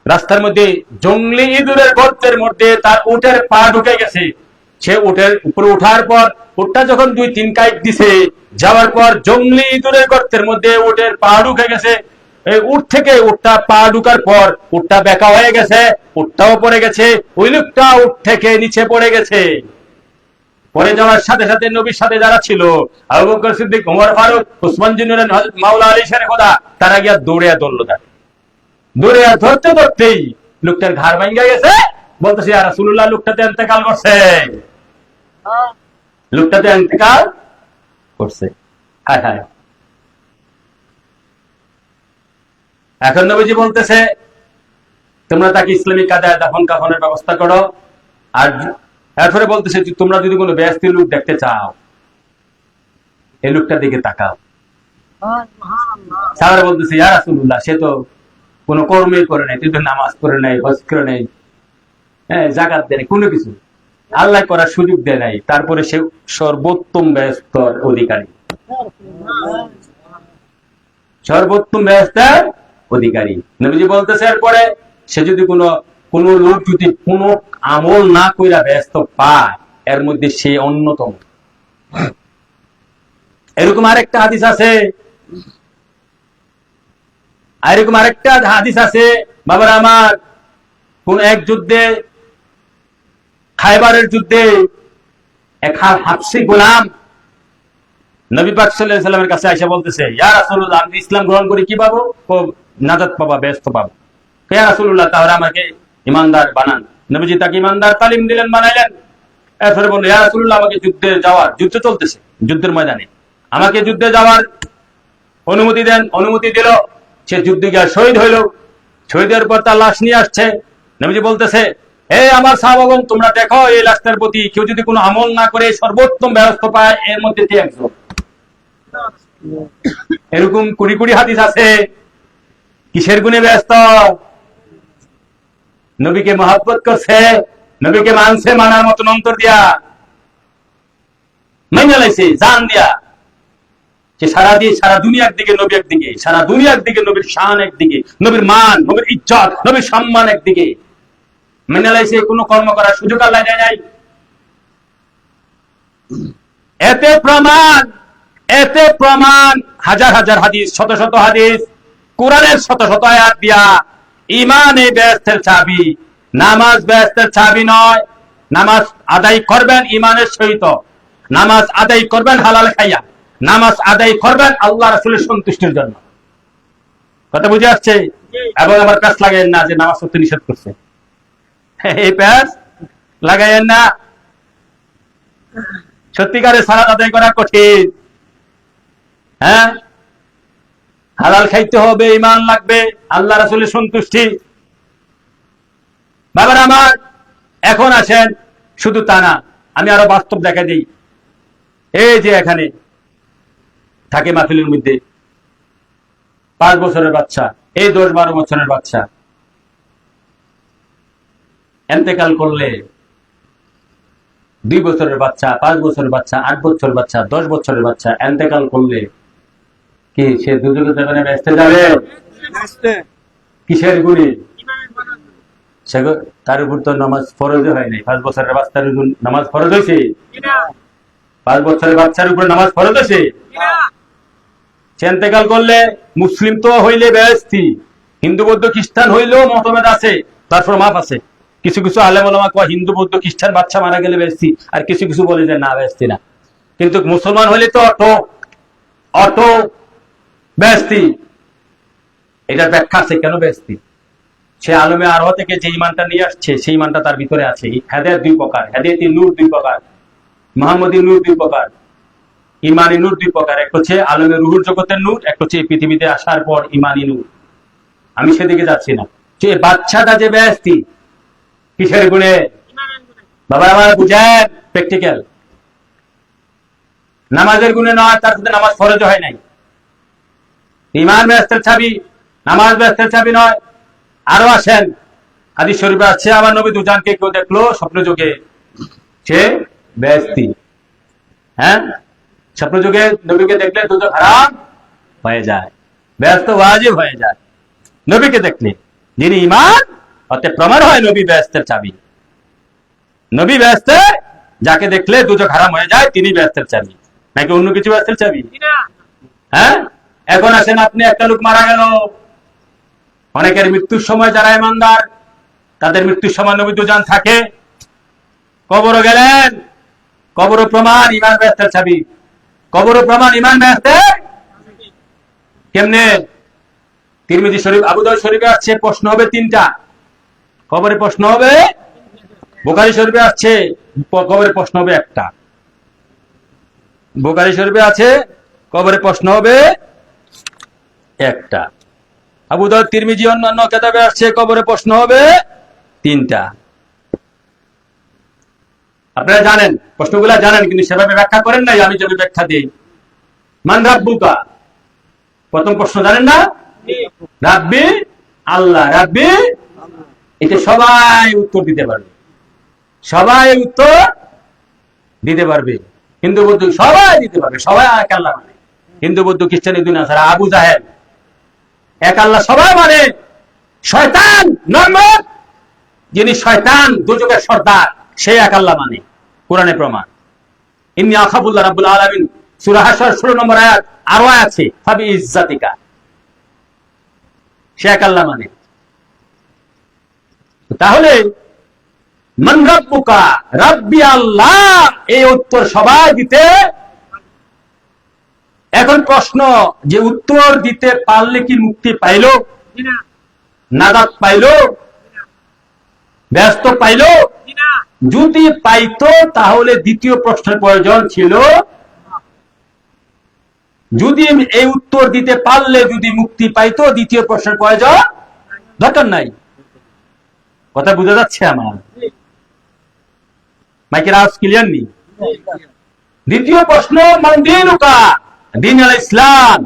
রাস্তার মধ্যে জঙ্গলি ইঁদুরের গর্তের মধ্যে তার উটের পা ঢুকে গেছে। সে উটের উপরে উঠার পর উটটা যখন 2-3 কাইট দিছে, যাওয়ার পর জঙ্গলি ইঁদুরের গর্তের মধ্যে উটের পা ঢুকে গেছে। এই উট থেকে উটটা পা ঢুকার পর উটটা বেঁকা হয়ে গেছে, উটটাও পড়ে গেছে, ওই লোকটা উট থেকে নিচে পড়ে গেছে। পরে যাওয়ার সাথে সাথে নবীর সাথে যারা ছিল, আবু বকর সিদ্দিক, ওমর ফারুক, উসমান জিন্নুরান, হযরত মাওলা আলী শের খোদা, তারা গিয়া দৌড়ে ধরলো। দৌড়ে ধরতে ধরতেই লোকটার ঘাড় ভাঙা গেছে। বলতেছে, ইয়া রাসূলুল্লাহ, লোকটা তো ইন্তেকাল করছে। লোকটাতে ইন্তেকাল করছে। হায় হায়। এখন নবীজি বলতেছে তোমরা তাকে ইসলামিক কায়দায় দাফন কাফনের ব্যবস্থা করো। আর এরপরে বলতেছে তোমরা যদি কোনো বেহেশতের লোক দেখতে চাও এই লোকটার দিকে তাকাও। সাহাবারা বলতেছে ইয়া রাসূলুল্লাহ, সে তো কোনো কর্মই করে নাই, তুই তো নামাজ পড়ে নাই, হজ করে নাই, হ্যাঁ, যাকাত দেয় নাই, কোনো কিছু আল্লাহ করার সুযোগ দেয় নাই, তারপরে সে সর্বোত্তম বেহেশতের অধিকারী, সর্বোত্তম বেহেশতের অধিকারী। নবীজি বলতেছে এরপরে সে যদি কোন লোক যদি কোনো আমল না কইরা বেহেশত পায় এর মধ্যে সে অন্যতম। এরকম আরেকটা হাদিস আছে, এরকম আরেকটা হাদিস আছে বাবার আমার, কোন এক যুদ্ধে, খায়বারের যুদ্ধে এক হাবশী গোলাম নবী পাক সাল্লাল্লাহু আলাইহি ওয়াসাল্লামের কাছে আয়েশা বলতেছে ইয়া রাসূলুল্লাহ, আমি ইসলাম গ্রহণ করি কি পাবো? নাজাত পাবা, বেহেশত পাবো। ইয়া রাসূলুল্লাহ, তাহলে আমাকে ইমানদার বানান। নবীজি তাকে ইমানদার তালিম দিলেন, বানাইলেন। এরপরে বললেন ইয়া রাসূলুল্লাহ, আমাকে যুদ্ধে যাওয়ার, যুদ্ধ চলতেছে, যুদ্ধের ময়দানে আমাকে যুদ্ধে যাওয়ার অনুমতি দেন। অনুমতি দিল, সে যুদ্ধে গিয়ে শহীদ হইল। শহীদের পর তার লাশ নিয়ে আসছে। নবীজি বলতেছে হে আমার সাহাবাগণ, তোমরা দেখো এই লাশটার প্রতি কেউ যদি কোনো আমল না করে সর্বোত্তম ব্যবস্থা পায় এর মধ্যে দিয়ে একজন। এরকম কুড়ি কুড়ি হাদিস আছে। কিসের গুণে ব্যস্ত? নবীকে মহব্বত করছে, নবীকে মানছে, মানার মতন অন্তর দিয়া মেনে লাইছে, জান দিয়া। যে সারা দুনিয়ার দিকে নবী একদিকে, সারা দুনিয়ার দিকে নবীর শান একদিকে, নবীর মান, নবীর ইজ্জত, নবীর সম্মান একদিকে মেনে লাইছে, কোনো কর্ম করার সুযোগ আল্লাহ দেয় নাই। এতে প্রমাণ হাজার হাজার হাদিস, শত শত হাদিস, কোরআনের শত শত আয়াত দিয়া ঈমান এই বেহেশতের চাবি। নামাজ বেহেশতের চাবি নয়। নামাজ আদায় করবেন ঈমানের সহিত, নামাজ আদায় করবেন হালাল খাইয়া, নামাজ আদায় করবেন আল্লাহ রাসূলের সন্তুষ্টির জন্য। কথা বুঝে আসছে? এবং আমার প্যাস লাগাইয়েন না যে নামাজ পড়তে নিষেধ করছে, এই প্যাস লাগাইয়েন না। সত্যিকারের সালাত আদায় করা কঠিন। হ্যাঁ, হালাল খাইতে হবে, ঈমান লাগবে, আল্লাহ রাসূলের সন্তুষ্টি। বাবার আমার, এখন আসেন, শুধু তা না, আমি আরো বাস্তব দেখা দিই। এই যে এখানে থাকে মাহফিলের মধ্যে 5 বছরের বাচ্চা, এই 10-12 বছরের বাচ্চা ইন্তেকাল করলে, 2 বছরের বাচ্চা, 5 বছরের বাচ্চা, 8 বছরের বাচ্চা, 10 বছরের বাচ্চা ইন্তেকাল করলে কি সে দুজকে যাবে না বেহেশতে যাবে? কিসের গুণে? তার উপর তো নামাজ ফরজ হয় নাই। 5 বছরের বাচ্চার উপর নামাজ ফরজ হয়েছে? 5 বছরের বাচ্চার উপর নামাজ ফরজ হয়েছে? সে ইন্তেকাল করলে মুসলিম তো হইলে বেহেশতি, হিন্দু বৌদ্ধ খ্রিস্টান হইলেও মতভেদ আছে, তারপর মাপ আছে। কিছু কিছু আলেম ওলামা কয় হিন্দু বৌদ্ধ খ্রিস্টান বাচ্চা মারা গেলে বেহেশতি, আর কিছু কিছু বলে যে না, বেহেশতি না। কিন্তু মুসলমান হইলে তো অটো বেহেশতি। এটার ব্যাখ্যা আছে কেন বেহেশতি। সে আলমে আরোহ থেকে যে ইমানটা নিয়ে আসছে সেই ইমানটা তার ভিতরে আছে। হেদায়েত 2 প্রকার, হেদায়েতি নূর 2 প্রকার, মুহাম্মদী নূর 2 প্রকার, ইমানি নূর 2 প্রকার। এক হচ্ছে আলমে রুহুর জগতের নূর, এক হচ্ছে পৃথিবীতে আসার পর ইমানি নূর। আমি সেদিকে যাচ্ছি না। যে বাচ্চাটা যে বেহেশতি কিসের গুণে? বাবা আমার বুঝেন, প্র্যাকটিক্যাল। নামাজের গুণে নয়, তার সাথে নামাজ ফরজ হয় নাই। ঈমান বেহেশতের চাবি, নামাজ বেহেশতের চাবি নয়। আরো আসেন, হাদিস শরীফে আছে আমার নবী দুজনকে কেউ দেখলো স্বপ্ন যোগে, সে বেহেশতি। হ্যাঁ, স্বপ্ন যোগে নবীকে দেখলে দুজক হারাম হয়ে যায়, বেহেশত ওয়াজিব হয়ে যায় নবীকে দেখলে। যিনি ঈমান, অতে প্রমাণ হয় নবী বেহেশতের চাবি। নবী বেহেশতে যাকে দেখলে দুজক হারাম হয়ে যায়, তিনি বেহেশতের চাবি, নাকি অন্য কিছু বেহেশতের চাবি? হ্যাঁ। এখন আসেন, আপনি একটা লোক মারা গেল, অনেকের মৃত্যুর সময় যারা ঈমানদার তাদের মৃত্যুর সময় নবী দুজন থাকে, কবরও গেলেন, কবরও প্রমাণ ঈমান বেহেশতের চাবি, কবরও প্রমাণ ঈমান বেহেশতের। কেমনে? তিরমিজি শরীফ, আবু দাউদ শরীফে আছে, প্রশ্ন হবে 3টা, কবরে প্রশ্ন হবে। বুখারী শরীফে আছে, কবরে প্রশ্ন হবে 1টা। বুখারী শরীফে আছে কবরে প্রশ্ন হবে একটা। আবু দাউদ, তিরমিজি, অন্যান্য কিতাবে আসছে কবরে প্রশ্ন হবে তিনটা। আপনারা জানেন, প্রশ্নগুলা জানেন, কিন্তু সেভাবে ব্যাখ্যা করেন নাই, আমি যদি ব্যাখ্যা দিই। মান রাব্বুকা, প্রথম প্রশ্ন জানেন না? রাব্বি আল্লাহ, রাব্বি, এটা সবাই উত্তর দিতে পারবে, সবাই উত্তর দিতে পারবে। হিন্দু বৌদ্ধ সবাই দিতে পারবে, সবাই এক আল্লাহ মানে। হিন্দু বৌদ্ধ খ্রিস্টান দুনিয়া ছাড়া আবু জাহেল এক আল্লাহ সবাই মানে। শয়তান নরমাল, যিনি শয়তান দুজকের সর্দার, সেই এক আল্লাহ মানে, কোরআনে প্রমাণ। ইন্নী আখাফুল্লাহ রাব্বুল আলামিন, সূরা হাশর 16 নম্বর আয়াত, আরো আছে ফাবি ইজ্জাতিকা, সে এক আল্লাহ মানে। তাহলে মান রাব্বুকা, রাব্বি আল্লাহ, এই উত্তর সবাই দিতে। এখন প্রশ্ন, যে উত্তর দিতে পারলে কি মুক্তি পাইল, নাজাত পাইল, ব্যস্ত পাইল? যদি পাইতো তাহলে দ্বিতীয় প্রশ্নের প্রয়োজন ছিল। যদি এই উত্তর দিতে পারলে যদি মুক্তি পাইতো, দ্বিতীয় প্রশ্নের প্রয়োজন দরকার নাই। কথা বুঝা যাচ্ছে আমার? মাইকের আওয়াজ ক্লিয়ার নি? দ্বিতীয় প্রশ্ন, মান দীনুকা, দ্বীন আল ইসলাম।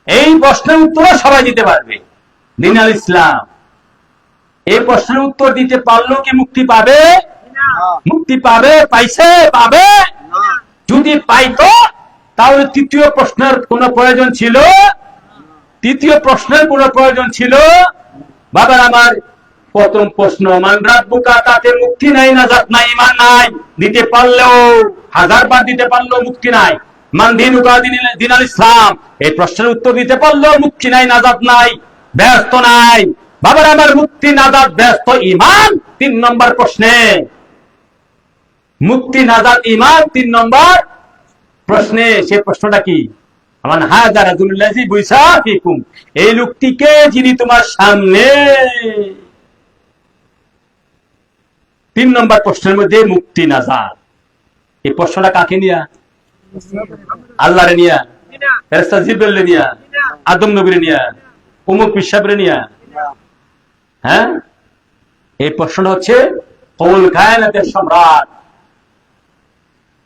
এই প্রশ্নের উত্তর সবাই দিতে পারবে, দ্বীন আল ইসলাম। এই প্রশ্নের উত্তর দিতে পারলো কি মুক্তি পাবে? মুক্তি পাবে? পাইছে? পাবে? যদি পাইতো তাহলে তৃতীয় প্রশ্নের কোন প্রয়োজন ছিল? তৃতীয় প্রশ্নের কোন প্রয়োজন ছিল? বাবার আমার, প্রথম প্রশ্ন মান রাব্বুকা, তাতে মুক্তি নাই, নাজাত নাই, ঈমান নাই। দিতে পারলেও, 1000 বার দিতে পারলেও মুক্তি নাই। মান দীনুকা, দ্বীন আল ইসলাম, এই প্রশ্নের উত্তর দিতে পারলেও মুক্তি নাই, নাজাত নাই, ব্যস্ত নাই। বাবার আমার, মুক্তি, নাজাত, ব্যস্ত, ঈমান 3 নম্বর প্রশ্নে। মুক্তি, নাজাত, ঈমান 3 নম্বর প্রশ্নে। সে প্রশ্নটা কি? মান হাযা রাজুলুল্লাযী বুইসা ফীকুম, এই লোকটিকে যিনি তোমার সামনে। 3 নম্বর প্রশ্নের মধ্যে মুক্তি, নাজাত। এই প্রশ্নটা কাকে নিয়া? আল্লাহরে নিয়া, ফেরেশতা জিবরাইলরে নিয়া, আদম নবীরে নিয়া, উমুক পিসাবরে নিয়া? হ্যাঁ, এই প্রশ্নটা হচ্ছে কুল কায়নাতের সম্রাট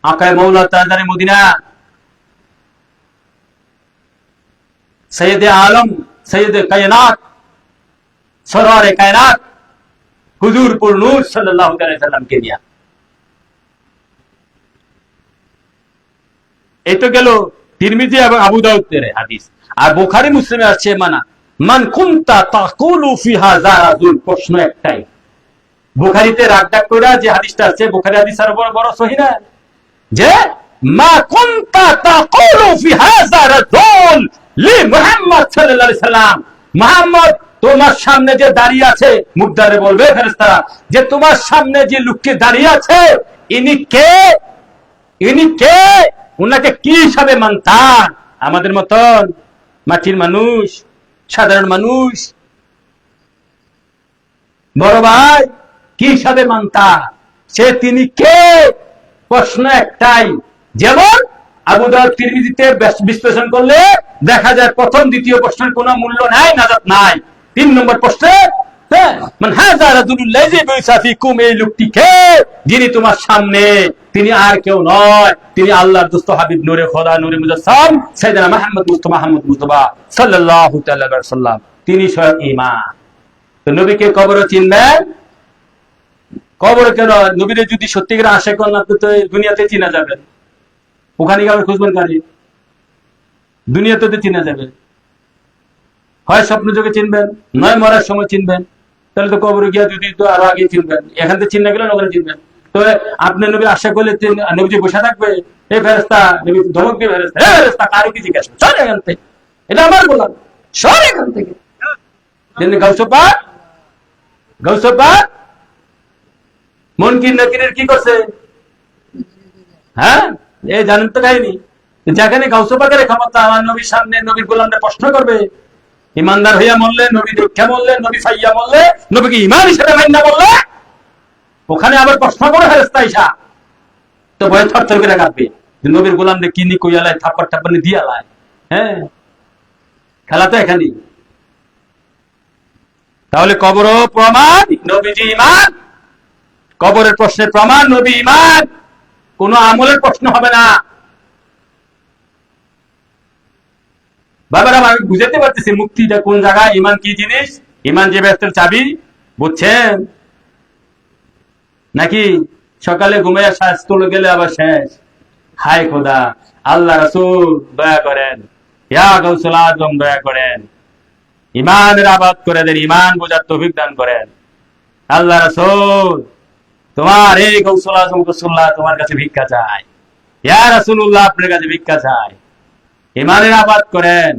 আকায়ে মাওলা তাজদারে মদিনা, সৈয়দে আলম, সৈয়দে কায়নাত, সরওয়ারে কায়নাত হুজুর পুর নূর সাল্লাল্লাহু আলাইহি সাল্লামকে নিয়া। এই তো গেল তিরমিজি এবং আবু দাউদের হাদিস। আর বুখারী মুসলিমে আছে মানা মান কুনতা তাকুলু ফি হাযা রাজুল, প্রশ্ন একটাই। বুখারীতে রাগডাক কইরা যে হাদিসটা আছে, বুখারী হাদিস আর বড় সহিহ না, যে মা কুনতা তাকুলু ফি হাযা রাজুল লি মুহাম্মদ সাল্লাল্লাহু আলাইহি সাল্লাম, মুহাম্মদ তোমার সামনে যে দাঁড়িয়ে আছে, মুগদারে বলবে ফেরেশতারা, যে তোমার সামনে যে লোককে দাঁড়িয়ে আছে, ইনি কে? ইনি কে? উনাকে কি হিসাবে মানতাম? আমাদের মতন মাটির মানুষ, সাধারণ মানুষ। বড় ভাই, কি হিসাবে মানতা? সে তিনি কে? প্রশ্ন একটাই। যেমন আবু দাউদ, তিরমিজিতে বিশ্লেষণ করলে দেখা যায় প্রথম দ্বিতীয় প্রশ্নের কোনো মূল্য নাই, নাজাত নাই। 3 নম্বর প্রশ্নে মান হাযা রাজুলুল্লাযী বুইসা ফীকুম, এই লোকটি কে যিনি তোমার সামনে? তিনি আর কেউ নয়, তিনি আল্লাহর দোস্ত হাবিব, নূরে খোদা, নূরে মুজাসসাম, সাইয়েদনা মুহাম্মদ মুস্তাফা সাল্লাল্লাহু তাআলা আলাইহি ওয়াসাল্লাম। তিনি স্বয়ং ঈমান। তো নবীকে কবরে চিনবেন? কবরে কেন? নবীরে যদি সত্যিকার আশিক হন, আপনি তো দুনিয়াতে চিনা যাবেন। ওখানে গিয়ে খুঁজবেন কারি? দুনিয়াতে তো চিনা যাবে। হয় স্বপ্ন যোগে চিনবেন, নয় মরার সময় চিনবেন। তাহলে তো কবরে গিয়া যদি তো আরো আগে চিনবেন, এখান থেকে চিন্না গেলে ওখানে চিনবেন। তো আপনি নবী আশা করলে নবীজি বসে থাকবে, এই ফেরেশতা, নবী ধমক দিয়ে ফেরেশতা, এই ফেরেশতা কারে কি জিজ্ঞাসা, সর এখান থেকে, এটা আমার গোলাম, সর এখান থেকে। গাউসপাক মুনকির নাকিরের কি করছে? হ্যাঁ, এই জানেন তো কাহিনী। যেখানে গাউসপাকের ক্ষমতা, আমার নবীর সামনে নবীর গোলামরা প্রশ্ন করবে, ইমানদার হইয়া মরলে, নবী দীক্ষা মরলে, নবী ফাইয়া মরলে, নবীকে ইমান হিসেবে মান্য বললে, ওখানে আবার প্রশ্ন করে ফেরেশতা আইসা, তো ভয়ে থরথর করে কাঁপবে, নবীর গোলামদের কিনি কইয়ালায় থাপ্পড় টাপ্পড় দিয়ালায়। হ্যাঁ, খেলা তো এখানে। তাহলে কবরও প্রমাণ নবীজি ঈমান, কবরের প্রশ্নের প্রমাণ নবী ঈমান, কোন আমলের প্রশ্ন হবে না। বাবারা, আমি বুঝাতে পারতেছি মুক্তিটা কোন জায়গায়, ঈমান কি জিনিস, ঈমান যে বেহেশতের চাবি, বুঝছেন নাকি? সকালে ঘুমাইয়া শ্বাস তুলে গেলে আবার শেষ। হায় খোদা, আল্লাহ রাসূল দয়া করেন, ইয়া গাউসুল আজম দয়া করেন, ঈমানের আবাদ করে দেন, ঈমান বোঝার তৌফিক দান করেন। আল্লাহ রাসূল, তোমার এই গাউসুল আজম রাসূলুল্লাহ তোমার কাছে ভিক্ষা চায়, ইয়া রাসূলুল্লাহ আপনার কাছে ভিক্ষা চায়। ঈমানের আবাদ করেন,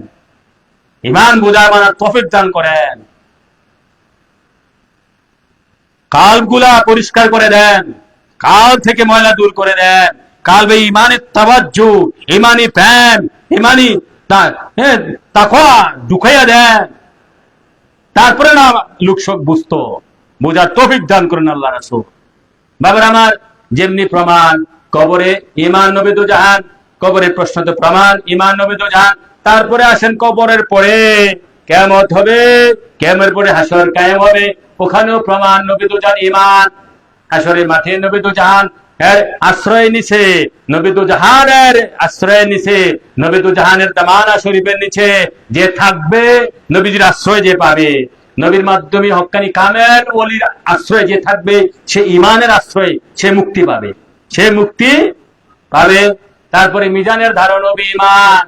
ঈমান বোঝার মানার তৌফিক দান করেন, কালগুলা পরিষ্কার করে দেন, কাল থেকে ময়লা দূর করে দেন, কালবে ঈমানের তাওয়াজ্জু, ঈমানি প্রেম, ঈমানি তাকওয়া ঢুকাইয়া দেন। তারপরে না লোকসব বুঝতো, বোঝার তৌফিক দান করেন আল্লাহ রাসূল। বাবার আমার, যেমনি প্রমাণ কবরে ঈমান নবী দু জাহান, কবরের প্রশ্ন তো প্রমাণ ঈমান নবী দু জাহান। তারপরে আসেন কবরের পরে কিয়ামত হবে, কিয়ামতের পরে হাসর কায়েম হবে, ওখানেও প্রমাণ নবী দু জাহান ঈমান। হাসরের মাঠে নবী দু জাহান এর আশ্রয় নিছে, নবী দু জাহানের আশ্রয় নিছে, নবী দু জাহানের দামানা শরীফের নিচে যে থাকবে, নবীজির আশ্রয় যে পাবে, নবীর মাধ্যমে হক্কানি কামেল ওলির আশ্রয় যে থাকবে, সে ঈমানের আশ্রয়, সে মুক্তি পাবে, সে মুক্তি পাবে। তারপরে মিজানের ধারণ নবী ঈমান,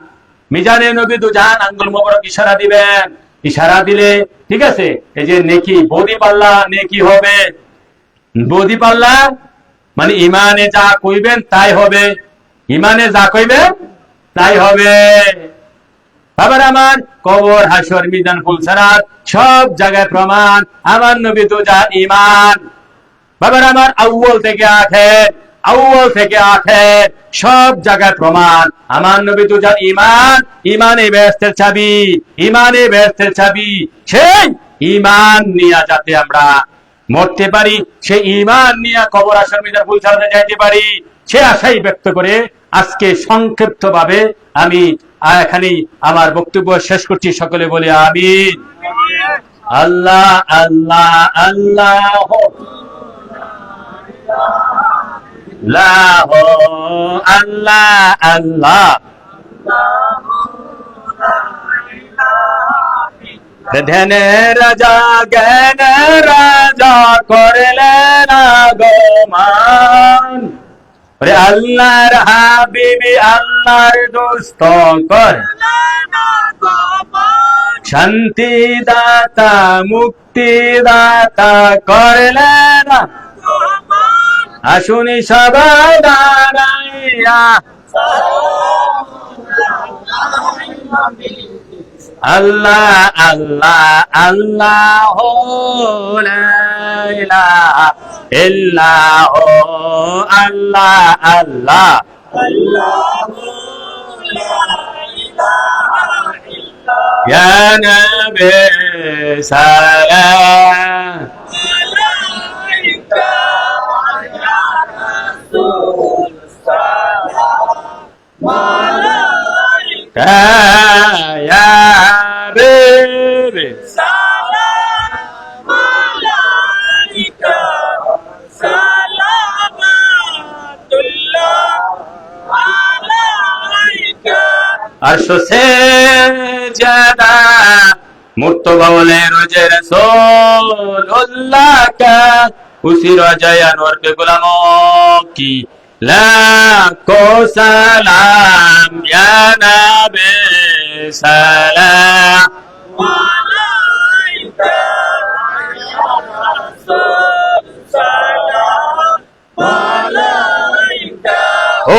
মিজানে নবী দু জাহান আঙ্গুল মোবারক ইশারা দিবেন, ইশারা দিলে ঠিক আছে, এই যে নেকি বদি পাল্লা নেকি হবে, বদি পাল্লা মানে ঈমানে যা কইবেন তাই হবে, ঈমানে যা কইবেন তাই হবে। বাবার আমার, কবর হাসর মিজান ফুলসারাত সব জায়গায় প্রমাণ আমার নবী দু জাহান ঈমান। বাবার আমার, আউয়াল থেকে আখের, আউয়াল থেকে আখের সব জায়গায় প্রমাণ আমার নবী দু জাহান ঈমান। ঈমানে বেহেশতের চাবি, ঈমানে বেহেশতের চাবি, সেই ঈমান নিয়ে যাতে আমরা মরতে পারি, সেই ঈমান নিয়ে কবর হাসর মিজান ফুলসারাতে যাইতে পারি, সে আশাই ব্যক্ত করে আজকে সংক্ষিপ্ত ভাবে আমি এখানেই আমার বক্তব্য শেষ করছি। সকলে বলে আমিন। আল্লাহ আল্লাহ আল্লাহ আল্লাহ আল্লাহ ধ্যানে রাজা জ্ঞান রাজা করলেন আগমন, আল্লাহর হাবিবি আল্লাহর দোস্ত করলেন আগমন, শান্তি দাতা মুক্তি দাতা করলেন আগমন, আসুনি সবাই দাঁড়াইয়া আল্লাহ আল্লাহ আল্লাহ লা ইলাহা ইল্লাহ আল্লাহ আল্লাহ ইয়া নবী সালাম আলাইকা ইয়া রাসূল সালাম আলাইকা ইয়া হাবিবি সালাম আলাইকা সালামাতুল্লাহ আলাইকা। अर्श से ज्यादा मुर्तबा वाले रोजे रसूलुल्लाह का, उसी रोजा अनवर के गुलामों की लाखों सलाम, या नबी सलाम अलैका या रसूल सलाम अलैका, ओ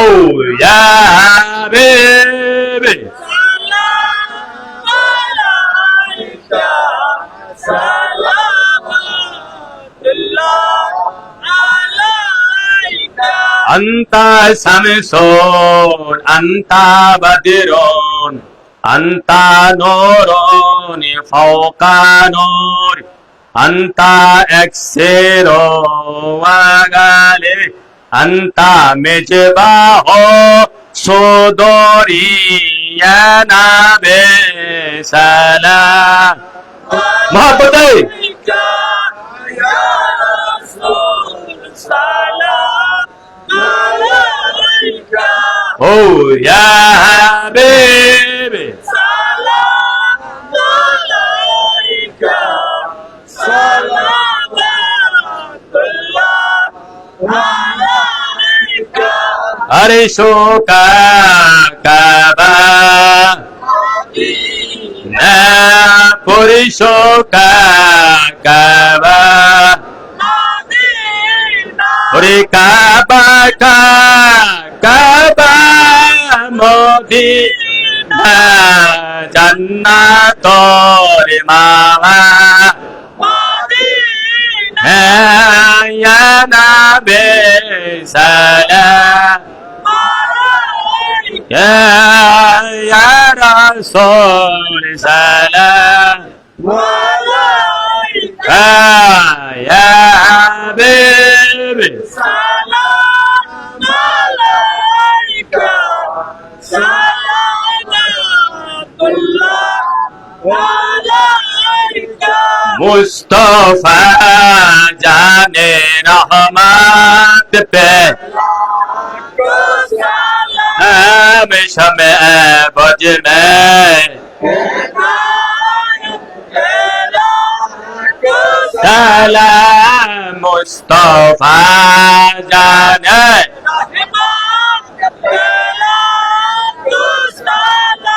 या हबीबी सलाम अलैका सलामुल्लाह अलैका, अंता शमसून अंता बदरुन अंता नूरुन फौका नूर, अंता एक्सिरो वगाले अंता मिजबाहो صدوري يا نبي سلام محبت ہے او یا حبیبی عرشو کا کعبہ نہ پرشو کا کعبہ پوری کعبہ کا کعبہ مدینہ جنت اور ماما یا نبی سلام یا رسول سلام یا حبیبی مصطفیٰ جان رحمت پہ ہمیشہ میں بج میں سلام مصطفیٰ جان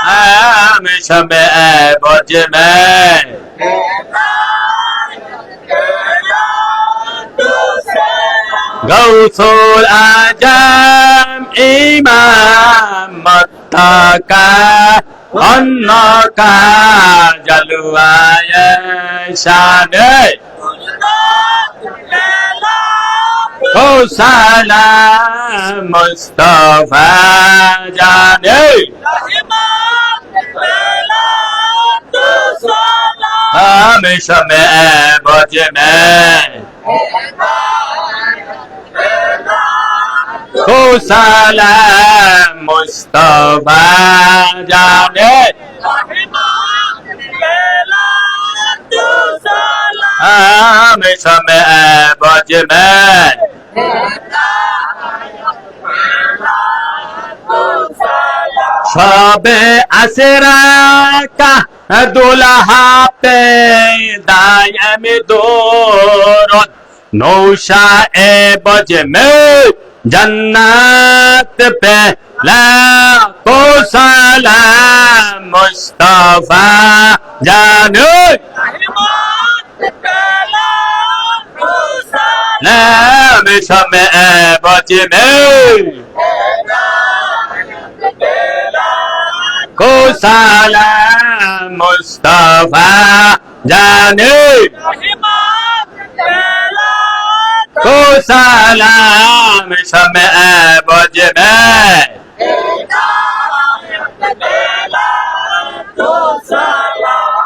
ہمیشہ میں بج میں غوث العجم امام متقی ان کا جلوہ شان او سلام مصطفیٰ جان ہمیشہ میں بج میں او سلام مصطفیٰ جان ہمیشہ میں بج میں شب اسرا کا دلہا پہ دائم دورت نوشا بج میں جنت پہ لاکھوں سلام مصطفیٰ جان ہمیشہ میں بج میں کو سلام مصطفیٰ جان کو سلام شمع بج میں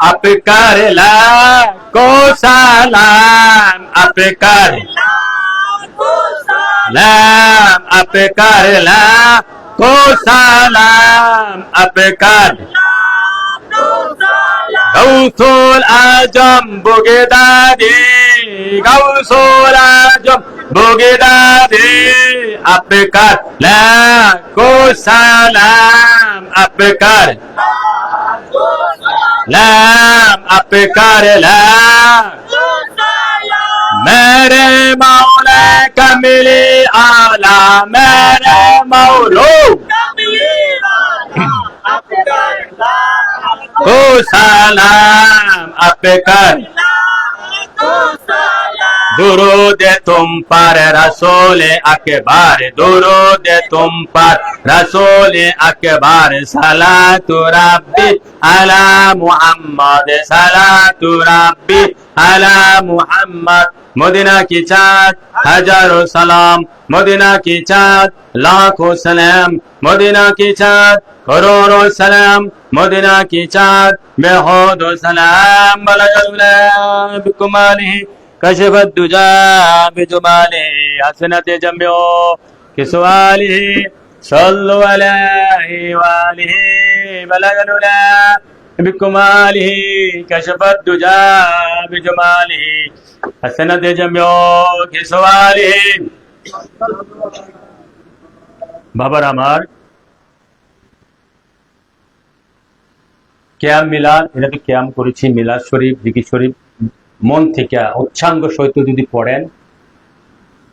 اپ کر لا کو سلام اپ کر لام اپ کر لا کو سلام اپ کر غوث العجم بغدادی غوث العجم بغدادی اپ کر لا کو سلام اپ کر لام اپ کر لا میرے مولا کملی آلہ میرے مولو کو سلام اپ کر درود تم پر رسول اکبر درود تم پر رسول اکبر صلاۃ ربی علی محمد صلاۃ ربی علی محمد مدینہ کی چاند ہزاروں سلام مدینہ کی چاند لاکھوں سلام مدینہ کی چاند کروڑوں سلام مدینہ کی چاند بہود سلام بلغ العلا بکمالہ کشف الدجى بجماله حسنت جنبه كسواله صلوا عليه وآله بلغ العلا بكماله كشف الدجى بجماله حسنت جميع خصاله বাবার আমার ক্যাম মিলাদ, এটা তো ক্যাম করেছি, মিলাদ শরীফ জিকির শরীফ মন থেকে উচ্চাঙ্গ সহিত যদি পড়েন,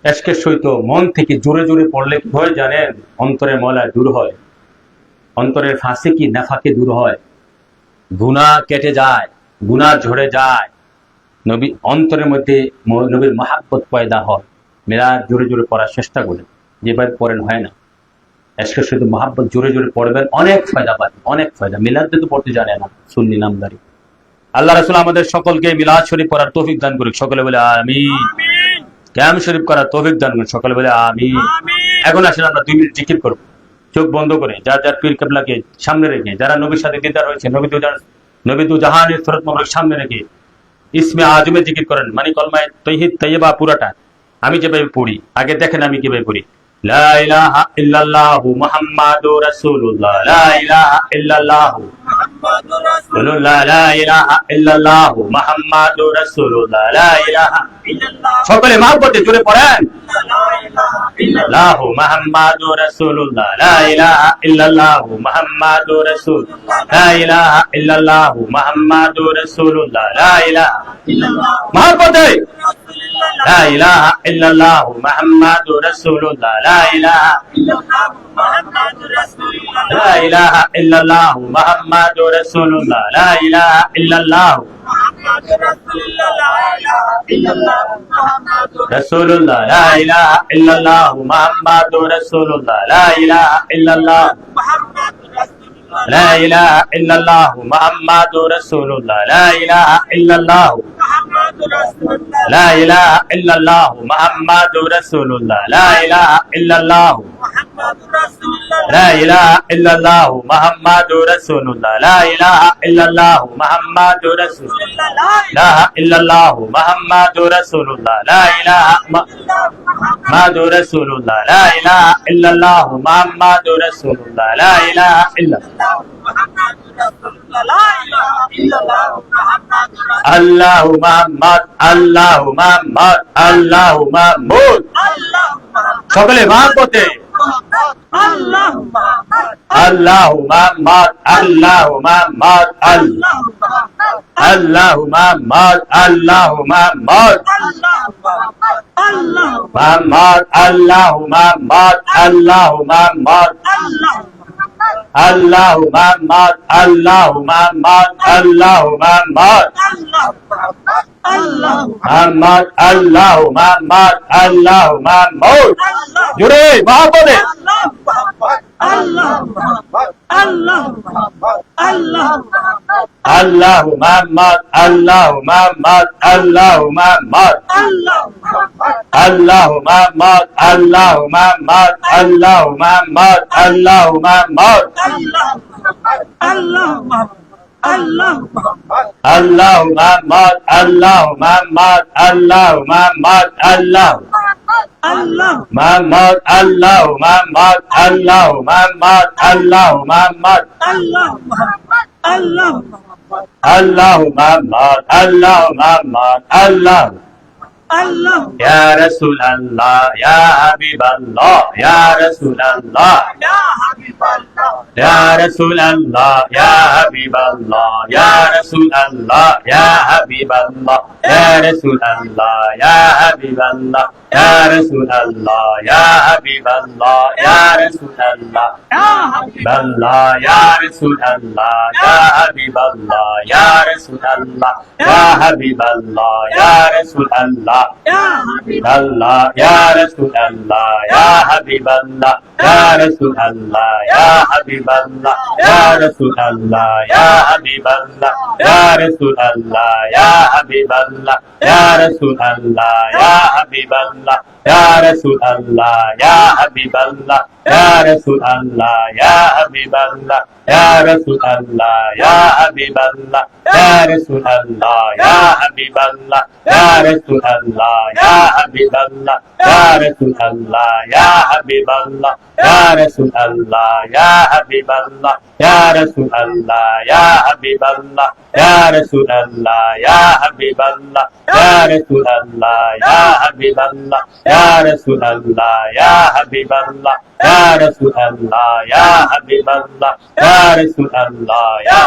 এশকের সহিত মন থেকে জোরে জোরে পড়লে কি হয় জানেন? অন্তরের ময়লা দূর হয়, অন্তরের ফাঁসি কি নেফাকে দূর হয়, গুনাহ কেটে যায়, গুনাহ ঝরে যায়, নবী অন্তরের মধ্যে নবীর মহাব্বত পয়দা হয়। মিলাদ জোরে জোরে পড়ার চেষ্টা করেন, যেভাবে পড়েন হয় না। এশকের সহিত মহাব্বত জোরে জোরে পড়বেন, অনেক ফায়দা পাবেন, অনেক ফায়দা। মিলাদ তো পড়তে জানে না সুন্নি নামদারি। আল্লাহ রাসূল আমাদের সকলকে মিলাদ শরীফ পড়ার তৌফিক দান করুক, সকলে বলে আমিন। ক্যাম শরীফ করার তৌফিক দান করুন, সকলে বলে আমিন। এখন আসেন আমরা 2 মিনিট জিকির করব, চোখ বন্ধ করে, যার যার পীর কিবলাকে সামনে রেখে, যারা নবীর সাথে দিদার হয়েছে, নবী দু জাহানের সুরত মোবারক সামনে রেখে ইসমে আজমে জিকির করেন, মানে কলমায়ে তাওহীদ তাইয়্যিবা পুরাটা। আমি যেভাবে পড়ি আগে দেখেন আমি কিভাবে পড়ি। লা ইলাহা ইল্লাল্লাহু মুহাম্মাদুর রাসূলুল্লাহ, লা ইলাহা ইল্লাল্লাহু মুহাম্মাদুর রাসূলুল্লাহ, লা ইলাহা ইল্লাল্লাহু মুহাম্মাদুর রাসূলুল্লাহ, লা ইলাহা ইল্লাল্লাহ। সকলে মহব্বতে জোরে পড়েন, লা ইলাহা ইল্লাল্লাহু মুহাম্মাদুর রাসূলুল্লাহ, লা ইলাহা ইল্লাল্লাহু মুহাম্মাদুর রাসূলুল্লাহ, লা ইলাহা ইল্লাল্লাহু মুহাম্মাদুর রাসূলুল্লাহ, লা ইলাহা ইল্লাল্লাহ। মহব্বতে لا إله إلا الله محمد رسول الله، لا إله إلا الله محمد رسول الله، لا إله إلا الله محمد رسول الله، لا إله إلا الله محمد رسول الله، لا إله إلا الله محمد رسول الله، لا إله إلا الله محمد رسول الله، لا إله إلا الله محمد رسول الله، لا إله إلا الله محمد رسول الله، لا إله إلا الله محمد رسول الله، لا إله إلا الله محمد رسول الله، لا إله إلا الله محمد رسول الله، لا إله إلا الله محمد رسول الله، لا إله إلا الله محمد رسول الله، لا إله إلا الله محمد رسول الله، لا إله محمد رسول الله، لا إله إلا الله محمد رسول الله، لا إله إلا الله محمد رسول الله، لا إله إلا الله محمد رسول الله، الله محمد الله محمد الله محمود সকলে মহব্বতে আল্লাহ মুহাম্মদ আল্লাহ মুহাম্মদ আল্লাহ মুহাম্মদ আল্লাহ মুহাম্মদ আল্লাহ মুহাম্মদ মুহাম্মদ আল্লাহ মুহাম্মদ আল্লাহ মুহাম্মদ আল্লাহ মুহাম্মদ আল্লাহ মুহাম্মদ আল্লাহ মুহাম্মদ মুহাম্মদ আল্লাহ মুহাম্মদ আল্লাহ মুহাম্মদ জোরে মহব্বতে আল্লাহ মুহাম্মদ আল্লাহ মুহাম্মদ আল্লাহ মুহাম্মদ আল্লাহ মুহাম্মদ আল্লাহ মুহাম্মদ আল্লাহ মুহাম্মদ আল্লাহ মুহাম্মদ আল্লাহ মুহাম্মদ আল্লাহ মুহাম্মদ আল্লাহ আল্লাহ মুহাম্মদ আল্লাহ মুহাম্মদ আল্লাহ মুহাম্মদ আল্লাহ মুহাম্মদ আল্লাহ মুহাম্মদ আল্লাহ মুহাম্মদ আল্লাহ মুহাম্মদ আল্লাহ মুহাম্মদ আল্লাহ মুহাম্মদ আল্লাহ يا رسول الله يا حبيب الله يا رسول الله يا حبيب الله يا رسول الله يا حبيب الله يا رسول الله يا حبيب الله يا رسول الله يا حبيب الله يا رسول الله يا حبيب الله يا رسول الله يا حبيب الله يا رسول الله يا حبيب الله يا رسول الله يا حبيب الله يا رسول الله يا حبيب الله يا رسول الله يا حبيب الله يا رسول الله يا حبيب الله يا رسول الله يا حبيب الله يا رسول الله يا حبيب الله يا رسول الله يا حبيب الله ইয়া রাসূলুল্লাহ ইয়া হাবিবাল্লাহ ইয়া রাসূলুল্লাহ ইয়া হাবিবাল্লাহ ইয়া রাসূলুল্লাহ ইয়া হাবিবাল্লাহ ইয়া রাসূলুল্লাহ ইয়া হাবিবাল্লাহ ইয়া রাসূলুল্লাহ ইয়া হাবিবাল্লাহ ইয়া রাসূলুল্লাহ ইয়া হাবিবাল্লাহ ইয়া রাসূলুল্লাহ ইয়া হাবিবাল্লাহ ইয়া রাসূলুল্লাহ ইয়া হাবিবাল্লাহ ইয়া রাসূলুল্লাহ ইয়া হাবিবাল্লাহ ইয়া রাসূলুল্লাহ ইয়া হাবিবাল্লাহ ইয়া রাসূলুল্লাহ ইয়া হাবিবাল্লাহ ইয়া রাসূলুল্লাহ ইয়া হাবিবাল্লাহ ইয়া রাসূলুল্লাহ ইয়া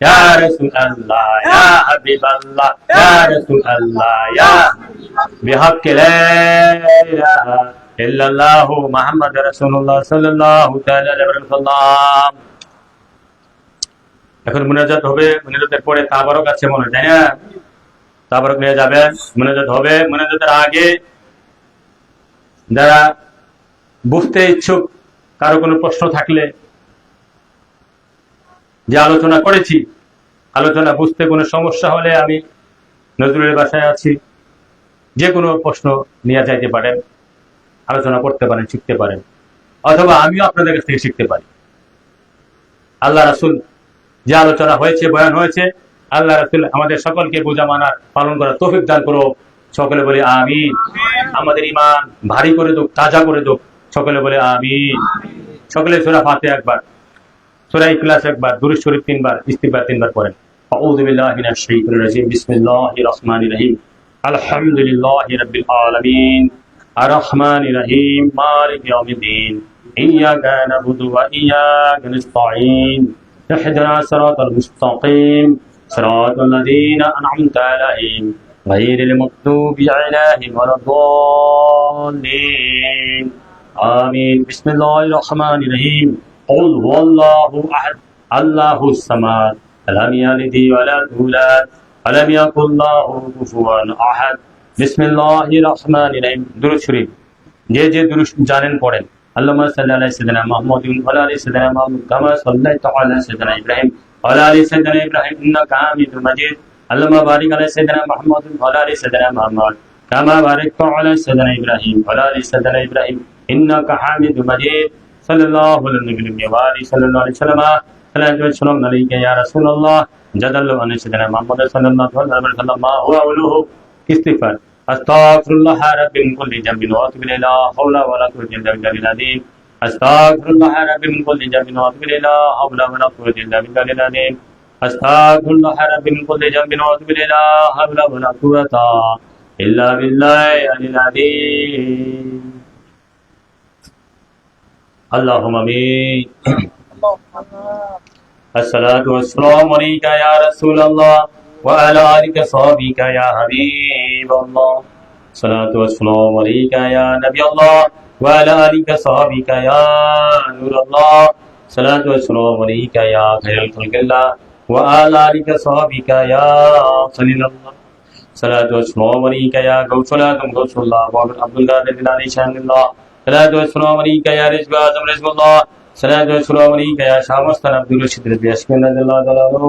ইয়া রাসূলুল্লাহ ইয়া হাবিবাল্লাহ ইয়া রাসূলুল্লাহ ইয়া বিহাক্কি লা ইলাহা ইল্লাল্লাহু মুহাম্মাদুর রাসূলুল্লাহ সাল্লাল্লাহু তাআলা আলাইহি ওয়া সাল্লাম। এখন মুনাজাত হবে, মুনাজাতের পরে তাবারক আছে মনে হয়, তাই না? তাবারক নিয়ে যাবেন, মুনাজাত হবে। মুনাজাতের আগে যারা বুঝতে ইচ্ছুক, কারো কোনো প্রশ্ন থাকলে, যে আলোচনা করেছি, আলোচনা বুঝতে কোনো সমস্যা হলে আমি নজরুলের বাসায় আছি, যে কোনো প্রশ্ন নিয়ে যাইতে পারেন, আলোচনা করতে পারেন, শিখতে পারেন, অথবা আমিও আপনাদের কাছ থেকে শিখতে পারি। আল্লাহ রাসূল যে আলোচনা হয়েছে, বয়ান হয়েছে, আল্লাহ রাসূল আমাদের সকলকে বোঝা মানার পালন করার তৌফিক দান করো। সকলে বলে আমিন। আমাদের ঈমান ভারী করে দাও, তাজা করে দাও। সকলে বলে আমিন। সকলে সূরা ফাতিহা একবার, সূরা ইখলাস একবার, দুরূদ শরীফ 3 বার, ইস্তিগফার 3 বার পড়েন। আউযু বিল্লাহি মিনাশ শাইতানির রাজিম। বিসমিল্লাহির রহমানির রহিম। আলহামদুলিল্লাহি রাব্বিল আলামিন। আর রহমানির রহিম। মালিকি ইয়াউমিদ্দিন। ইয়্যাকা না'বুদু ওয়া ইয়্যাকা নাস্তাঈন। اهدنا الصراط المستقيم صراط الذين أنعمت عليهم غير المغضوب عليهم ولا الضالين آمين بسم الله الرحمن الرحيم قل هو الله أحد الله الصمد لم يلد ولم يولد ولم يكن له كفوا أحد بسم الله الرحمن الرحيم درود শরীফ যে যে দুরূদ জানেন পড়েন। اللهم صل على سيدنا محمد وعلى ال سيدنا محمد كما صليت على سيدنا ابراهيم وعلى ال سيدنا ابراهيم انك حميد مجيد اللهم بارك على سيدنا محمد وعلى ال سيدنا محمد كما باركت على سيدنا ابراهيم وعلى ال سيدنا ابراهيم انك حميد مجيد صلى الله على النبي وعلى صلى الله عليه وسلم صلاه والسلام عليك يا رسول الله جدل عن سيدنا محمد صلى الله عليه وسلم ما هو اولوه استغفار أستغفر الله ربي من كل ذنب وأتوب إليه لا حول ولا قوة إلا بالله العظيم أستغفر الله ربي من كل ذنب وأتوب إليه لا حول ولا قوة إلا بالله العظيم أستغفر الله ربي من كل ذنب وأتوب إليه لا حول ولا قوة إلا بالله العظيم اللهم آمين الصلاة والسلام عليك يا رسول الله وعلى آلك وصحبك يا حبيب الله صلاة والسلام عليك يا نبي الله وعلى آلك وصحبك يا نور الله صلاة والسلام عليك يا خير خلق الله وعلى آلك وصحبك يا خليل الله صلاة والسلام عليك يا غوث العظم غوث الله وعبد عبد القادر الجيلاني شان الله صلاة والسلام عليك يا رزق اعظم رزق الله صلاة والسلام عليك يا شاه مستن عبد الرشيد رضي الله تعالى عنه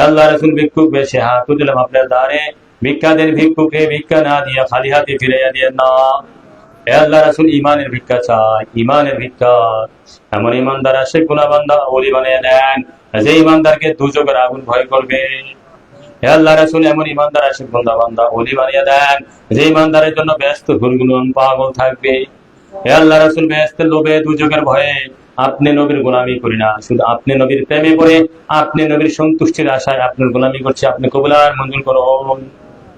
আল্লাহ রাসূল ভিক্ষুক বেশে হাত তুললাম আপনার দ্বারে, ভিক্ষা দেন ভিক্ষুকে ভিক্ষা না দিয়া খালি হাতে ফিরাইয়া দিয়েন না। হে আল্লাহ রাসূল ঈমানের ভিক্ষা চাই, ঈমানের ভিক্ষা। এমন ঈমানদার আশিক গুনাহবান্দা ওলি বানিয়ে দেন যে ঈমানদারকে দুজকের আগুন ভয় করবে। হে আল্লাহ রাসূল এমন ঈমানদার আশিক গুনাহবান্দা ওলি বানিয়ে দেন যে ঈমানদারের জন্য ব্যস্ত গুনগুন পাগল থাকবে। হে আল্লাহ রাসূল ব্যস্ত লোভে দুজকের ভয়ে আপনি নবীর গোলামি করি না, শুধু আপনি নবীর প্রেমে পড়ে আপনি নবীর সন্তুষ্টির আশায় আপনার গোলামি করছি। আপনি কবুল আর মঞ্জুর করুন।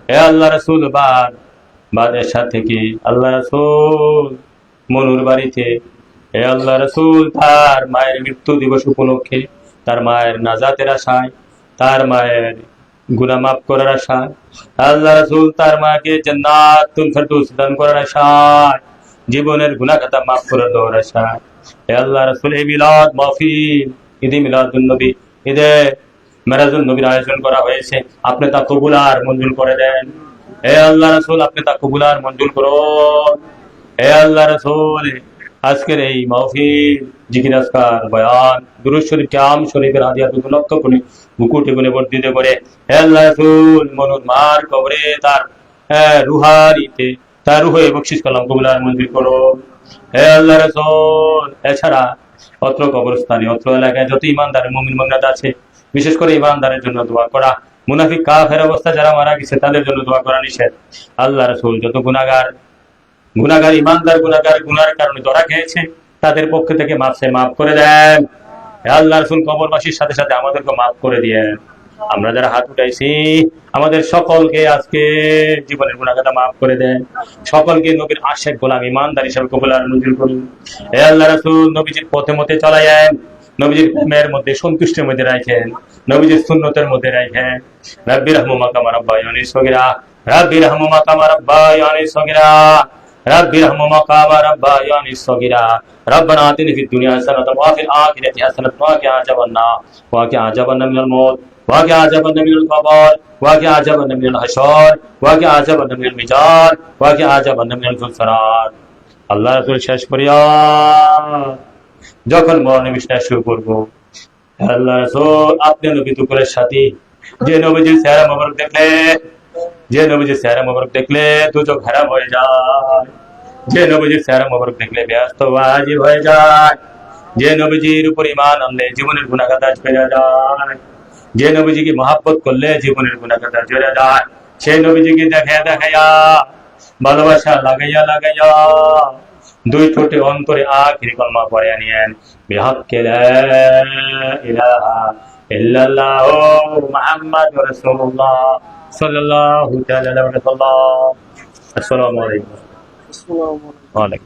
হে আল্লাহ রাসূল বাদ এরশাদ থেকে আল্লাহ রাসূল মনুর বাড়িতে, হে আল্লাহ রাসূল তার মায়ের মৃত্যু দিবস উপলক্ষে তার মায়ের নাজাতের আশায়, তার মায়ের গুনাহ মাফ করার আশায়, আল্লাহ রাসূল তার মাকে জান্নাতুল ফেরদৌস দান করার আশায়, জীবনের গুনাহ খাতা মাফ করে দেওয়ার আশায়, হে আল্লাহ রাসূল এই মিলাদ মাহফিল, ঈদে মিলাদুন নবী, ঈদে মেরাজুন নবীর আয়োজন করা হয়েছে, আপনি তা কবুল আর মঞ্জুর করে দেন। হে আল্লাহ রাসূল আপনি তা কবুল আর মঞ্জুর করুন। হে আল্লাহ রাসূল আজকের এই মাহফিল, জিকির আজকার, বয়ান, দুরূদ শরীফ, কিয়াম শরীফের হাদিয়া 2 লক্ষ কোটি কোটি গুণে বর্ধিত করে হে আল্লাহ রাসূল মনুর মার কবরে তার রুহারিতে তার রুহে বকশিস করলাম, কবুল আর মঞ্জুর করো হে আল্লাহ রাসূল। এছাড়া অত্র কবরস্থানে অত্র এলাকায় যত ইমানদার মুমিন মুমিনাত আছে, বিশেষ করে ইমানদারের জন্য দোয়া করা, মুনাফিক কাফের অবস্থা যারা মারা গেছে তাদের জন্য দোয়া করা নিষেধ। আল্লাহ রাসূল যত গুনাহগার ইমানদার গুনার কারণে ধরা খেয়েছে তাদের পক্ষ থেকে মাফ করে দেন। হে আল্লাহ রাসূল কবরবাসীর সাথে সাথে আমাদেরকে মাফ করে দিয়েন। আমরা যারা হাত উঠাইছি আমাদের সকলকে আজকে জীবনের গুনাহগাতা মাফ করে দেন। সকলকে নবীর আশিক গোলাম ইমানদার হিসেবে কবুল আর মঞ্জুর করুন। হে আল্লাহ রাসূল নবীজির পথে মতে চলায়েন, নবীজির প্রেমের মধ্যে সন্তুষ্টির মধ্যে রাখেন, নবীজির সুন্নতের মধ্যে রাখেন। রাব্বির রহমুমা কামা রাব্বায়ানি সগীরা, রাব্বির রহমুমা কামা রাব্বায়ানি সগীরা, রাব্বির রহমুমা কামা রাব্বায়ানি সগীরা। রব্বানা আতিনা ফিদ দুনিয়া হাসানাতাও ওয়া ফিল আখিরাতি হাসানাতাও ওয়া কিনা আযাবান্নার মিনাল মউত ওয়া কিনা আযাবান্না মিনাল কবর ওয়া কিনা আযাবান্না মিনাল হাশর ওয়া কিনা আযাবান্না মিনাল মিজান ওয়া কিনা আযাবান্না মিনাল ফুলসারাত। আল্লাহ রাসূল শেষ করিয়া যখন মরণে বিছানায় শুয়ে পড়বো, আল্লাহ রাসূল আপনি নবী দুপুরের সাথী, যে নবীজির চেহারা মোবারক দেখলে দুচোখ হারাম হয়ে যায়, যে নবীজির চেহারা মোবারক দেখলে ব্যস্ত ওয়াজিব হয়ে যায়, যে নবীজির উপর ঈমান আনলে জীবনের গুনাহগাতা ঝরে যায়, যে নবীজিকে মহব্বত করলে জীবনের গুনাহগাতা ঝরে যায়, সেই নবীজিকে দেখাইয়া ভালোবাসা লাগাইয়া দুই ঠোঁটে অন্তরে আখিরি কলমা পড়ে আনিয়েন, বিহাক্কি লা ইলাহা ইল্লাল্লাহু মুহাম্মাদুর রাসূলুল্লাহ সাল্লাল্লাহু তাআলা আলাইহি ওয়া সাল্লাম। আসসালামু আলাইকুম। ওয়া আলাইকুম